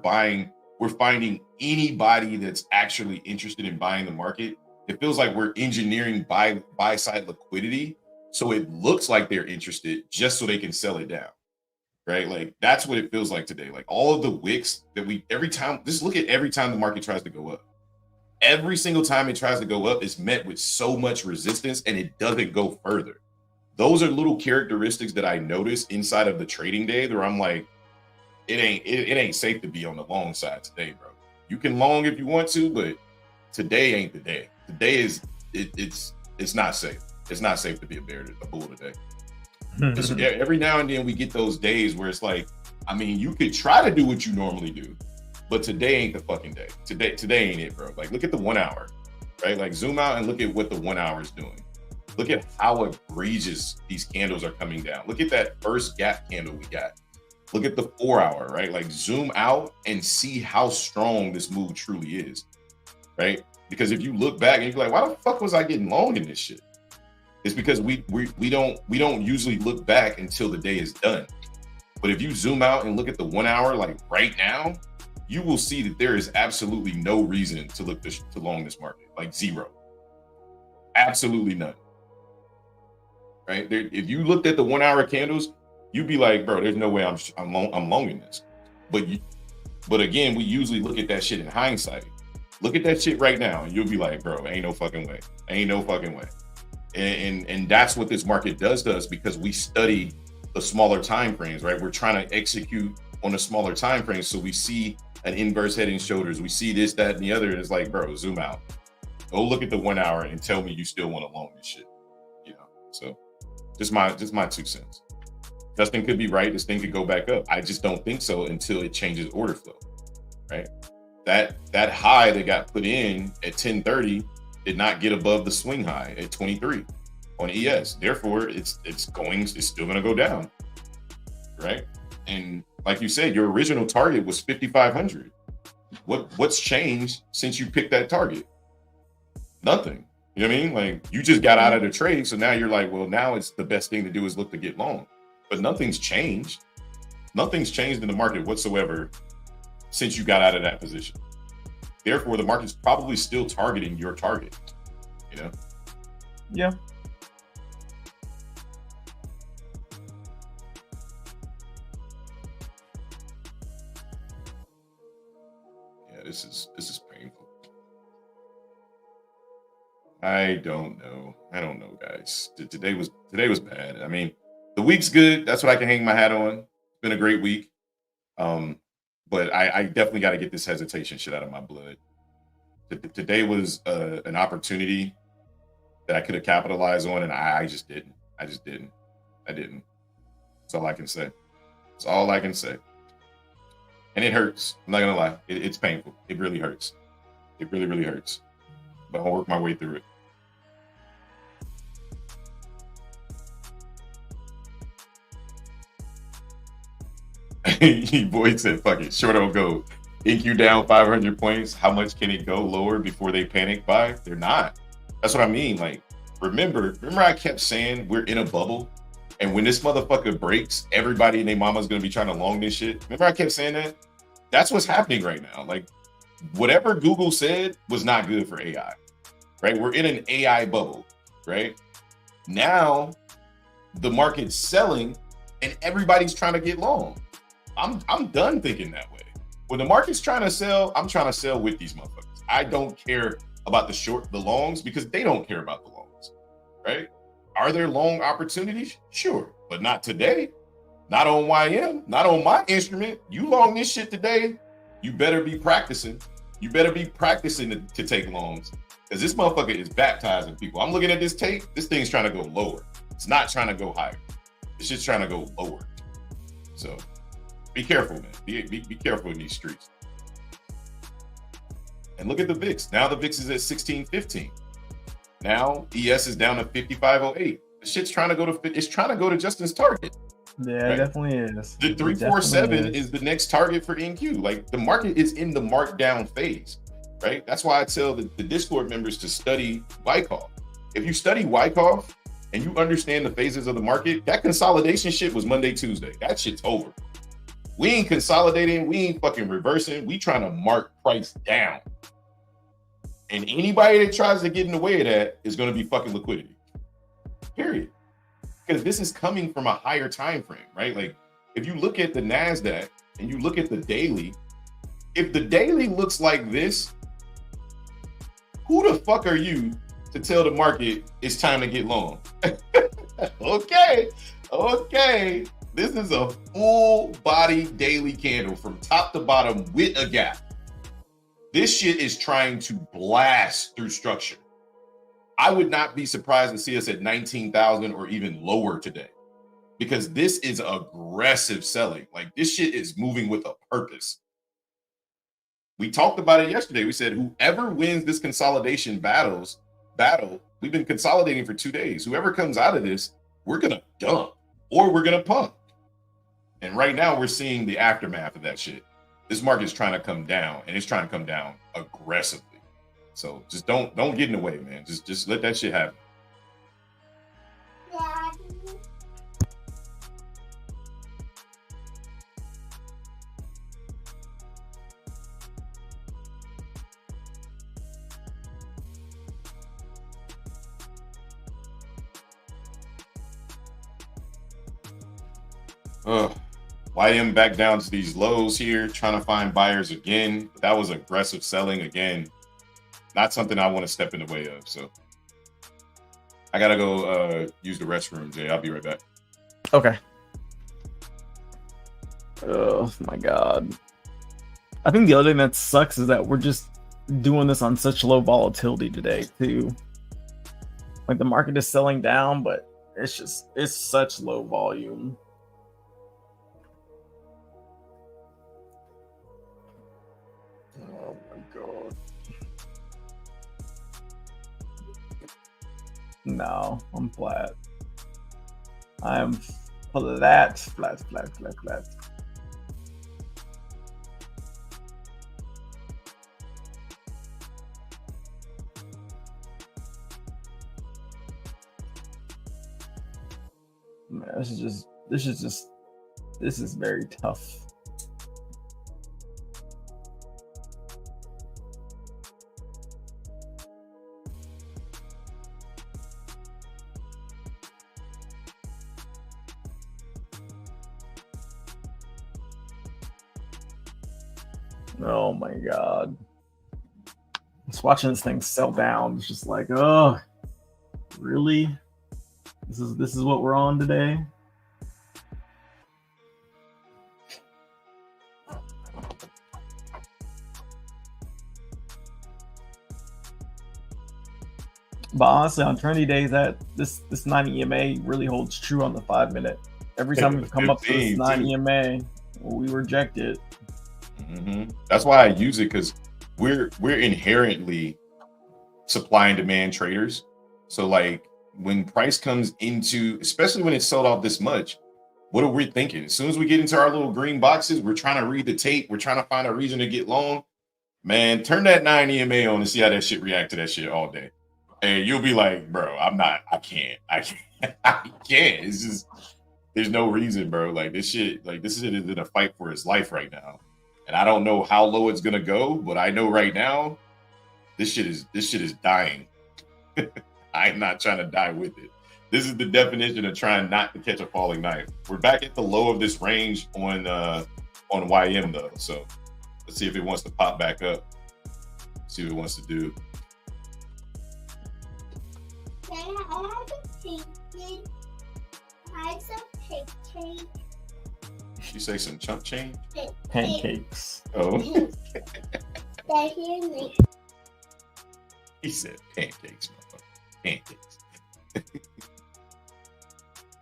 finding anybody that's actually interested in buying the market. It feels like we're engineering buy side liquidity, so it looks like they're interested just so they can sell it down, right? Like that's what it feels like today. Like all of the wicks that every time the market tries to go up, every single time it tries to go up, it's met with so much resistance and it doesn't go further. Those are little characteristics that I notice inside of the trading day where I'm like, it ain't safe to be on the long side today, bro. You can long if you want to, but today ain't the day. Today is it's not safe. It's not safe to be a bull today. Every now and then we get those days where it's like, I mean, you could try to do what you normally do, but today ain't the fucking day. Today ain't it, bro. Like look at the 1 hour, right? Like zoom out and look at what the 1 hour is doing. Look at how egregious these candles are coming down. Look at that first gap candle we got. Look at the 4 hour, right? Like zoom out and see how strong this move truly is, right? Because if you look back and you're like, why the fuck was I getting long in this shit? It's because we don't usually look back until the day is done. But if you zoom out and look at the 1 hour, like right now, you will see that there is absolutely no reason to look to long this market, like zero. Absolutely none. Right? If you looked at the 1 hour candles, you'd be like, bro, there's no way I'm longing this. But again, we usually look at that shit in hindsight. Look at that shit right now, and you'll be like, bro, ain't no fucking way. Ain't no fucking way. And that's what this market does to us, because we study the smaller time frames, right? We're trying to execute on the smaller time frames, so we see an inverse head and shoulders. We see this, that, and the other, and it's like, bro, zoom out. Go look at the 1 hour and tell me you still want to long this shit. You know, so just my 2 cents. Justin could be right. This thing could go back up. I just don't think so until it changes order flow, right? That high that got put in at 10:30 did not get above the swing high at 23 on ES. Therefore, it's still going to go down, right? And like you said, your original target was 5,500. What's changed since you picked that target? Nothing. You know what I mean? Like, you just got out of the trade, so now you're like, well, now it's the best thing to do is look to get long. But nothing's changed. Nothing's changed in the market whatsoever since you got out of that position. Therefore, the market's probably still targeting your target, you know? Yeah. Yeah, this is painful. I don't know, guys. Today was bad. I mean, the week's good. That's what I can hang my hat on. It's been a great week. But I definitely got to get this hesitation shit out of my blood. Today was an opportunity that I could have capitalized on, and I just didn't. I didn't. That's all I can say. That's all I can say. And it hurts. I'm not gonna lie. It's painful. It really hurts. It really, really hurts. But I'll work my way through it. Boyd said, fuck it, short on go. InQ down 500 points. How much can it go lower before they panic buy? They're not. That's what I mean. Like, remember I kept saying we're in a bubble, and when this motherfucker breaks, everybody and their mama's gonna be trying to long this shit. Remember I kept saying that? That's what's happening right now. Like, whatever Google said was not good for AI, right? We're in an AI bubble, right? Now the market's selling and everybody's trying to get long. I'm done thinking that way. When the market's trying to sell, I'm trying to sell with these motherfuckers. I don't care about the longs, because they don't care about the longs, right? Are there long opportunities? Sure, but not today. Not on YM, not on my instrument. You long this shit today, you better be practicing. You better be practicing to take longs, because this motherfucker is baptizing people. I'm looking at this tape. This thing's trying to go lower. It's not trying to go higher. It's just trying to go lower. So be careful, man. Be careful in these streets. And look at the VIX. Now the VIX is at 1615. Now ES is down to 5508. The shit's trying to go to Justin's target. Yeah, right? It definitely is. The 347 is the next target for NQ. Like, the market is in the markdown phase, right? That's why I tell the Discord members to study Wyckoff. If you study Wyckoff and you understand the phases of the market, that consolidation shit was Monday, Tuesday. That shit's over. We ain't consolidating. We ain't fucking reversing. We trying to mark price down. And anybody that tries to get in the way of that is going to be fucking liquidity. Period. Because this is coming from a higher time frame, right? Like, if you look at the NASDAQ and you look at the daily, if the daily looks like this, who the fuck are you to tell the market it's time to get long? Okay. This is a full body daily candle from top to bottom with a gap. This shit is trying to blast through structure. I would not be surprised to see us at 19,000 or even lower today, because this is aggressive selling. Like, this shit is moving with a purpose. We talked about it yesterday. We said whoever wins this consolidation battle, we've been consolidating for 2 days. Whoever comes out of this, we're going to dump or we're going to pump. And right now we're seeing the aftermath of that shit. This market's trying to come down, and it's trying to come down aggressively. So just don't get in the way, man. Just let that shit happen. YM back down to these lows here, trying to find buyers again. That was aggressive selling again. Not something I want to step in the way of. So I gotta go use the restroom, Jay. I'll be right back. Okay. Oh my god. I think the other thing that sucks is that we're just doing this on such low volatility today too. Like the market is selling down, but it's such low volume. Oh my god. No, I'm flat. I'm flat. Man, this is very tough. Oh my god. Just watching this thing sell down, it's just like, oh, really? This is what we're on today? But honestly, on trendy days, that this 9 EMA really holds true on the 5 minute. Every time we've come up to this 9 EMA, we reject it. Mm-hmm. That's why I use it, because we're inherently supply and demand traders. So like when price comes into, especially when it's sold off this much, what are we thinking? As soon as we get into our little green boxes, we're trying to read the tape. We're trying to find a reason to get long. Man, turn that 9 EMA on and see how that shit react to that shit all day. And you'll be like, bro, I can't. It's just, there's no reason, bro. Like this shit is in a fight for its life right now. And I don't know how low it's gonna go, but I know right now, this shit is dying. I'm not trying to die with it. This is the definition of trying not to catch a falling knife. We're back at the low of this range on YM though. So let's see if it wants to pop back up. See what it wants to do. You say some chump change? Pancakes. Oh. He said pancakes, motherfucker. Pancakes.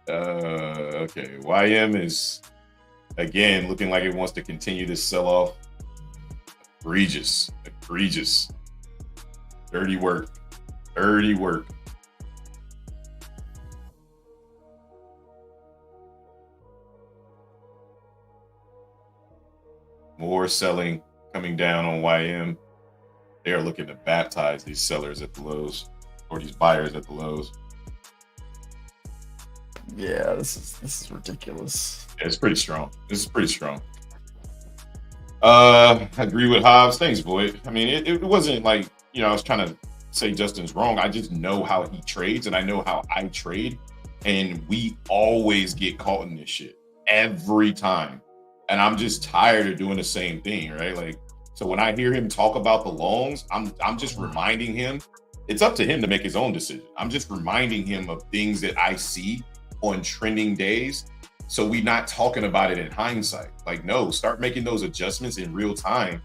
Okay. YM is again looking like it wants to continue to sell off. Egregious. Dirty work. More selling coming down on YM. They are looking to baptize these sellers at the lows, or these buyers at the lows. Yeah, this is ridiculous. Yeah, it's pretty strong. This is pretty strong. I agree with Hobbs. Thanks, Void. I mean, it wasn't like, I was trying to say Justin's wrong. I just know how he trades, and I know how I trade, and we always get caught in this shit every time. And I'm just tired of doing the same thing, right? Like, so when I hear him talk about the longs, I'm just reminding him, it's up to him to make his own decision. I'm just reminding him of things that I see on trending days. So we're not talking about it in hindsight. Like, no, start making those adjustments in real time,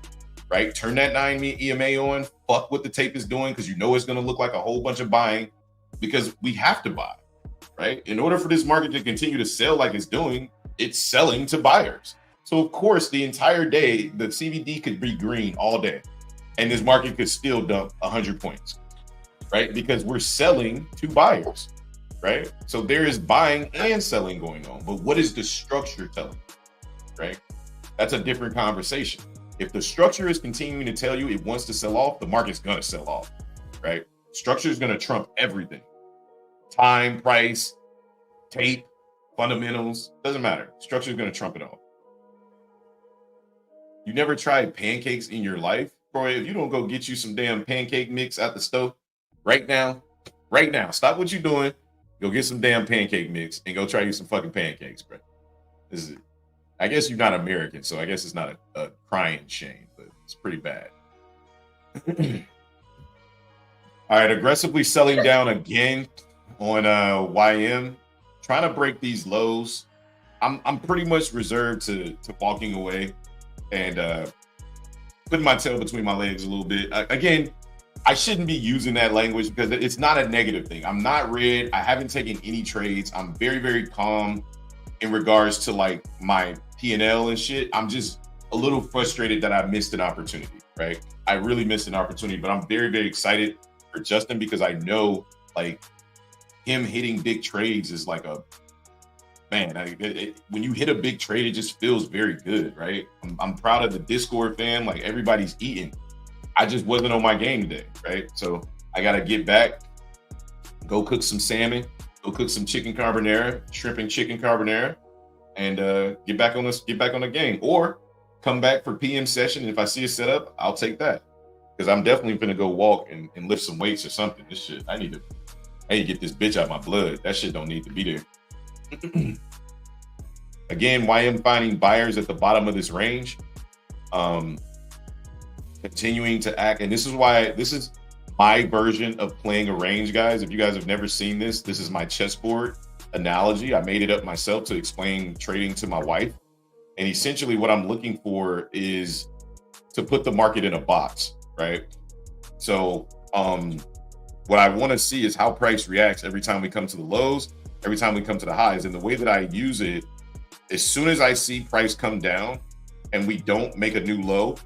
right? Turn that 9 EMA on, fuck what the tape is doing, because you know it's going to look like a whole bunch of buying, because we have to buy, right? In order for this market to continue to sell like it's doing, it's selling to buyers. So of course, the entire day, the CVD could be green all day, and this market could still dump 100 points, right? Because we're selling to buyers, right? So there is buying and selling going on. But what is the structure telling, right? That's a different conversation. If the structure is continuing to tell you it wants to sell off, the market's going to sell off, right? Structure is going to trump everything. Time, price, tape, fundamentals, doesn't matter. Structure is going to trump it all. You never tried pancakes in your life? Bro, if you don't go get you some damn pancake mix out the stove right now, stop what you're doing, go get some damn pancake mix and go try you some fucking pancakes, bro. Is it? I guess you're not American, so I guess it's not a crying shame, but it's pretty bad. All right, aggressively selling down again on YM, trying to break these lows. I'm pretty much reserved to walking away and putting my tail between my legs a little bit. Again, I shouldn't be using that language because it's not a negative thing. I'm not red. I haven't taken any trades. I'm very, very calm in regards to like my P&L and shit. I'm just a little frustrated that I missed an opportunity, right? I really missed an opportunity, but I'm very, very excited for Justin because I know like him hitting big trades is like a, man, when you hit a big trade, it just feels very good, right? I'm proud of the Discord fam. Like everybody's eating. I just wasn't on my game today, right? So I got to get back, go cook some salmon, go cook some chicken carbonara, shrimp and chicken carbonara, and get back on the game, or come back for PM session. And if I see a setup, I'll take that because I'm definitely going to go walk and lift some weights or something. This shit, I need to get this bitch out my blood. That shit don't need to be there. Again, YM finding buyers at the bottom of this range, continuing to act. And this is my version of playing a range, guys. If you guys have never seen this is my chessboard analogy. I made it up myself to explain trading to my wife. And essentially what I'm looking for is to put the market in a box, right? So what I want to see is how price reacts every time we come to the lows, every time we come to the highs. And the way that I use it, as soon as I see price come down and we don't make a new low,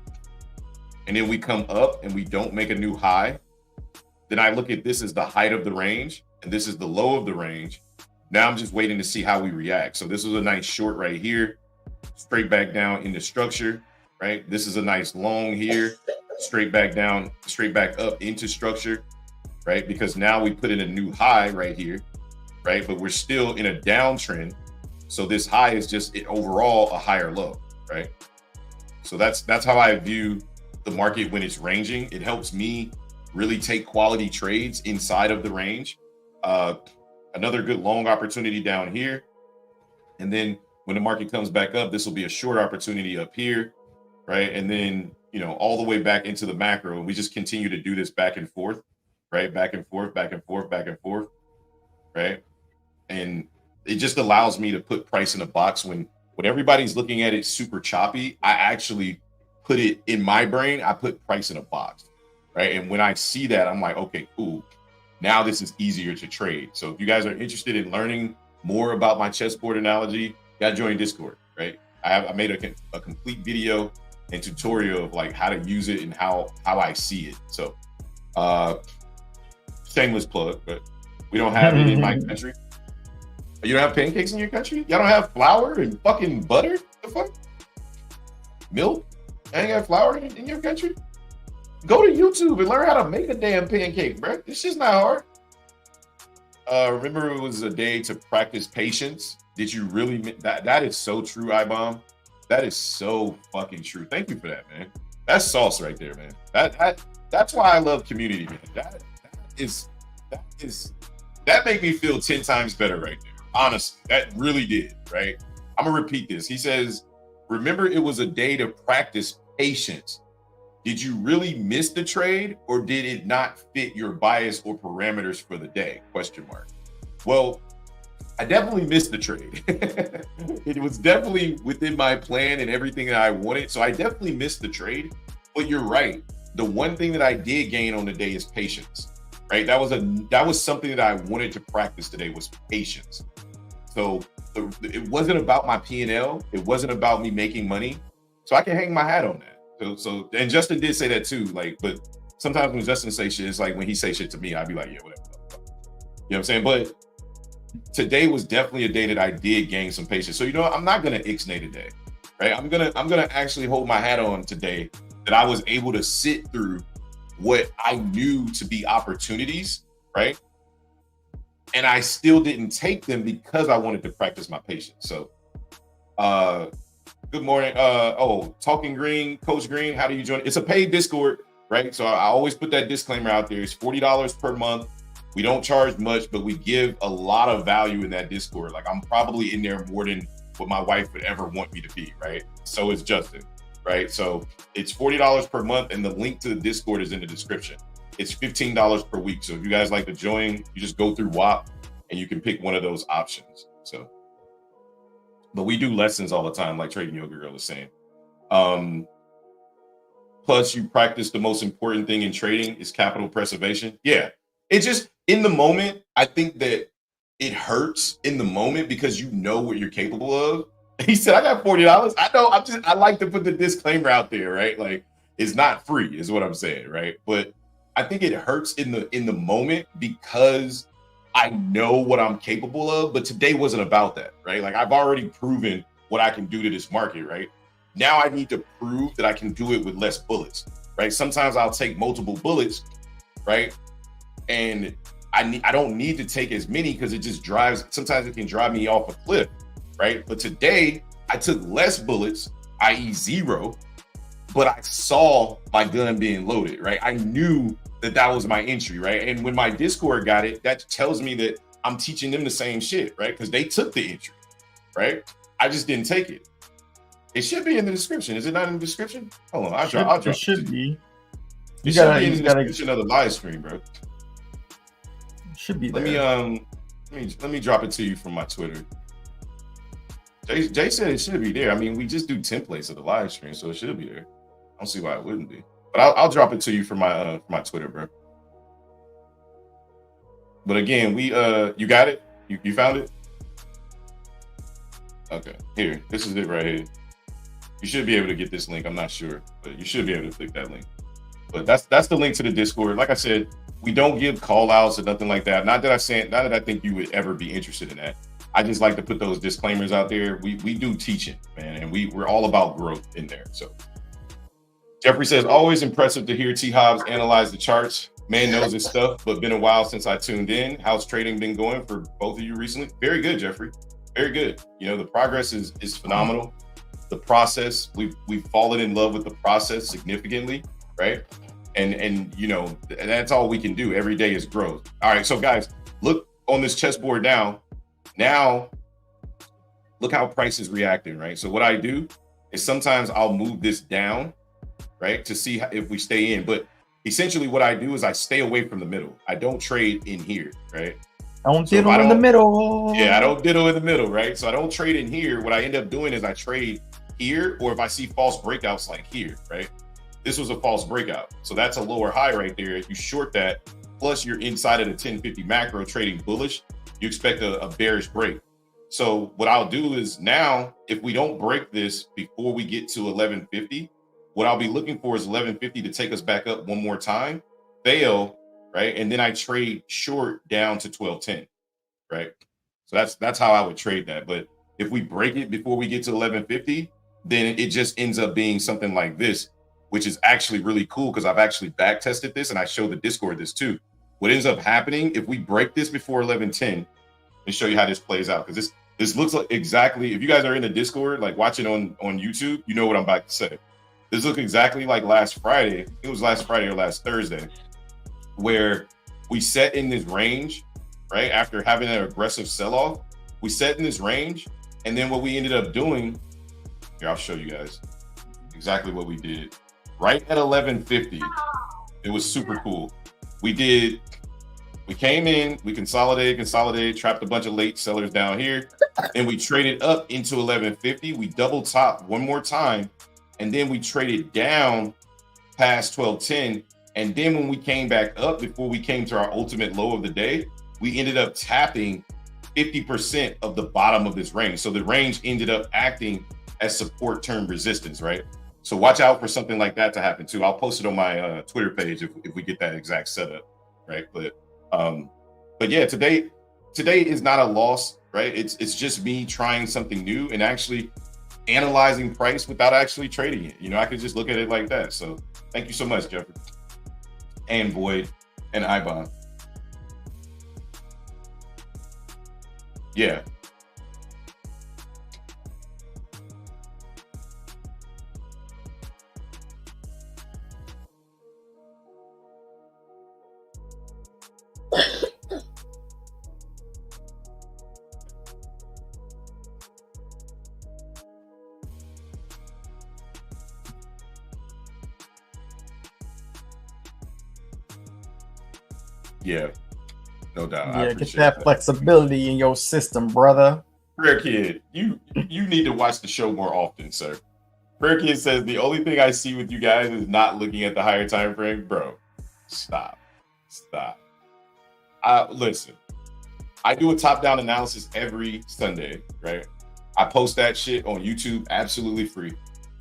and then we come up and we don't make a new high, then I look at this as the height of the range and this is the low of the range. Now I'm just waiting to see how we react. So this was a nice short right here, straight back down into structure, right? This is a nice long here, straight back down, straight back up into structure, right? Because now we put in a new high right here, right? But we're still in a downtrend. So this high is just overall a higher low, right? So that's how I view the market when it's ranging. It helps me really take quality trades inside of the range. Another good long opportunity down here. And then when the market comes back up, this will be a short opportunity up here, right? And then, all the way back into the macro. And we just continue to do this back and forth, right? Back and forth, back and forth, back and forth, right? And it just allows me to put price in a box when everybody's looking at it super choppy. I actually put it in my brain. I put price in a box, right? And when I see that, I'm like, okay, cool. Now this is easier to trade. So if you guys are interested in learning more about my chessboard analogy, you gotta join Discord, right? I made a complete video and tutorial of like how to use it and how I see it. So shameless plug, but we don't have it in my country. You don't have pancakes in your country? Y'all don't have flour and fucking butter? The fuck? Milk? I ain't got flour in your country? Go to YouTube and learn how to make a damn pancake, bro. This shit's not hard. Remember it was a day to practice patience. Did you really? That is so true, iBomb. That is so fucking true. Thank you for that, man. That's sauce right there, man. That's why I love community, man. That made me feel 10 times better right there. Honestly, that really did, right? I'm gonna repeat this. He says, remember it was a day to practice patience. Did you really miss the trade or did it not fit your bias or parameters for the day? Question mark. Well, I definitely missed the trade. It was definitely within my plan and everything that I wanted. So I definitely missed the trade, but you're right. The one thing that I did gain on the day is patience, right? That was something that I wanted to practice today was patience. So it wasn't about my P&L. It wasn't about me making money. So I can hang my hat on that. So and Justin did say that too. Like, but sometimes when Justin say shit, it's like when he say shit to me, I'd be like, yeah, whatever. You know what I'm saying? But today was definitely a day that I did gain some patience. So I'm not gonna ixnay today, right? I'm gonna actually hold my hat on today that I was able to sit through what I knew to be opportunities, right? And I still didn't take them because I wanted to practice my patience. So good morning. Talking Green, Coach Green, how do you join? It's a paid Discord, right? So I always put that disclaimer out there. It's $40 per month. We don't charge much, but we give a lot of value in that Discord. Like I'm probably in there more than what my wife would ever want me to be, right? So is Justin, right? So it's $40 per month, and the link to the Discord is in the description. It's $15 per week. So if you guys like to join, you just go through WAP and you can pick one of those options. So, but we do lessons all the time, like Trading Yoga Girl is saying. Plus, you practice the most important thing in trading is capital preservation. Yeah, it just in the moment. I think that it hurts in the moment because you know what you're capable of. He said, "I got $40." I know. I like to put the disclaimer out there, right? Like it's not free, is what I'm saying, right? But I think it hurts in the moment because I know what I'm capable of. But today wasn't about that, right? Like I've already proven what I can do to this market, right? Now I need to prove that I can do it with less bullets, right? Sometimes I'll take multiple bullets, right? And I don't need to take as many because it just drives, sometimes it can drive me off a cliff, right? But today I took less bullets, i.e. 0, but I saw my gun being loaded, right? I knew that was my entry, right? And when my Discord got it, that tells me that I'm teaching them the same shit, right? Because they took the entry, right? I just didn't take it. It should be in the description. Is it not in the description? Hold on, I'll drop it. Should be. It should be in the description of the live stream, bro. Should be there. Let me drop it to you from my Twitter. Jay said it should be there. I mean, we just do templates of the live stream, so it should be there. I don't see why it wouldn't be. But I'll drop it to you from my Twitter, bro. But again, you got it? You found it? Okay, here. This is it right here. You should be able to get this link. I'm not sure, but you should be able to click that link. But that's the link to the Discord. Like I said, we don't give call outs or nothing like that. Not that I think you would ever be interested in that. I just like to put those disclaimers out there. We do teaching, man, and we're all about growth in there. So Jeffrey says, always impressive to hear T Hobbs analyze the charts. Man knows his stuff, but been a while since I tuned in. How's trading been going for both of you recently? Very good, Jeffrey. Very good. You know, the progress is phenomenal. The process, we've fallen in love with the process significantly, right? And you know, that's all we can do. Every day is growth. All right, so guys, look on this chessboard now. Now, look how price is reacting, right? So what I do is sometimes I'll move this down, right, to see if we stay in. But essentially what I do is I stay away from the middle. I don't trade in here, right? Don't diddle in the middle. Yeah, I don't diddle in the middle, right? So I don't trade in here. What I end up doing is I trade here, or if I see false breakouts like here, right? This was a false breakout. So that's a lower high right there. If you short that, plus you're inside of the 1050 macro trading bullish, you expect a bearish break. So what I'll do is now, if we don't break this before we get to 1150, what I'll be looking for is 1150 to take us back up one more time, fail, right? And then I trade short down to 1210, right? So that's how I would trade that. But if we break it before we get to 1150, then it just ends up being something like this, which is actually really cool because I've actually back tested this and I showed the Discord this too. What ends up happening if we break this before 1110, let me show you how this plays out, because this looks like exactly, if you guys are in the Discord, like watching on YouTube, you know what I'm about to say. This looks exactly like last Friday. It was last Friday or last Thursday, where we set in this range, right? After having an aggressive sell-off, we set in this range, and then what we ended up doing, here, I'll show you guys exactly what we did. Right at 1150, it was super cool. We came in, we consolidated, trapped a bunch of late sellers down here, and we traded up into 1150. We double topped one more time, and then we traded down past 1210. And then when we came back up before we came to our ultimate low of the day, we ended up tapping 50% of the bottom of this range. So the range ended up acting as support turned resistance, right? So watch out for something like that to happen too. I'll post it on my Twitter page if we get that exact setup, right? But yeah, today is not a loss, right? It's just me trying something new and actually analyzing price without actually trading it. You know, I could just look at it like that. So thank you so much, Jeffrey and Void and Ibon. Yeah. Yeah, no doubt. I Yeah, get appreciate that flexibility in your system, brother. Prayer Kid, you need to watch the show more often, sir. Prayer Kid says the only thing I see with you guys is not looking at the higher time frame, bro. Stop. Listen. I do a top-down analysis every Sunday, right? I post that shit on YouTube, absolutely free.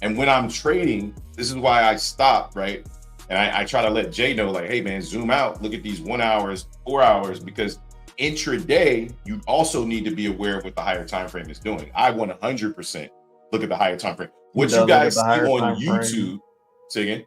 And when I'm trading, this is why I stop, right? And I try to let Jay know, like, hey, man, zoom out. Look at these 1 hours, 4 hours, because intraday, you also need to be aware of what the higher time frame is doing. I 100% look at the higher time frame. What you guys see on YouTube, say again?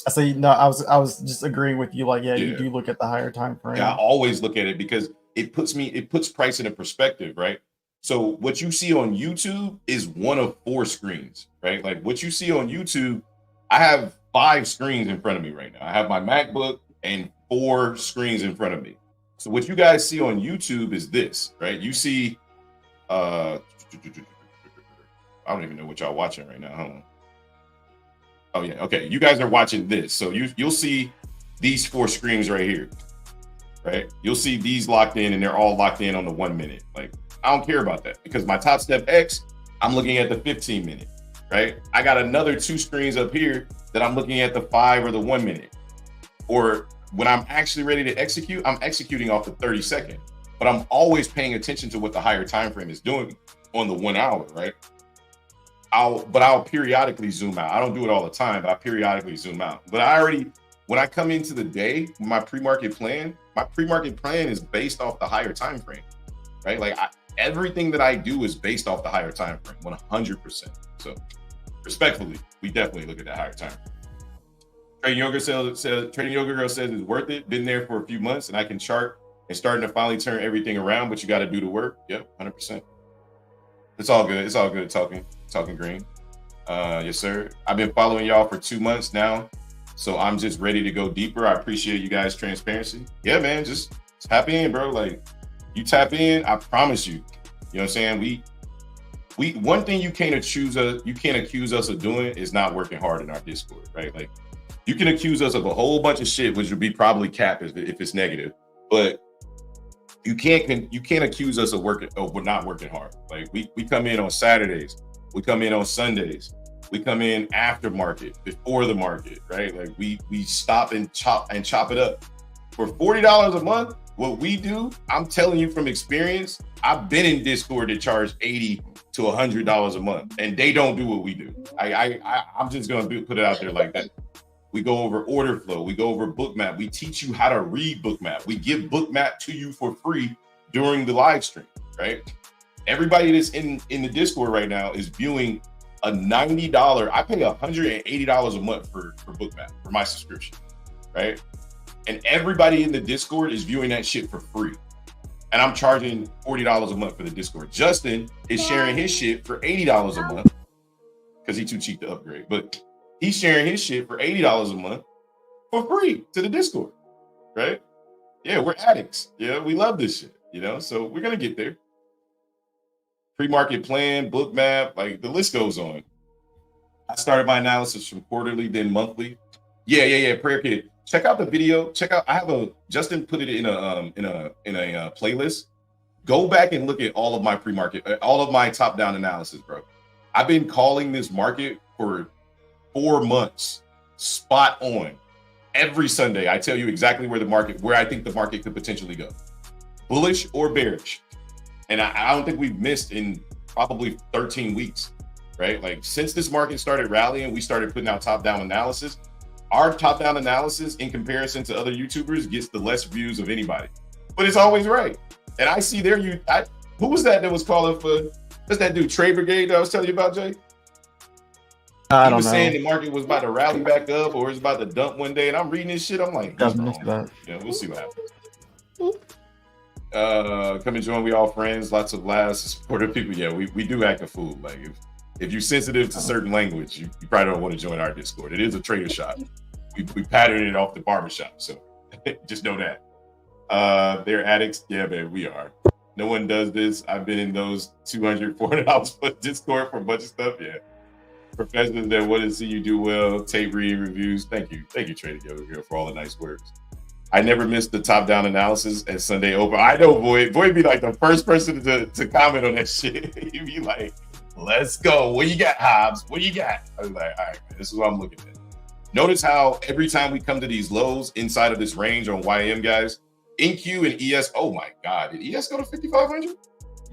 I say no. I was just agreeing with you. Like, yeah, you do look at the higher time frame. Yeah, I always look at it because it puts price in a perspective, right? So what you see on YouTube is one of 4 screens, right? Like what you see on YouTube, I have 5 screens in front of me right now. I have my MacBook and 4 screens in front of me. So what you guys see on YouTube is this, right? You see, I don't even know what y'all watching right now. Hold on. Oh yeah, okay. You guys are watching this, so you'll see these 4 screens right here, right? You'll see these locked in, and they're all locked in on the 1 minute. Like I don't care about that because my Top Step X, I'm looking at the 15 minute, right? I got another 2 screens up here that I'm looking at the 5 or the 1 minute. Or when I'm actually ready to execute, I'm executing off the 30 second. But I'm always paying attention to what the higher time frame is doing on the 1 hour, right? I'll periodically zoom out. I don't do it all the time, but I periodically zoom out. But when I come into the day, my pre-market plan is based off the higher time frame, right? Like everything that I do is based off the higher time frame, 100%. So respectfully, we definitely look at that higher time frame. Trading Yoga Girl says it's worth it. Been there for a few months and I can chart and starting to finally turn everything around, but you got to do the work. Yep, 100%. It's all good. It's all good talking green. Yes, sir. I've been following y'all for 2 months now, so I'm just ready to go deeper. I appreciate you guys' transparency. Yeah, man, just tap in, bro. Like you tap in, I promise you. You know what I'm saying? We one thing you can't accuse us of doing is not working hard in our Discord, right? Like you can accuse us of a whole bunch of shit, which would be probably cap if it's negative, but you can't accuse us of not working hard. Like we come in on Saturdays, we come in on Sundays, we come in after market, before the market, right? Like we stop and chop it up. For $40 a month, what we do, I'm telling you from experience, I've been in Discord that charge $80 to $100 a month, and they don't do what we do. I'm just gonna put it out there like that. We go over order flow. We go over Bookmap. We teach you how to read Bookmap. We give Bookmap to you for free during the live stream, right? Everybody that's in the Discord right now is viewing a $90. I pay $180 a month for Bookmap, for my subscription, right? And everybody in the Discord is viewing that shit for free. And I'm charging $40 a month for the Discord. Justin is sharing his shit for $80 a month because he's too cheap to upgrade. But he's sharing his shit for $80 a month for free to the Discord, right? Yeah, we're addicts. Yeah, we love this shit, so we're going to get there. Pre-market plan, Bookmap, like the list goes on. I started my analysis from quarterly, then monthly. Yeah. Prayer Kid. Check out the video. Justin put it in a playlist. Go back and look at all of my pre-market, all of my top-down analysis, bro. I've been calling this market for 4 months, spot on. Every Sunday, I tell you exactly where I think the market could potentially go, bullish or bearish. And I don't think we've missed in probably 13 weeks, right? Like since this market started rallying, we started putting out top-down analysis. Our top-down analysis in comparison to other YouTubers gets the less views of anybody, but it's always right. And I see who was that was calling for, what's that dude, Trade Brigade that I was telling you about, Jay? I He don't was know. saying the market was about to rally back up or it's about to dump one day, and I'm reading this shit. I'm like, he's wrong. Yeah, we'll see what happens. Come and join. We all friends. Lots of laughs. Supportive people. Yeah, we do act a fool. Like if you're sensitive to certain language, you probably don't want to join our Discord. It is a trader shop. We patterned it off the barbershop, so just know that. They're addicts. Yeah, man, we are. No one does this. I've been in those $200, $400 for Discord for a bunch of stuff. Yeah. Professors that want to see you do well, tape reading reviews. Thank you, Trader Yoga Girl, for all the nice words. I never missed the top-down analysis at Sunday Open. I know Void be like the first person to comment on that shit. He'd be like, let's go. What you got, Hobbs? What you got? I was like, all right, man, this is what I'm looking at. Notice how every time we come to these lows inside of this range on YM, guys, NQ and ES, oh my God, did ES go to 5,500?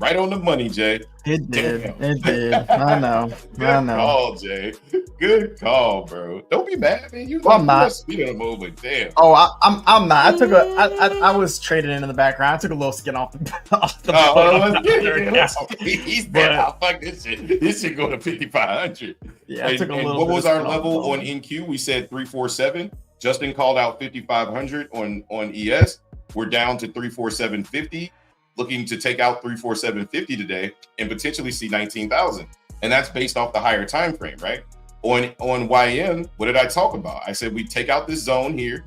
Right on the money, Jay. It did. Damn. It did. I know. Good I know. call, Jay. Good call, bro. Don't be mad, man. I'm not. Speed on the moment. Damn. Oh, I'm not. I was traded in the background. I took a little skin off the Let's get it. He's bad. Fuck this shit. This shit go to 5,500. Yeah, I took a little. What was our level on NQ? We said 347. Justin called out 5,500 on ES. We're down to 347.50. Looking to take out 347.50 today and potentially see 19,000. And that's based off the higher time frame, right? On YM, what did I talk about? I said we take out this zone here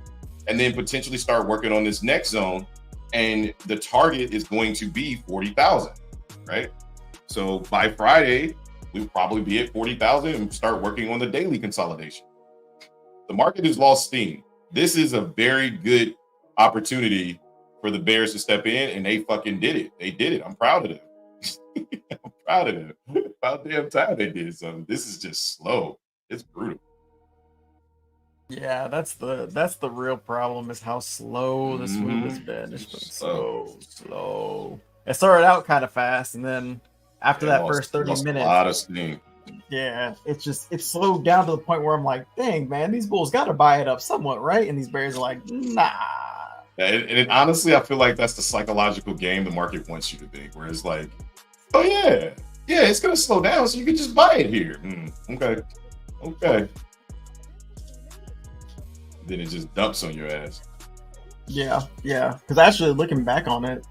and then potentially start working on this next zone. And the target is going to be 40,000, right? So by Friday, we'll probably be at 40,000 and start working on the daily consolidation. The market has lost steam. This is a very good opportunity for the Bears to step in, and they fucking did it. They did it. I'm proud of them. I'm proud of them. About damn time they did something. This is just slow. It's brutal. Yeah, that's the real problem is how slow this move has been. It's been slow. It started out kind of fast, and then after that first 30 minutes, a lot of steam. Yeah, it's slowed down to the point where I'm like, dang, man, these bulls got to buy it up somewhat, right? And these Bears are like, nah. And honestly, I feel like that's the psychological game the market wants you to think, where it's like, oh yeah, it's gonna slow down, so you can just buy it here. Okay. Then it just dumps on your ass. Yeah. Because actually, looking back on it,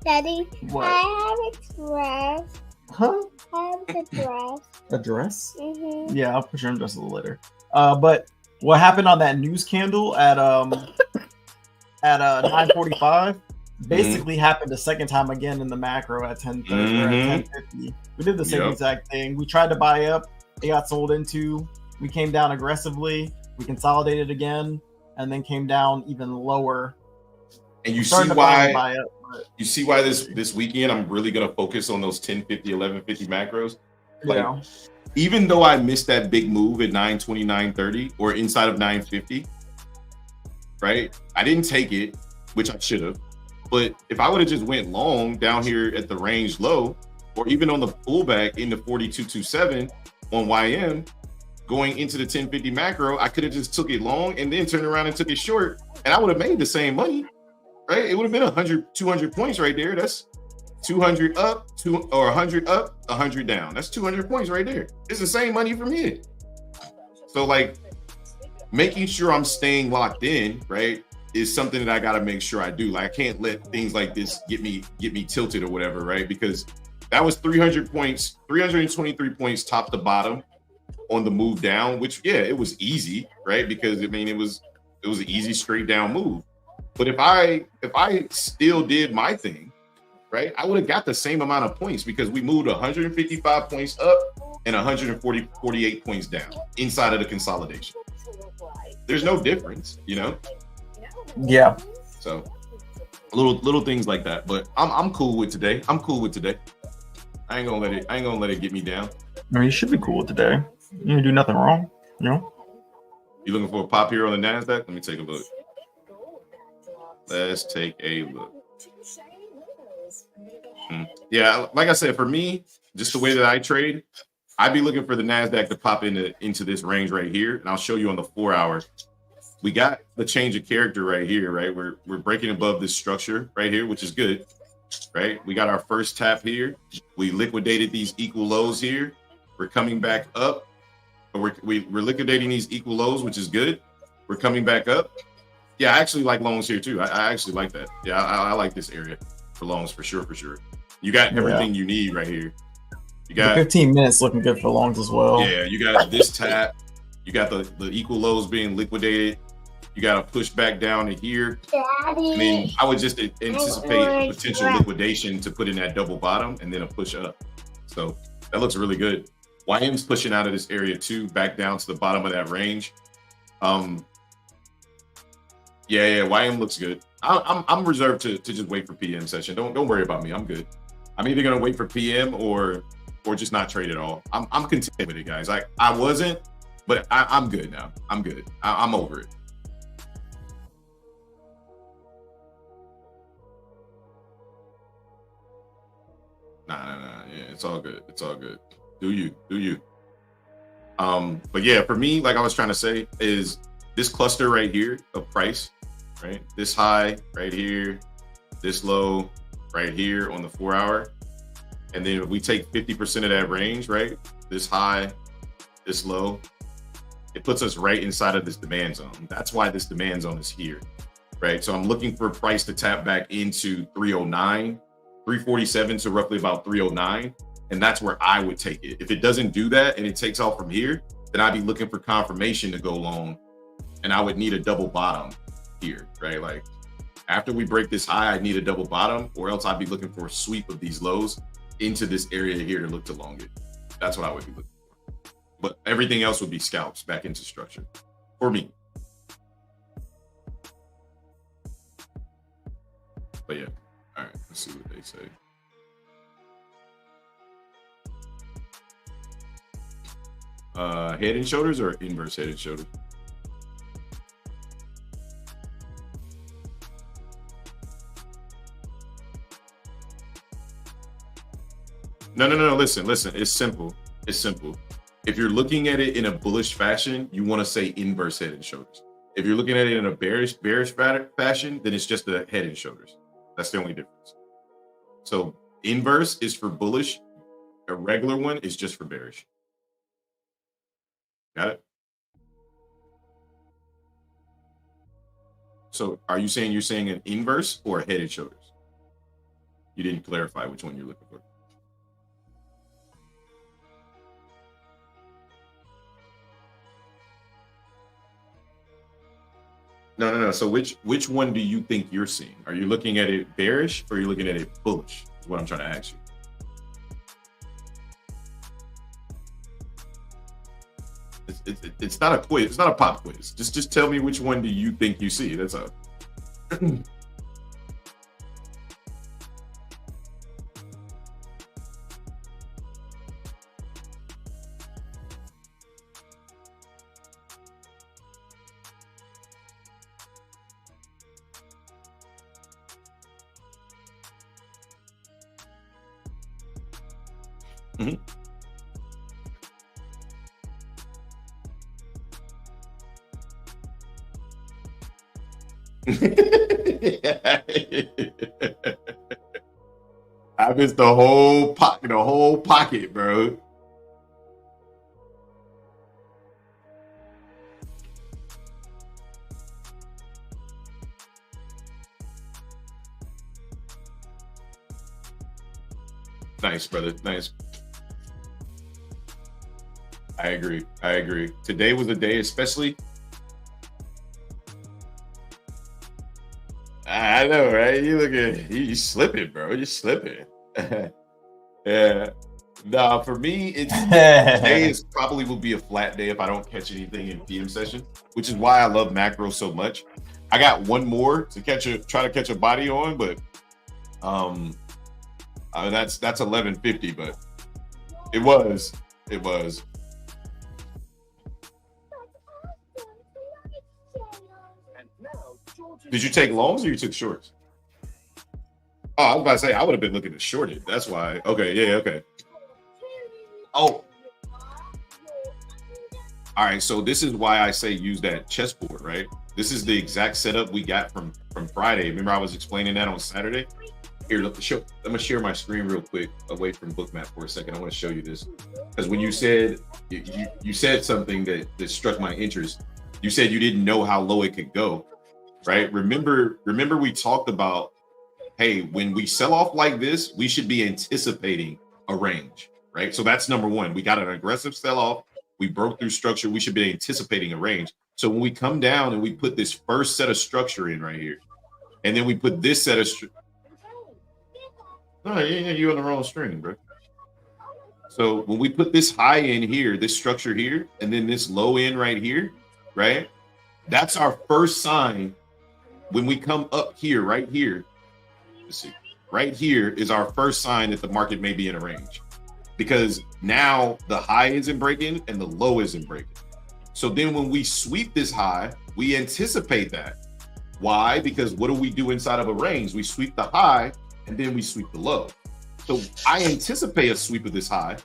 Daddy, what? I have a dress. Huh? I have a dress. A dress? Mm-hmm. Yeah, I'll put your dress a little later. But what happened on that news candle at 9:45 basically happened a second time again in the macro at 10:30 or at 10:50. We did the same exact thing. We tried to buy up, it got sold into. We came down aggressively. We consolidated again, and then came down even lower. And you see why this weekend I'm really gonna focus on those 10:50, 11:50 macros. Like, even though I missed that big move at 9:20, 9:30, or inside of 9:50, right? I didn't take it, which I should have. But if I would have just went long down here at the range low, or even on the pullback into 42.27 on YM, going into the 10:50 macro, I could have just took it long and then turned around and took it short, and I would have made the same money, right? It would have been 100, 200 points right there. That's 200 up, 100 up, 100 down. That's 200 points right there. It's the same money from here. So like making sure I'm staying locked in, right, is something that I got to make sure I do. Like I can't let things like this get me tilted or whatever, right? Because that was 300 points, 323 points top to bottom on the move down, which it was easy, right? Because I mean it was an easy straight down move. But if I still did my thing, right, I would have got the same amount of points because we moved 155 points up and 48 points down inside of the consolidation. There's no difference, Yeah. So little things like that. But I'm cool with today. I ain't gonna let it get me down. I mean, you should be cool with today. You didn't do nothing wrong, You looking for a pop here on the NASDAQ? Let me take a look. Let's take a look. Yeah, like I said, for me, just the way that I trade, I'd be looking for the NASDAQ to pop into this range right here. And I'll show you on the 4 hour. We got the change of character right here, right? We're breaking above this structure right here, which is good, right? We got our first tap here. We liquidated these equal lows here. We're coming back up. We're liquidating these equal lows, which is good. We're coming back up. Yeah, I actually like longs here too. I actually like that. Yeah, I like this area for longs for sure. You got everything you need right here. You got 15 minutes looking good for longs as well. Yeah, you got this tap. You got the equal lows being liquidated. You got to push back down to here. Daddy, I mean, I would just anticipate a potential liquidation to put in that double bottom and then a push up. So that looks really good. YM's pushing out of this area too, back down to the bottom of that range. Yeah, YM looks good. I'm reserved to just wait for PM session. Don't worry about me. I'm good. I'm either gonna wait for PM or just not trade at all. I'm content with it, guys. I wasn't, but I'm good now. I'm good. I'm over it. Nah. Yeah, it's all good. It's all good. Do you? But yeah, for me, like I was trying to say, is this cluster right here of price, right? This high right here, this low right here on the 4 hour. And then if we take 50% of that range, right? This high, this low, it puts us right inside of this demand zone. That's why this demand zone is here, right? So I'm looking for price to tap back into 309, 347 to roughly about 309. And that's where I would take it. If it doesn't do that and it takes off from here, then I'd be looking for confirmation to go long. And I would need a double bottom here, right? Like after we break this high, I need a double bottom, or else I'd be looking for a sweep of these lows into this area here to look to long it. That's what I would be looking for. But everything else would be scalps back into structure for me. But yeah, all right, let's see what they say. Head and shoulders or inverse head and shoulders? No. Listen. It's simple. If you're looking at it in a bullish fashion, you want to say inverse head and shoulders. If you're looking at it in a bearish fashion, then it's just the head and shoulders. That's the only difference. So inverse is for bullish. A regular one is just for bearish. Got it? So are you saying you're saying an inverse or a head and shoulders? You didn't clarify which one you're looking for. No. So which one do you think you're seeing? Are you looking at it bearish or are you looking at it bullish? Is what I'm trying to ask you. It's not a quiz. It's not a pop quiz. Just tell me which one do you think you see. That's all. Mm-hmm. I missed the whole pocket, bro. Nice, brother. Nice. I agree. Today was a day, especially. I know, right? You slipping, bro. You're slipping. Yeah. Nah, for me, today is probably will be a flat day if I don't catch anything in PM session, which is why I love macro so much. I got one more to try to catch a body on, but that's 1150, but it was. Did you take longs or you took shorts? Oh, I was about to say I would have been looking to short it. That's why. Okay, yeah, okay. Oh. All right, so this is why I say use that chessboard, right? This is the exact setup we got from Friday. Remember I was explaining that on Saturday? Here, I'm gonna share my screen real quick away from Bookmap for a second. I want to show you this. Because when you said you said something that struck my interest. You said you didn't know how low it could go. Right? Remember we talked about, hey, when we sell off like this, we should be anticipating a range, right? So that's number one. We got an aggressive sell off. We broke through structure. We should be anticipating a range. So when we come down and we put this first set of structure in right here, and then we put this set of no, you're on the wrong string, bro. So when we put this high in here, this structure here, and then this low in right here, right? That's our first sign when we come up here, right here, let's see, right here is our first sign that the market may be in a range, because now the high isn't breaking and the low isn't breaking. So then when we sweep this high, we anticipate that. Why? Because what do we do inside of a range? We sweep the high and then we sweep the low. So I anticipate a sweep of this high.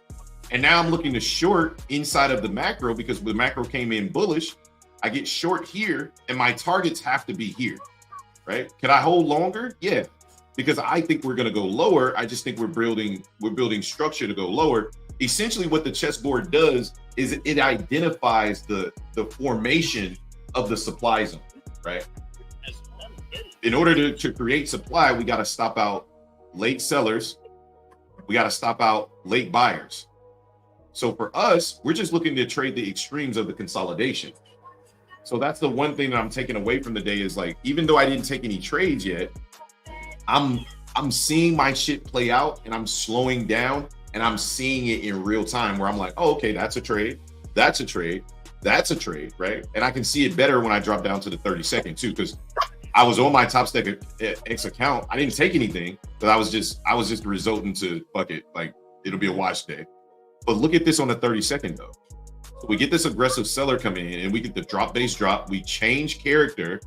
And now I'm looking to short inside of the macro, because the macro came in bullish. I get short here and my targets have to be here, right? Can I hold longer? Yeah, because I think we're going to go lower. I just think we're building structure to go lower. Essentially what the chessboard does is it identifies the formation of the supply zone, right? In order to create supply, we got to stop out late sellers. We got to stop out late buyers. So for us, we're just looking to trade the extremes of the consolidation. So that's the one thing that I'm taking away from the day is, like, even though I didn't take any trades yet, I'm seeing my shit play out, and I'm slowing down, and I'm seeing it in real time where I'm like, oh, okay, that's a trade. That's a trade. That's a trade, right? And I can see it better when I drop down to the 30-second too, because I was on my top stack X account. I didn't take anything, but I was just resulting to fuck it. Like, it'll be a wash day. But look at this on the 30-second though. So we get this aggressive seller coming in and we get the drop base drop. We change character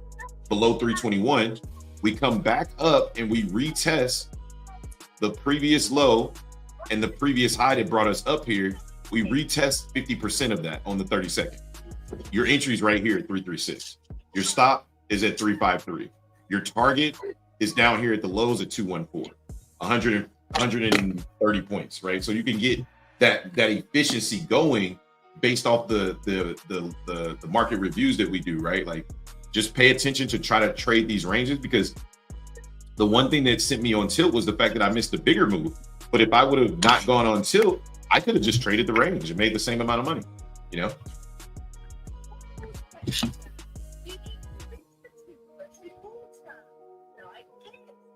below 321. We come back up and we retest the previous low and the previous high that brought us up here. We retest 50% of that on the 30-second. Your entry's right here at 336. Your stop is at 353. Your target is down here at the lows at 214. 130 points, right? So you can get that efficiency going based off the market reviews that we do, right? Like, just pay attention to try to trade these ranges, because the one thing that sent me on tilt was the fact that I missed the bigger move. But if I would have not gone on tilt, I could have just traded the range and made the same amount of money, you know?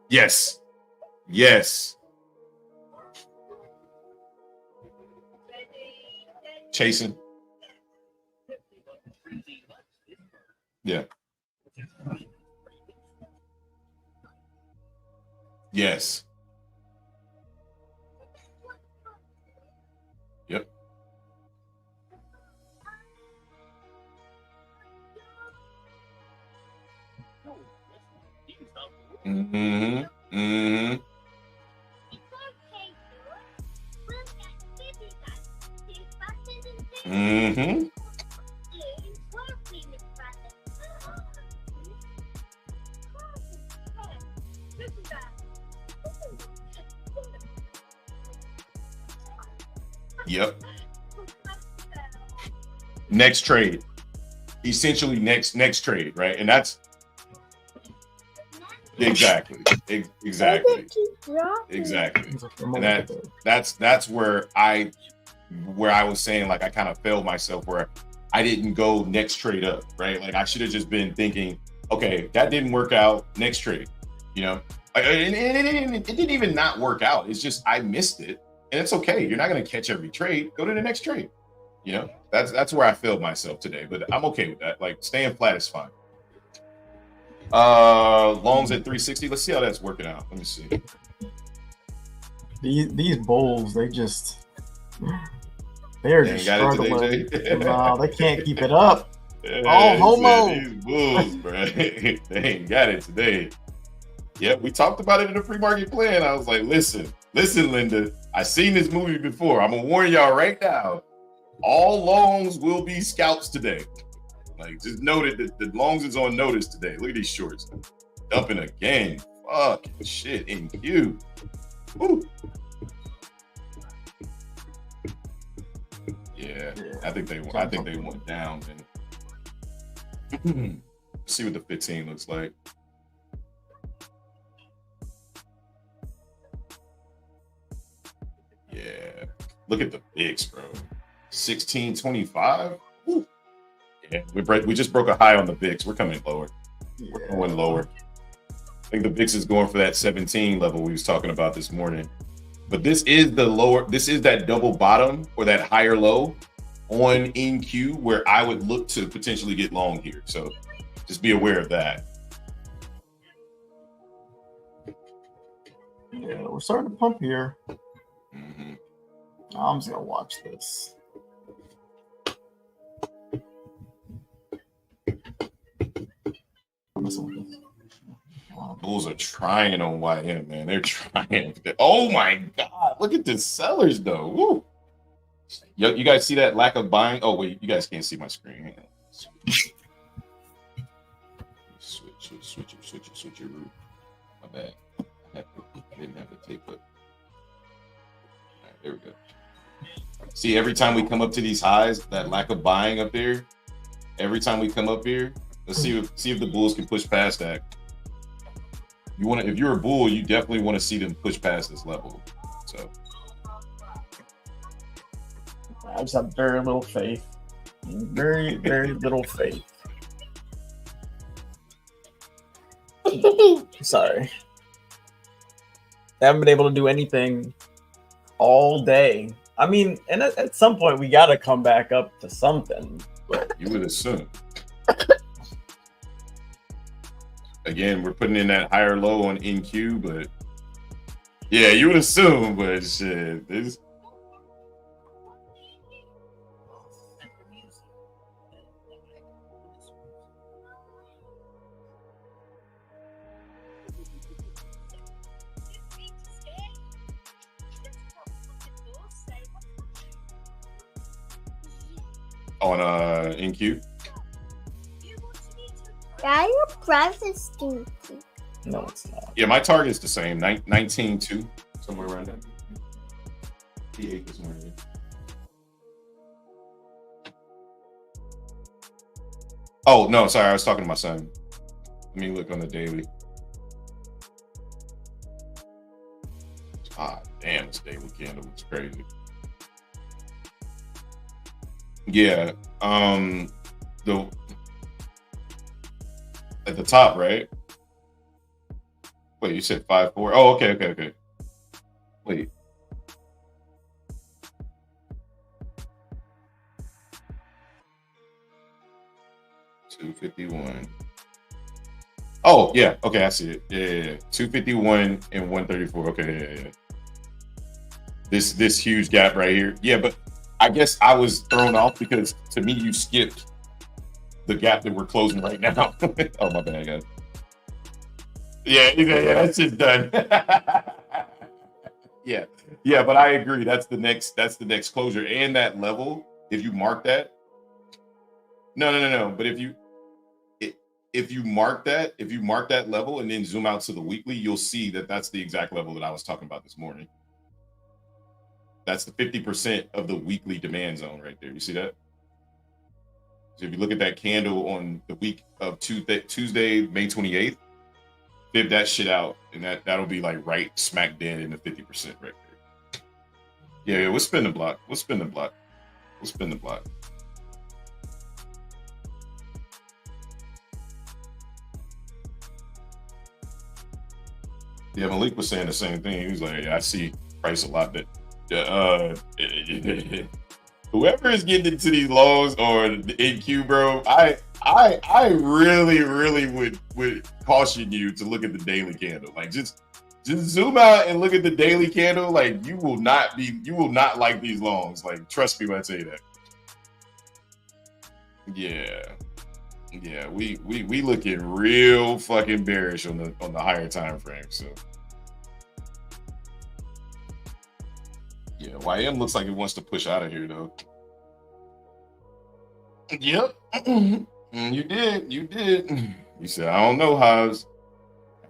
Yes. Yes. Chasing. Yeah. Yes. Yep. Mm-hmm. Mm-hmm. Mm-hmm. Yep. Next trade. Essentially next trade, right? And that's exactly. And that's where I was saying, like, I kind of failed myself, where I didn't go next trade up, right? Like, I should have just been thinking, okay, that didn't work out, next trade, you know? And it didn't even not work out. It's just I missed it, and it's okay. You're not going to catch every trade. Go to the next trade. You know, that's where I failed myself today, but I'm okay with that. Like, staying flat is fine. Longs at 360. Let's see how that's working out. Let me see. These bulls, they're just struggling. No, they can't keep it up. Oh, homo. These bulls, bro. They ain't got it today. Yep, we talked about it in the pre-market plan. I was like, listen, Linda, I seen this movie before. I'm gonna warn y'all right now. All longs will be scalps today. Like, just noted that the longs is on notice today. Look at these shorts. Dumping again. Fuck shit in you. Woo. Yeah, I think they went down. And see what the 15 looks like. Yeah, look at the bigs, bro. 1625. Yeah, we just broke a high on the VIX. We're coming lower. We're going lower. I think the VIX is going for that 17 level we was talking about this morning. But this is the lower. This is that double bottom or that higher low on NQ where I would look to potentially get long here. So just be aware of that. Yeah, we're starting to pump here. Mm-hmm. I'm just gonna watch this. Bulls are trying on YM, man. They're trying. Oh my God! Look at the sellers, though. Woo. Yo, you guys see that lack of buying? Oh wait, you guys can't see my screen. Hang on. Switch your route. My bad. I didn't have the tape up. All right, there we go. See, every time we come up to these highs, that lack of buying up there. Every time we come up here, let's see if the Bulls can push past that. If you're a bull, you definitely want to see them push past this level. So I just have very little faith. Very, very little faith. Sorry. I haven't been able to do anything all day. I mean, and at some point we got to come back up to something. But you would assume. Again, we're putting in that higher low on NQ, but yeah, you would assume, but shit, this. On NQ. Why your breath is stinky? No, it's not. Yeah, my target's the same, 19.2, somewhere around that. P8 is somewhere in there. Oh no, sorry, I was talking to my son. Let me look on the daily. Ah, damn, this daily candle looks crazy. Yeah, at the top, right? Wait, you said 5.4? Oh, okay. Wait. $251. Oh, yeah. Okay, I see it. Yeah. 251 and 134. Okay, yeah. This huge gap right here. Yeah, but I guess I was thrown off because to me you skipped the gap that we're closing right now. Oh my bad, guys. Yeah, that's just done. yeah, but I agree. That's the next closure and that level. If you mark that, no. But if you mark that level and then zoom out to the weekly, you'll see that that's the exact level that I was talking about this morning. That's the 50% of the weekly demand zone right there. You see that? So if you look at that candle on the week of Tuesday, May 28th, fib that shit out, and that'll be like right smack dead in the 50% right there. Yeah, we'll spin the block. Yeah, Malik was saying the same thing. He was like, yeah, I see price a lot, but whoever is getting into these lows or the NQ, bro, I really would caution you to look at the daily candle. Like just zoom out and look at the daily candle. Like you will not like these longs. Like trust me when I say that. Yeah, we looking real fucking bearish on the higher time frame. So yeah, YM looks like it wants to push out of here though. Yep. You did. You said, I don't know, Hobbs.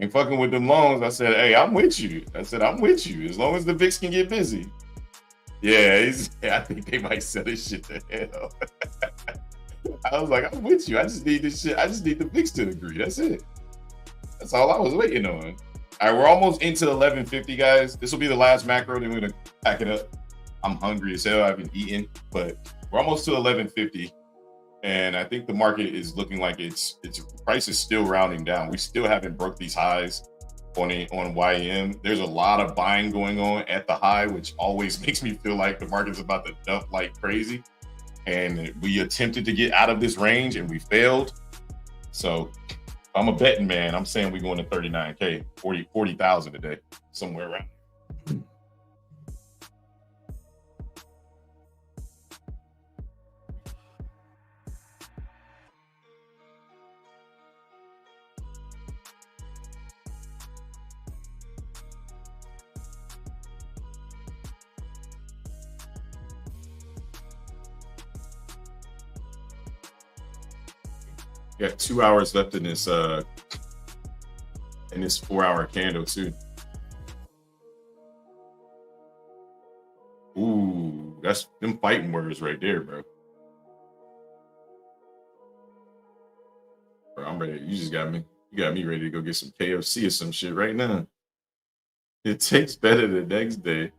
I ain't fucking with them loans. I said, hey, I'm with you. As long as the VIX can get busy. Yeah, I think they might sell this shit to hell. I was like, I'm with you. I just need this shit. I just need the VIX to agree. That's it. That's all I was waiting on. All right, we're almost into 11:50, guys. This will be the last macro. Then we're gonna pack it up. I'm hungry as hell. I haven't eaten, but we're almost to 11:50, and I think the market is looking like its price is still rounding down. We still haven't broke these highs on YM. There's a lot of buying going on at the high, which always makes me feel like the market's about to dump like crazy. And we attempted to get out of this range and we failed. So I'm a betting man. I'm saying we're going to 39K, 40,000 a day, somewhere around. Got 2 hours left in this 4-hour candle too. Ooh, that's them fighting words right there, bro. Bro, I'm ready. You got me ready to go get some KFC or some shit right now. It tastes better the next day.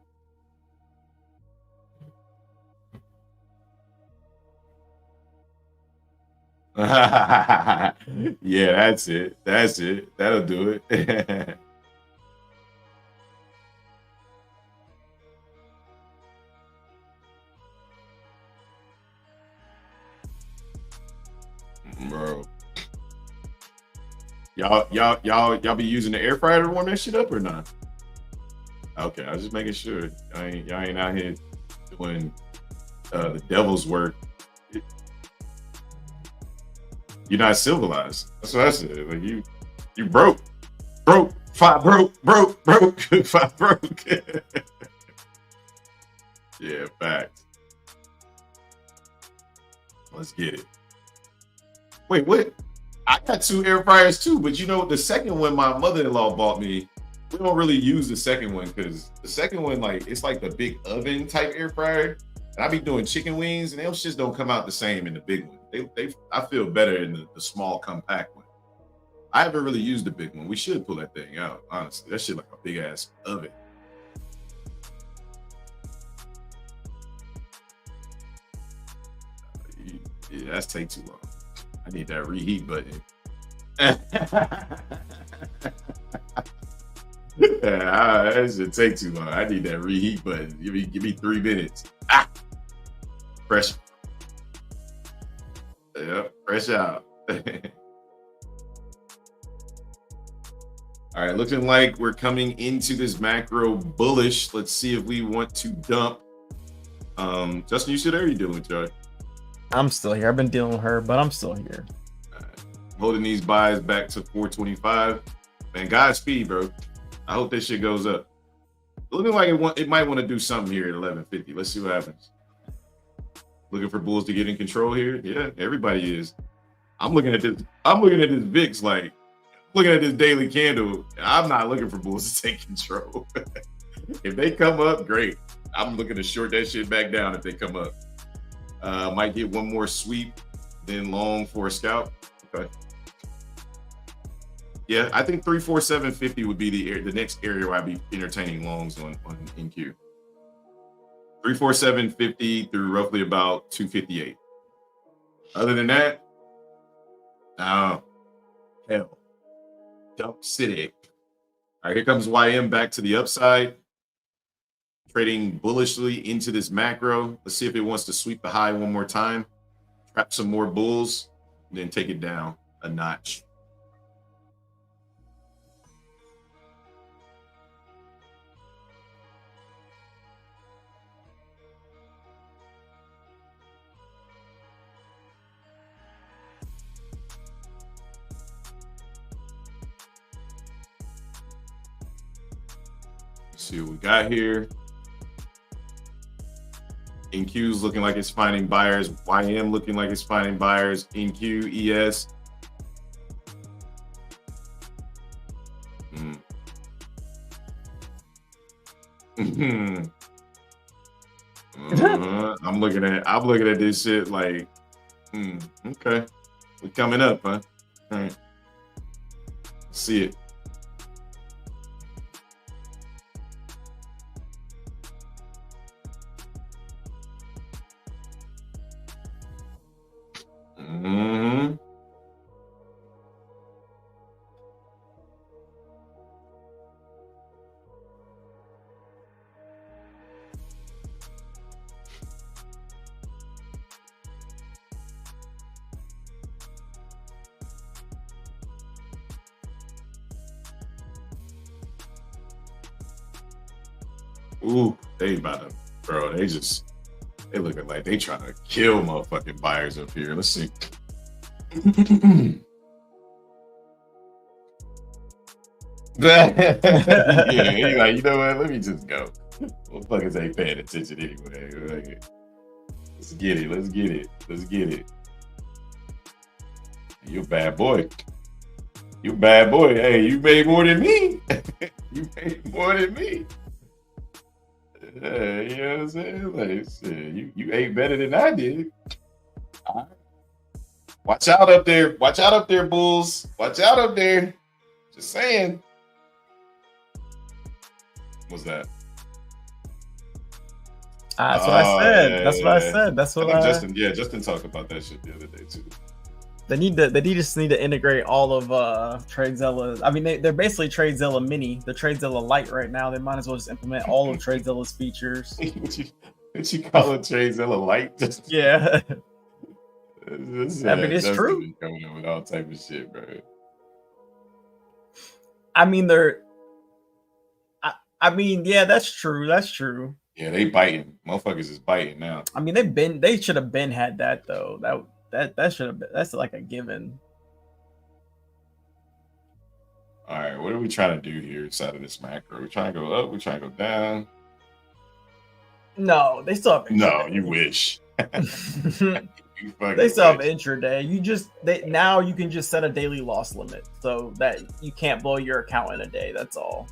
Yeah, that's it. That'll do it. Bro. Y'all be using the air fryer to warm that shit up or not? Okay, I was just making sure. Y'all ain't out here doing the devil's work. You're not civilized. That's what I said. Like you broke, five broke, five broke. Yeah, facts. Let's get it. Wait, what? I got 2 air fryers too, but you know the second one my mother-in-law bought me. We don't really use the second one because the second one, like, it's like the big oven type air fryer. And I be doing chicken wings, and those shits don't come out the same in the big one. I feel better in the small, compact one. I haven't really used the big one. We should pull that thing out, honestly. That shit like a big ass oven. Yeah, that's take too long. I need that reheat button. That should take too long. I need that reheat button. Give me 3 minutes. Fresh. Yep, fresh out. All right, looking like we're coming into this macro bullish. Let's see if we want to dump. Justin, you still there? Or you dealing with Joy? I'm still here. I've been dealing with her, but I'm still here. Right. Holding these buys back to 425. Man, Godspeed, bro. I hope this shit goes up. Looking like it might want to do something here at 1150. Let's see what happens. Looking for bulls to get in control here. Yeah, everybody is. I'm looking at this VIX like looking at this daily candle. I'm not looking for bulls to take control. If they come up, great. I'm looking to short that shit back down if they come up. Might get one more sweep, then long for a scalp. Okay. Yeah, I think 347.50 would be the next area where I'd be entertaining longs on NQ. 347.50 through roughly about 258. Other than that, hell, dump city. All right, here comes YM back to the upside, trading bullishly into this macro. Let's see if it wants to sweep the high one more time, trap some more bulls, and then take it down a notch. See what we got here. NQ's looking like it's finding buyers. YM looking like it's finding buyers. NQ, ES. I'm looking at this shit like, okay, we're coming up, huh? All right, see it. Ooh, they about to, bro. They looking like they trying to kill motherfucking buyers up here. Let's see. Yeah, he like, you know what? Let me just go. Motherfuckers ain't paying attention anyway. Let's get it. Let's get it. Let's get it. You a bad boy. You a bad boy. Hey, you made more than me. You made more than me. You know what I'm saying? Like, shit, you ate better than I did. All right. Watch out up there. Watch out up there, Bulls. Watch out up there. Just saying. What's that? That's what I said. Yeah, That's what I said. That's what I think Justin talked about that shit the other day too. They just need to integrate all of TradeZilla. I mean, they're basically TradeZilla Mini, the TradeZilla Lite right now. They might as well just implement all of TradeZilla's features. What you call it, TradeZilla Lite? Yeah. I mean, it's true. Coming up with all type of shit, bro. I mean, yeah, that's true. That's true. Yeah, they biting. Motherfuckers is biting now. I mean, they should have been had that though. That should have been. That's like a given. All right, what are we trying to do here inside of this macro? We're trying to go up. We're trying to go down. No, they still have. No, you wish. They still have intraday. Now you can just set a daily loss limit so that you can't blow your account in a day. That's all.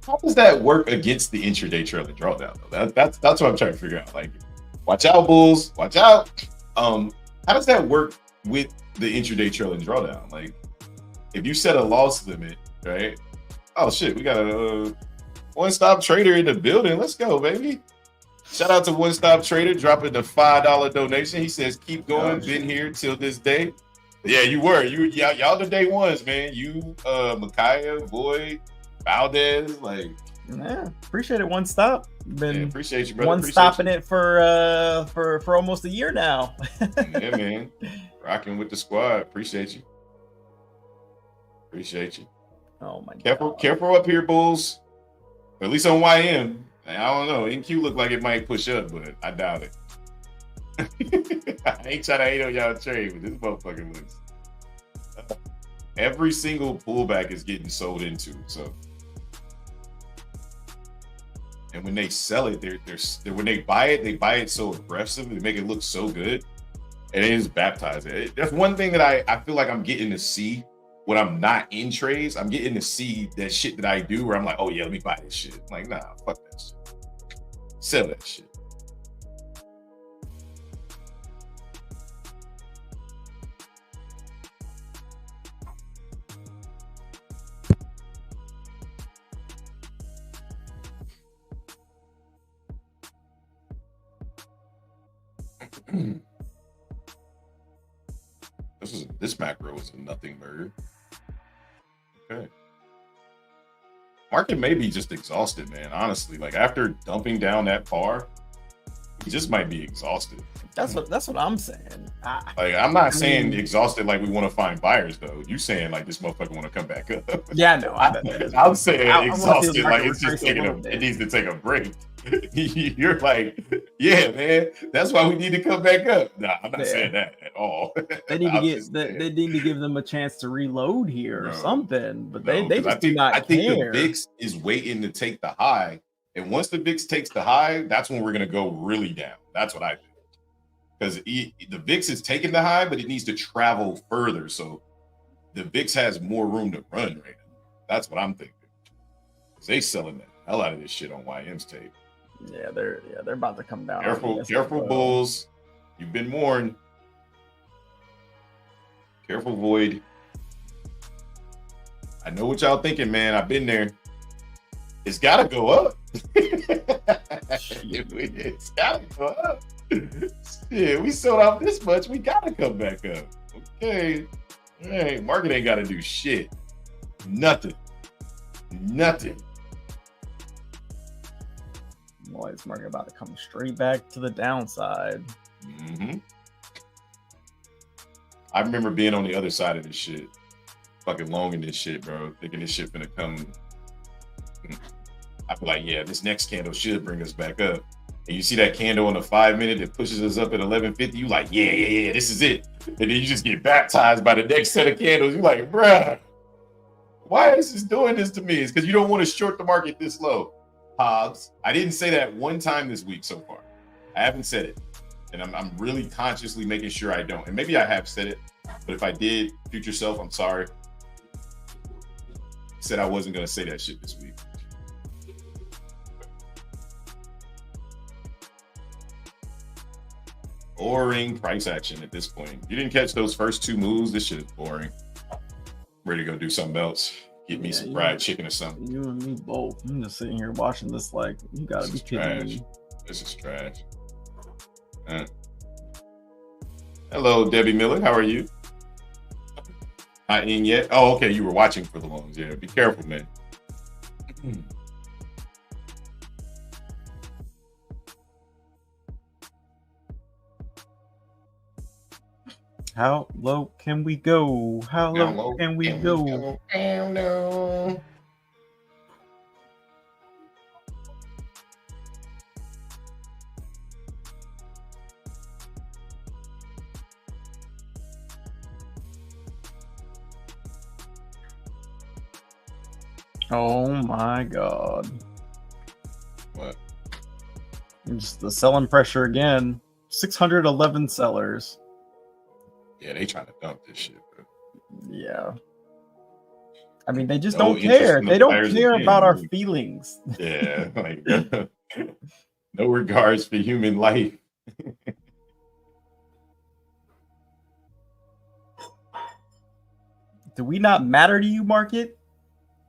How does that work against the intraday trailing drawdown though? That's what I'm trying to figure out. Like, watch out, Bulls. Watch out. How does that work with the intraday trailing drawdown? Like, if you set a loss limit, right? Oh shit, we got a one-stop trader in the building. Let's go, baby. Shout out to One Stop Trader dropping the $5 donation. He says, keep going, been here till this day. Yeah, you were. Y'all the day ones, man. You, Micaiah, Boyd, Valdez, like. Yeah, appreciate it. One Stop. Been appreciate you, brother. Stopping it for almost a year now. Yeah, man. Rocking with the squad. Appreciate you. Appreciate you. Oh my God. God. Careful up here, Bulls. At least on YM. I don't know. NQ look like it might push up, but I doubt it. I ain't trying to hate on y'all trade, but this motherfucker looks. Every single pullback is getting sold into. So, and when they sell it, they're when they buy it so aggressive, they make it look so good, and it is baptized. That's one thing that I feel like I'm getting to see when I'm not in trades. I'm getting to see that shit that I do where I'm like, oh yeah, let me buy this shit. I'm like, nah, fuck that shit. Sell that shit. This macro is a nothing burger. Okay. Market may be just exhausted, man. Honestly, like after dumping down that par, he just might be exhausted. That's what I'm saying. I'm not saying exhausted like we want to find buyers though. You saying like this motherfucker want to come back up? Yeah, no. I'm saying exhausted like it's just it needs to take a break. You're like, yeah, man. That's why we need to come back up. Nah, I'm not saying that at all. They need to they need to give them a chance to reload here or something. But they just do not care. I think the VIX is waiting to take the high, and once the VIX takes the high, that's when we're gonna go really down. That's what I think. Because the VIX is taking the high, but it needs to travel further. So the VIX has more room to run right now. That's what I'm thinking. Because they selling the hell out of this shit on YM's tape. Yeah, they're about to come down. Careful, Bulls. You've been warned. Careful, Void. I know what y'all thinking, man. I've been there. It's got to go up. It's got to go up. Shit, we sold off this much. We got to come back up. Okay. Hey, market ain't got to do shit. Nothing. Boy, this market about to come straight back to the downside. Mm-hmm. I remember being on the other side of this shit. Fucking long in this shit, bro. Thinking this shit finna come. I feel like, yeah, this next candle should bring us back up. And you see that candle on the 5 minute that pushes us up at 1150. You like, yeah, this is it. And then you just get baptized by the next set of candles. You're like, bruh, why is this doing this to me? It's because you don't want to short the market this low. Hobbs, I didn't say that one time this week so far. I haven't said it. And I'm really consciously making sure I don't. And maybe I have said it, but if I did, future self, I'm sorry. Said I wasn't going to say that shit this week. Boring price action at this point. You didn't catch those first two moves. This shit is boring. Ready to go do something else. Get me some fried chicken or something. You and me both. I'm just sitting here watching this like, you gotta be kidding me. This is trash. Hello, Debbie Miller. How are you? Not in yet? Oh, okay. You were watching for the loans. Yeah, be careful, man. How low can we go? How low can we go? No. Oh my god. What? Just the selling pressure again. 611 sellers. Yeah, they trying to dump this shit, bro. Yeah. I mean, they just No don't care. interest in They the don't buyers care again, about our dude. feelings. Yeah, like no regards for human life. Do we not matter to you, market?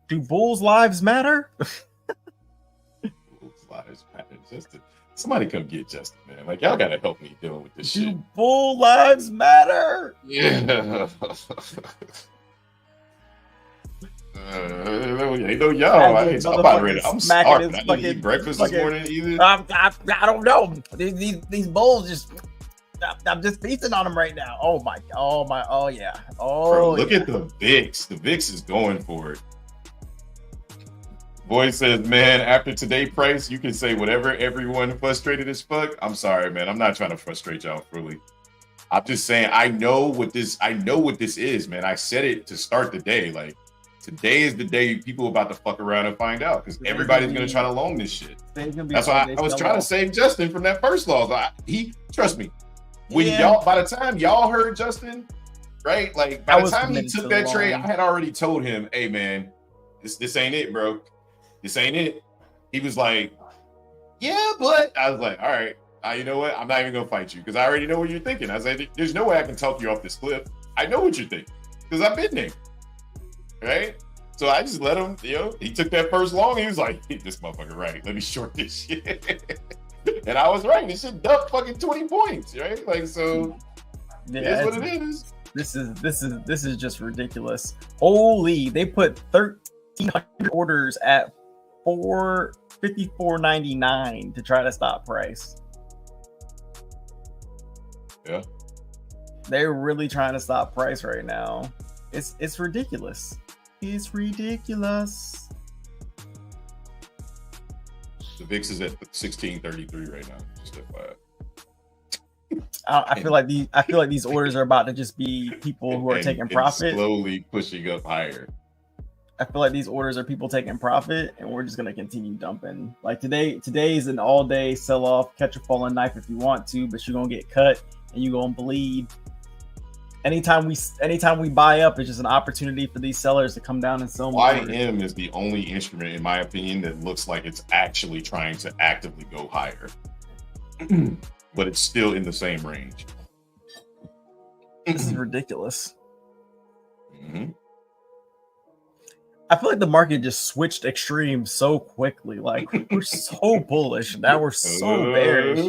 Do bulls' lives matter? Bulls' lives matter. Somebody come get Justin, man. Like, y'all gotta help me dealing with this Do shit. bull lives matter? Yeah. You know y'all. I'm about ready. I'm starving. I didn't eat breakfast this morning either. I don't know. These bulls just. I'm just feasting on them right now. Oh yeah. Bro, look at the VIX. The VIX is going for it. Boy says, man, after today price, you can say whatever. Everyone frustrated as fuck. I'm sorry, man. I'm not trying to frustrate y'all fully. I'm just saying I know what this is, man. I said it to start the day. Like, today is the day people about to fuck around and find out because everybody's gonna try to long this shit. That's why I was trying to save Justin from that first loss. Trust me. When by the time y'all heard Justin, right? Like by the time he took that trade, I had already told him, hey man, this ain't it, bro. This ain't it. He was like, yeah, but I was like, all right, you know what? I'm not even gonna fight you because I already know what you're thinking. I said, there's no way I can talk you off this cliff. I know what you're thinking because I've been there. Right? So I just let him, he took that first long. He was like, this motherfucker right. Let me short this shit. And I was right. This shit dumped fucking 20 points, right? Like, so yeah, it is what it is. This is just ridiculous. Holy, they put 1,300 orders at $454.99 to try to stop price. Yeah. They're really trying to stop price right now. It's ridiculous. It's ridiculous. The VIX is at 1633 right now. Just FYI. I feel like these orders are about to just be people who are taking profit, slowly pushing up higher. I feel like these orders are people taking profit, and we're just gonna continue dumping. Like today is an all-day sell-off. Catch a falling knife if you want to, but you're gonna get cut and you're gonna bleed. Anytime we buy up, it's just an opportunity for these sellers to come down and sell more. YM is the only instrument, in my opinion, that looks like it's actually trying to actively go higher, but it's still in the same range. This is ridiculous. Mm-hmm. I feel like the market just switched extremes so quickly. Like we're so bullish, now we're so bearish.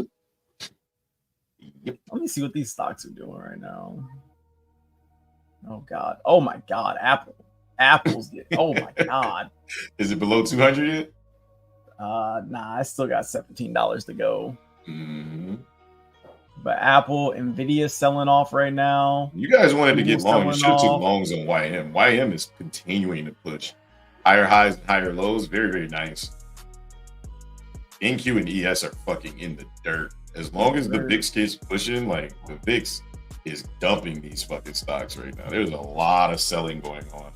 Yep. Let me see what these stocks are doing right now. Oh god! Oh my god! Apple's oh my god! Is it below 200 yet? Nah, I still got $17 to go. Mm-hmm. But Apple, Nvidia selling off right now. You guys wanted to get long. You should have took off. longs on YM. YM is continuing to push higher highs and higher lows. Very, very nice. NQ and ES are fucking in the dirt. As long as the VIX keeps pushing, like the VIX is dumping these fucking stocks right now. There's a lot of selling going on.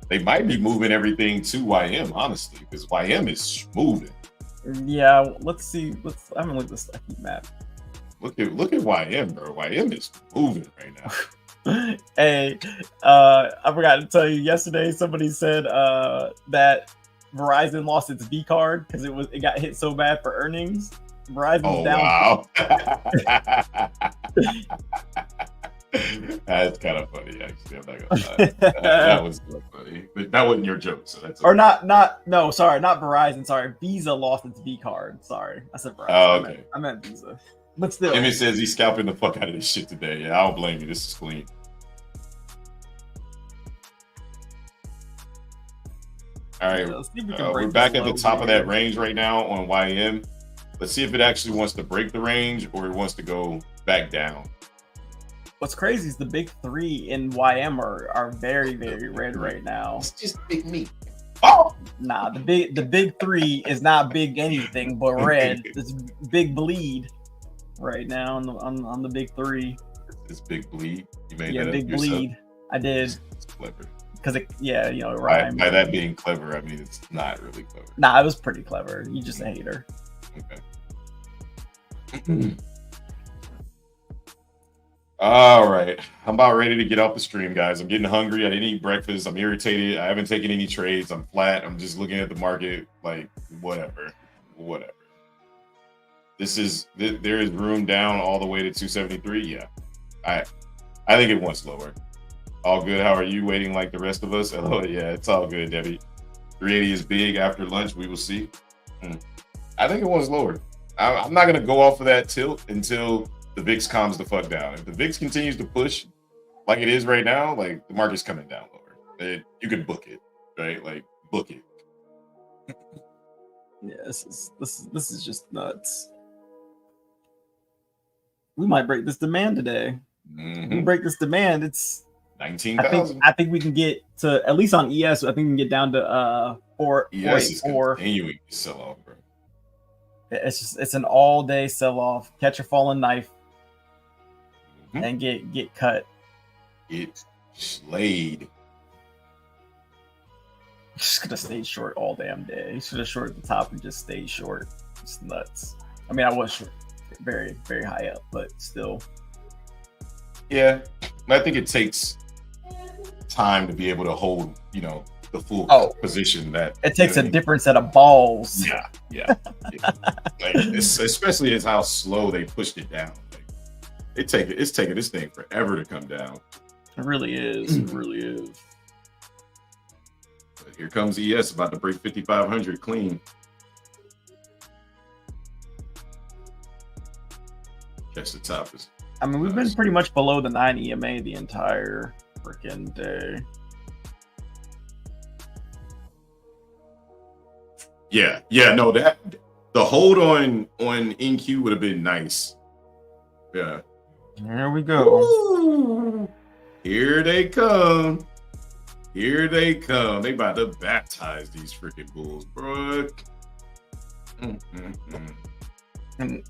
They might be moving everything to YM, honestly, because YM is moving. Yeah, let's see. I haven't looked at this map. Look at YM, bro. YM is moving right now. Hey, I forgot to tell you. Yesterday, somebody said that Verizon lost its V card because it got hit so bad for earnings. Verizon's down. Wow. That's kind of funny, actually. I'm not gonna lie. That was so funny. But that wasn't your joke, so that's okay. Or not Verizon. Sorry, Visa lost its V card. Sorry, I said Verizon. Oh, okay. I meant Visa. But still, Emmett says he's scalping the fuck out of this shit today. Yeah, I don't blame you. This is clean. All right, we're back at the top of that range right now on YM. Let's see if it actually wants to break the range or it wants to go back down. What's crazy is the big three in YM are very, very red right now. It's just big meat. Oh, nah, the big three is not big anything but red. It's big bleed right now on the big three. It's big bleed. You made that big bleed. I did. It's clever. Because it rhymed. By that being clever, I mean it's not really clever. Nah, it was pretty clever. You just a hater. Okay. All right. I'm about ready to get off the stream, guys. I'm getting hungry. I didn't eat breakfast. I'm irritated. I haven't taken any trades. I'm flat. I'm just looking at the market like whatever. There is room down all the way to 273. Yeah. I think it wants lower. All good. How are you? Waiting like the rest of us? Oh, yeah, it's all good, Debbie. 380 is big after lunch. We will see. I think it wants lower. I'm not going to go off of that tilt until the VIX calms the fuck down. If the VIX continues to push like it is right now, like the market's coming down lower. You can book it, right? Like book it. Yeah, this is just nuts. We might break this demand today. If we break this demand, it's 19,000. I think we can get to, at least on ES, I think we can get down to ES is continuing to sell off, bro. It's an all day sell off. Catch a falling knife and get cut. Get slayed. Just gonna stay short all damn day. Should have short at the top and just stay short. It's nuts. I mean, I was short, very, very high up, but still. Yeah, I think it takes time to be able to hold, the full position. That it takes a different set of balls. Yeah. Like, especially as how slow they pushed it down. Like, it's taking this thing forever to come down. It really is. It really is. But here comes ES about to break 5,500 clean. Catch the top. I mean, we've been pretty much below the 9 EMA the entire freaking day. Yeah, no, that the hold on NQ would have been nice. Yeah. Here we go. Ooh, here they come. They about to baptize these freaking bulls, bro. And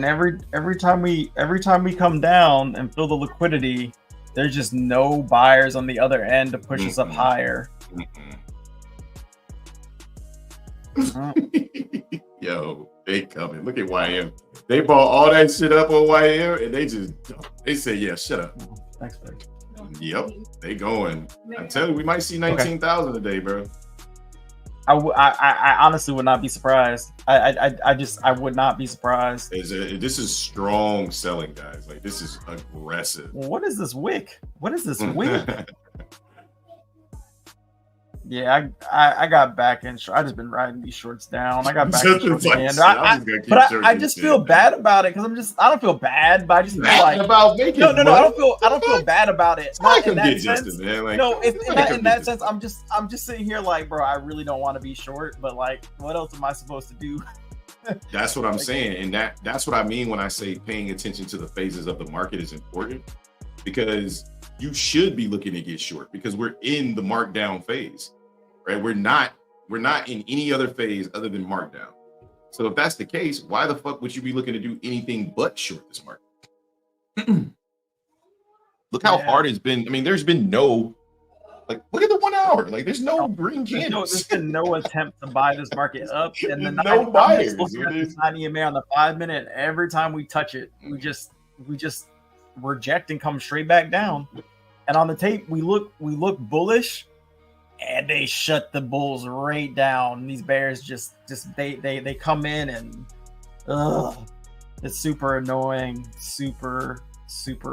every time we come down and fill the liquidity, there's just no buyers on the other end to push us up higher. Yo, they coming. Look at YM. They bought all that shit up on YM and they say, yeah, shut up. Thanks, buddy. Yep, they going. I'm telling you, we might see 19,000 today, bro. I honestly would not be surprised. I would not be surprised. This is strong selling, guys. Like, this is aggressive. What is this wick? Yeah, I got back in. I just been riding these shorts down. I got back in shorts again. I just feel bad about it because I don't feel bad, but I just feel like about making no. I don't feel bad about it. Not in that sense. Justin, man. Like, no, in that sense, I'm just sitting here like, bro, I really don't want to be short, but like, what else am I supposed to do? That's what I'm saying, and that's what I mean when I say paying attention to the phases of the market is important, because you should be looking to get short because we're in the markdown phase, right? We're not in any other phase other than markdown. So if that's the case, why the fuck would you be looking to do anything but short this market? Look how hard it's been. I mean, there's been no, like, look at the 1 hour. Like, there's no green candles. There's been no attempt to buy this market up. And then no buyers. Looking at this 9 EMA on the 5 minute, every time we touch it, we just reject and come straight back down. And on the tape, we look bullish, and they shut the bulls right down. These bears just they come in and it's super annoying, super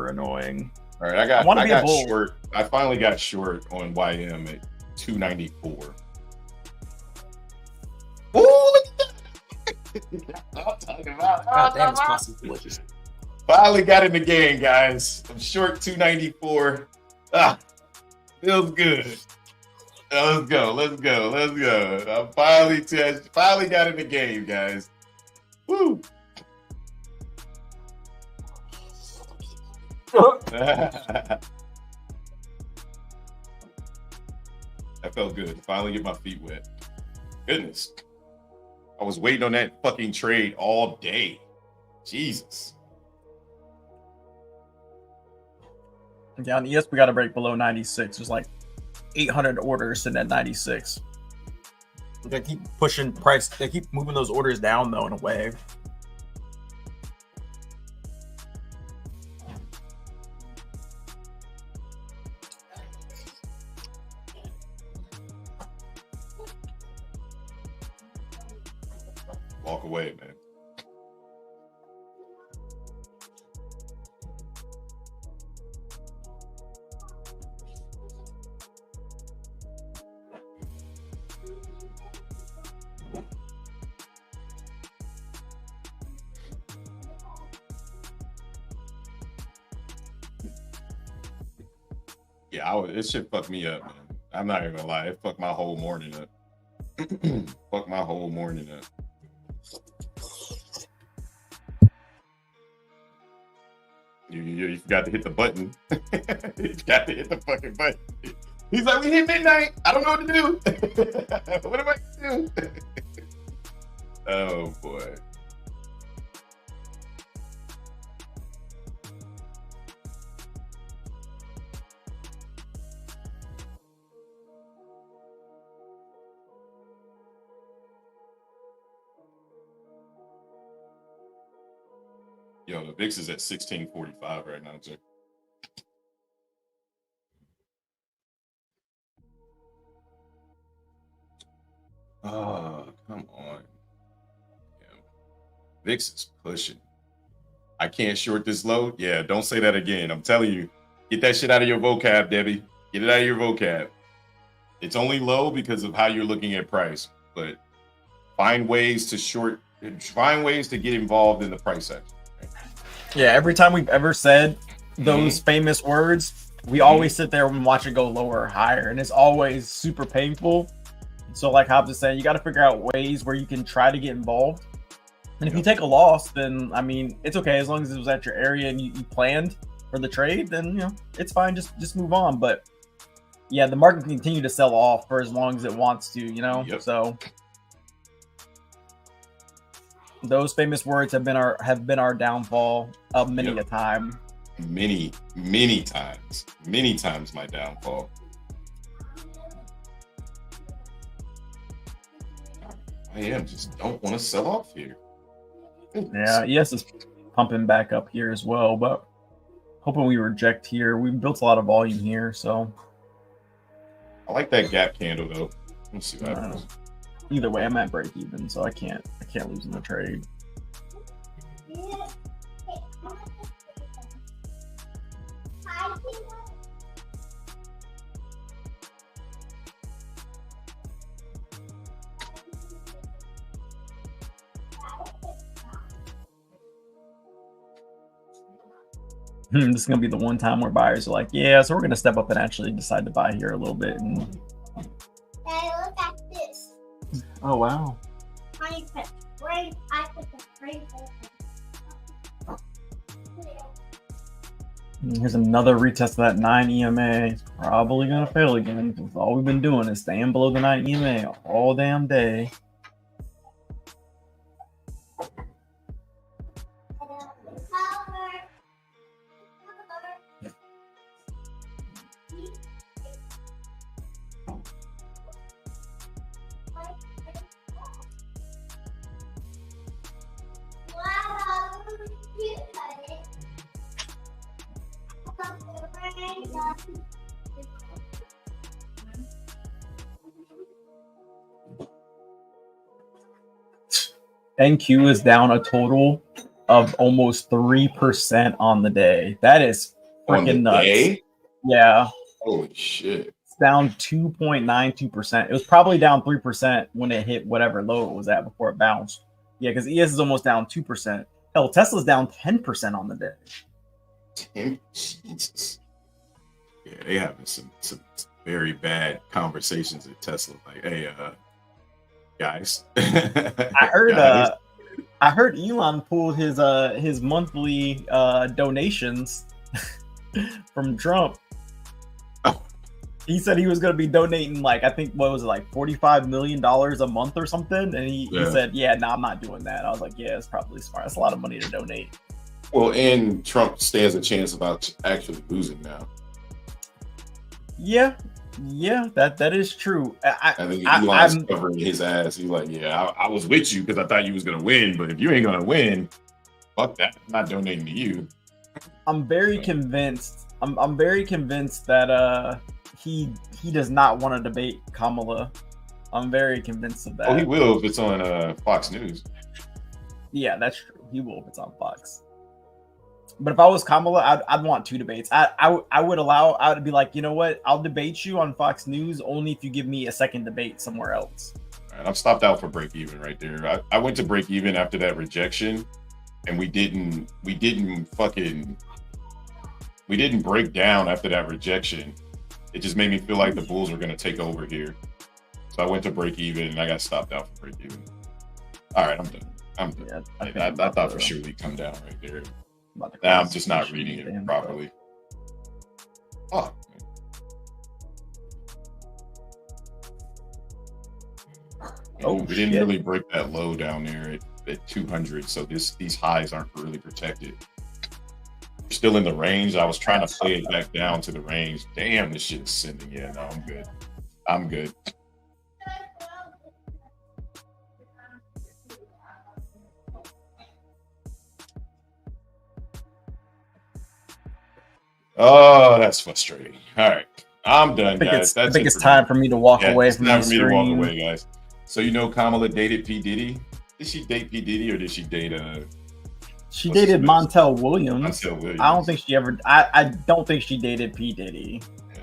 annoying. All right, I got short. I finally got short on YM at 294. Oh, look at that! I'm talking about. God damn, it's possible delicious. Finally got in the game, guys. I'm short 294. Feels good. Let's go. I finally got in the game, guys. Woo! That felt good. Finally get my feet wet. Goodness. I was waiting on that fucking trade all day. Jesus. Yeah, on ES, we got to break below 96. There's like 800 orders sitting at 96. They keep pushing price. They keep moving those orders down, though, in a way. Walk away, man. Yeah, this shit fucked me up, man. I'm not even gonna lie. It fucked my whole morning up. Fuck my whole morning up. You forgot to hit the button. You got to hit the fucking button. He's like, we hit midnight. I don't know what to do. What am I gonna do? Oh boy. Yo, the VIX is at 1645 right now, too. Oh, come on. Yeah. VIX is pushing. I can't short this low. Yeah, don't say that again. I'm telling you, get that shit out of your vocab, Debbie. Get it out of your vocab. It's only low because of how you're looking at price, but find ways to short, find ways to get involved in the price action. Yeah, every time we've ever said those famous words, we always sit there and watch it go lower or higher, and it's always super painful. So like Hobbs is saying, you got to figure out ways where you can try to get involved. And if you take a loss, then, I mean, it's okay. As long as it was at your area and you planned for the trade, then, you know, it's fine. Just move on. But yeah, the market can continue to sell off for as long as it wants to, you know? Yep. So those famous words have been our downfall of many a time. Many times my downfall. I just don't want to sell off here. Yeah, ES is pumping back up here as well, but hoping we reject here. We built a lot of volume here, so I like that gap candle though. Let's see what happens. Either way, I'm at break even, so I can't lose in the trade. This is gonna be the one time where buyers are like, yeah, so we're gonna step up and actually decide to buy here a little bit. And Hey, look at this. oh wow, I put the frame here's another retest of that 9 EMA. It's probably gonna fail again because all we've been doing is staying below the 9 EMA all damn day. NQ is down a total of almost 3% on the day. That is On the freaking nuts. day? Yeah. Holy shit. It's down 2.92%. It was probably down 3% when it hit whatever low it was at before it bounced. Yeah, because ES is almost down 2%. Hell, Tesla's down 10% on the day. Jesus. Yeah, they having some very bad conversations at Tesla. Like, hey, guys. I heard Elon pulled his monthly donations from Trump. Oh. He said he was going to be donating like, I think, what was it, like $45 million a month or something? And he said, yeah, no, I'm not doing that. I was like, yeah, it's probably smart. That's a lot of money to donate. Well, and Trump stands a chance about actually losing now. Yeah, that is true. I think Elon's covering his ass. He's like, yeah, I was with you because I thought you was going to win. But if you ain't going to win, fuck that. I'm not donating to you. I'm very convinced. I'm very convinced that he does not want to debate Kamala. I'm very convinced of that. Oh, he will if it's on Fox News. Yeah, that's true. He will if it's on Fox. But if I was Kamala, I'd want 2 debates. I would be like, you know what? I'll debate you on Fox News only if you give me a second debate somewhere else. All right, I'm stopped out for break even right there. I went to break even after that rejection, and we didn't break down after that rejection. It just made me feel like the Bulls were going to take over here. So I went to break even, and I got stopped out for break even. All right, I'm done. Yeah, I thought for sure we'd come down right there. Now I'm just not reading it properly. Oh, we didn't really break that low down there at 200, so these highs aren't really protected. We're still in the range. I was trying to play it back down to the range. Damn, this shit is sending. Yeah, no, I'm good. I'm good. Oh, that's frustrating. All right, I'm done, guys. I think it's time for me to walk away from the screen. It's time for me to walk away, guys. So you know, Kamala dated P. Diddy. Did she date P. Diddy or did she date She dated Montel Williams. Montel Williams. I don't think she ever. I don't think she dated P. Diddy. Yeah.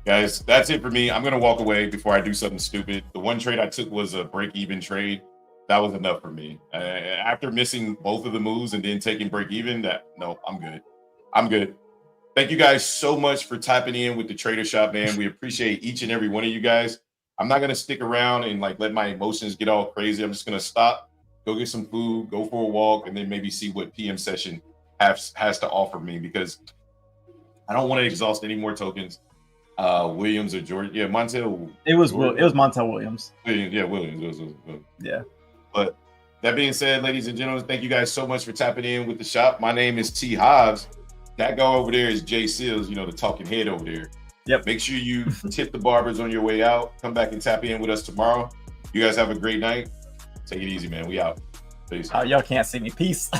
Guys, that's it for me. I'm gonna walk away before I do something stupid. The one trade I took was a break-even trade. That was enough for me. After missing both of the moves and then taking break-even, no, I'm good. I'm good. Thank you guys so much for tapping in with the Trader Shop, man. We appreciate each and every one of you guys. I'm not going to stick around and like let my emotions get all crazy. I'm just going to stop, go get some food, go for a walk, and then maybe see what PM session has to offer me, because I don't want to exhaust any more tokens. Williams or Jordan. Yeah, Montel. It was Montel Williams. Williams. Yeah. But that being said, ladies and gentlemen, thank you guys so much for tapping in with the shop. My name is T. Hobbs. That guy over there is Jay Seals, the talking head over there. Yep. Make sure you tip the barbers on your way out. Come back and tap in with us tomorrow. You guys have a great night. Take it easy, man. We out. Peace. Y'all can't see me. Peace.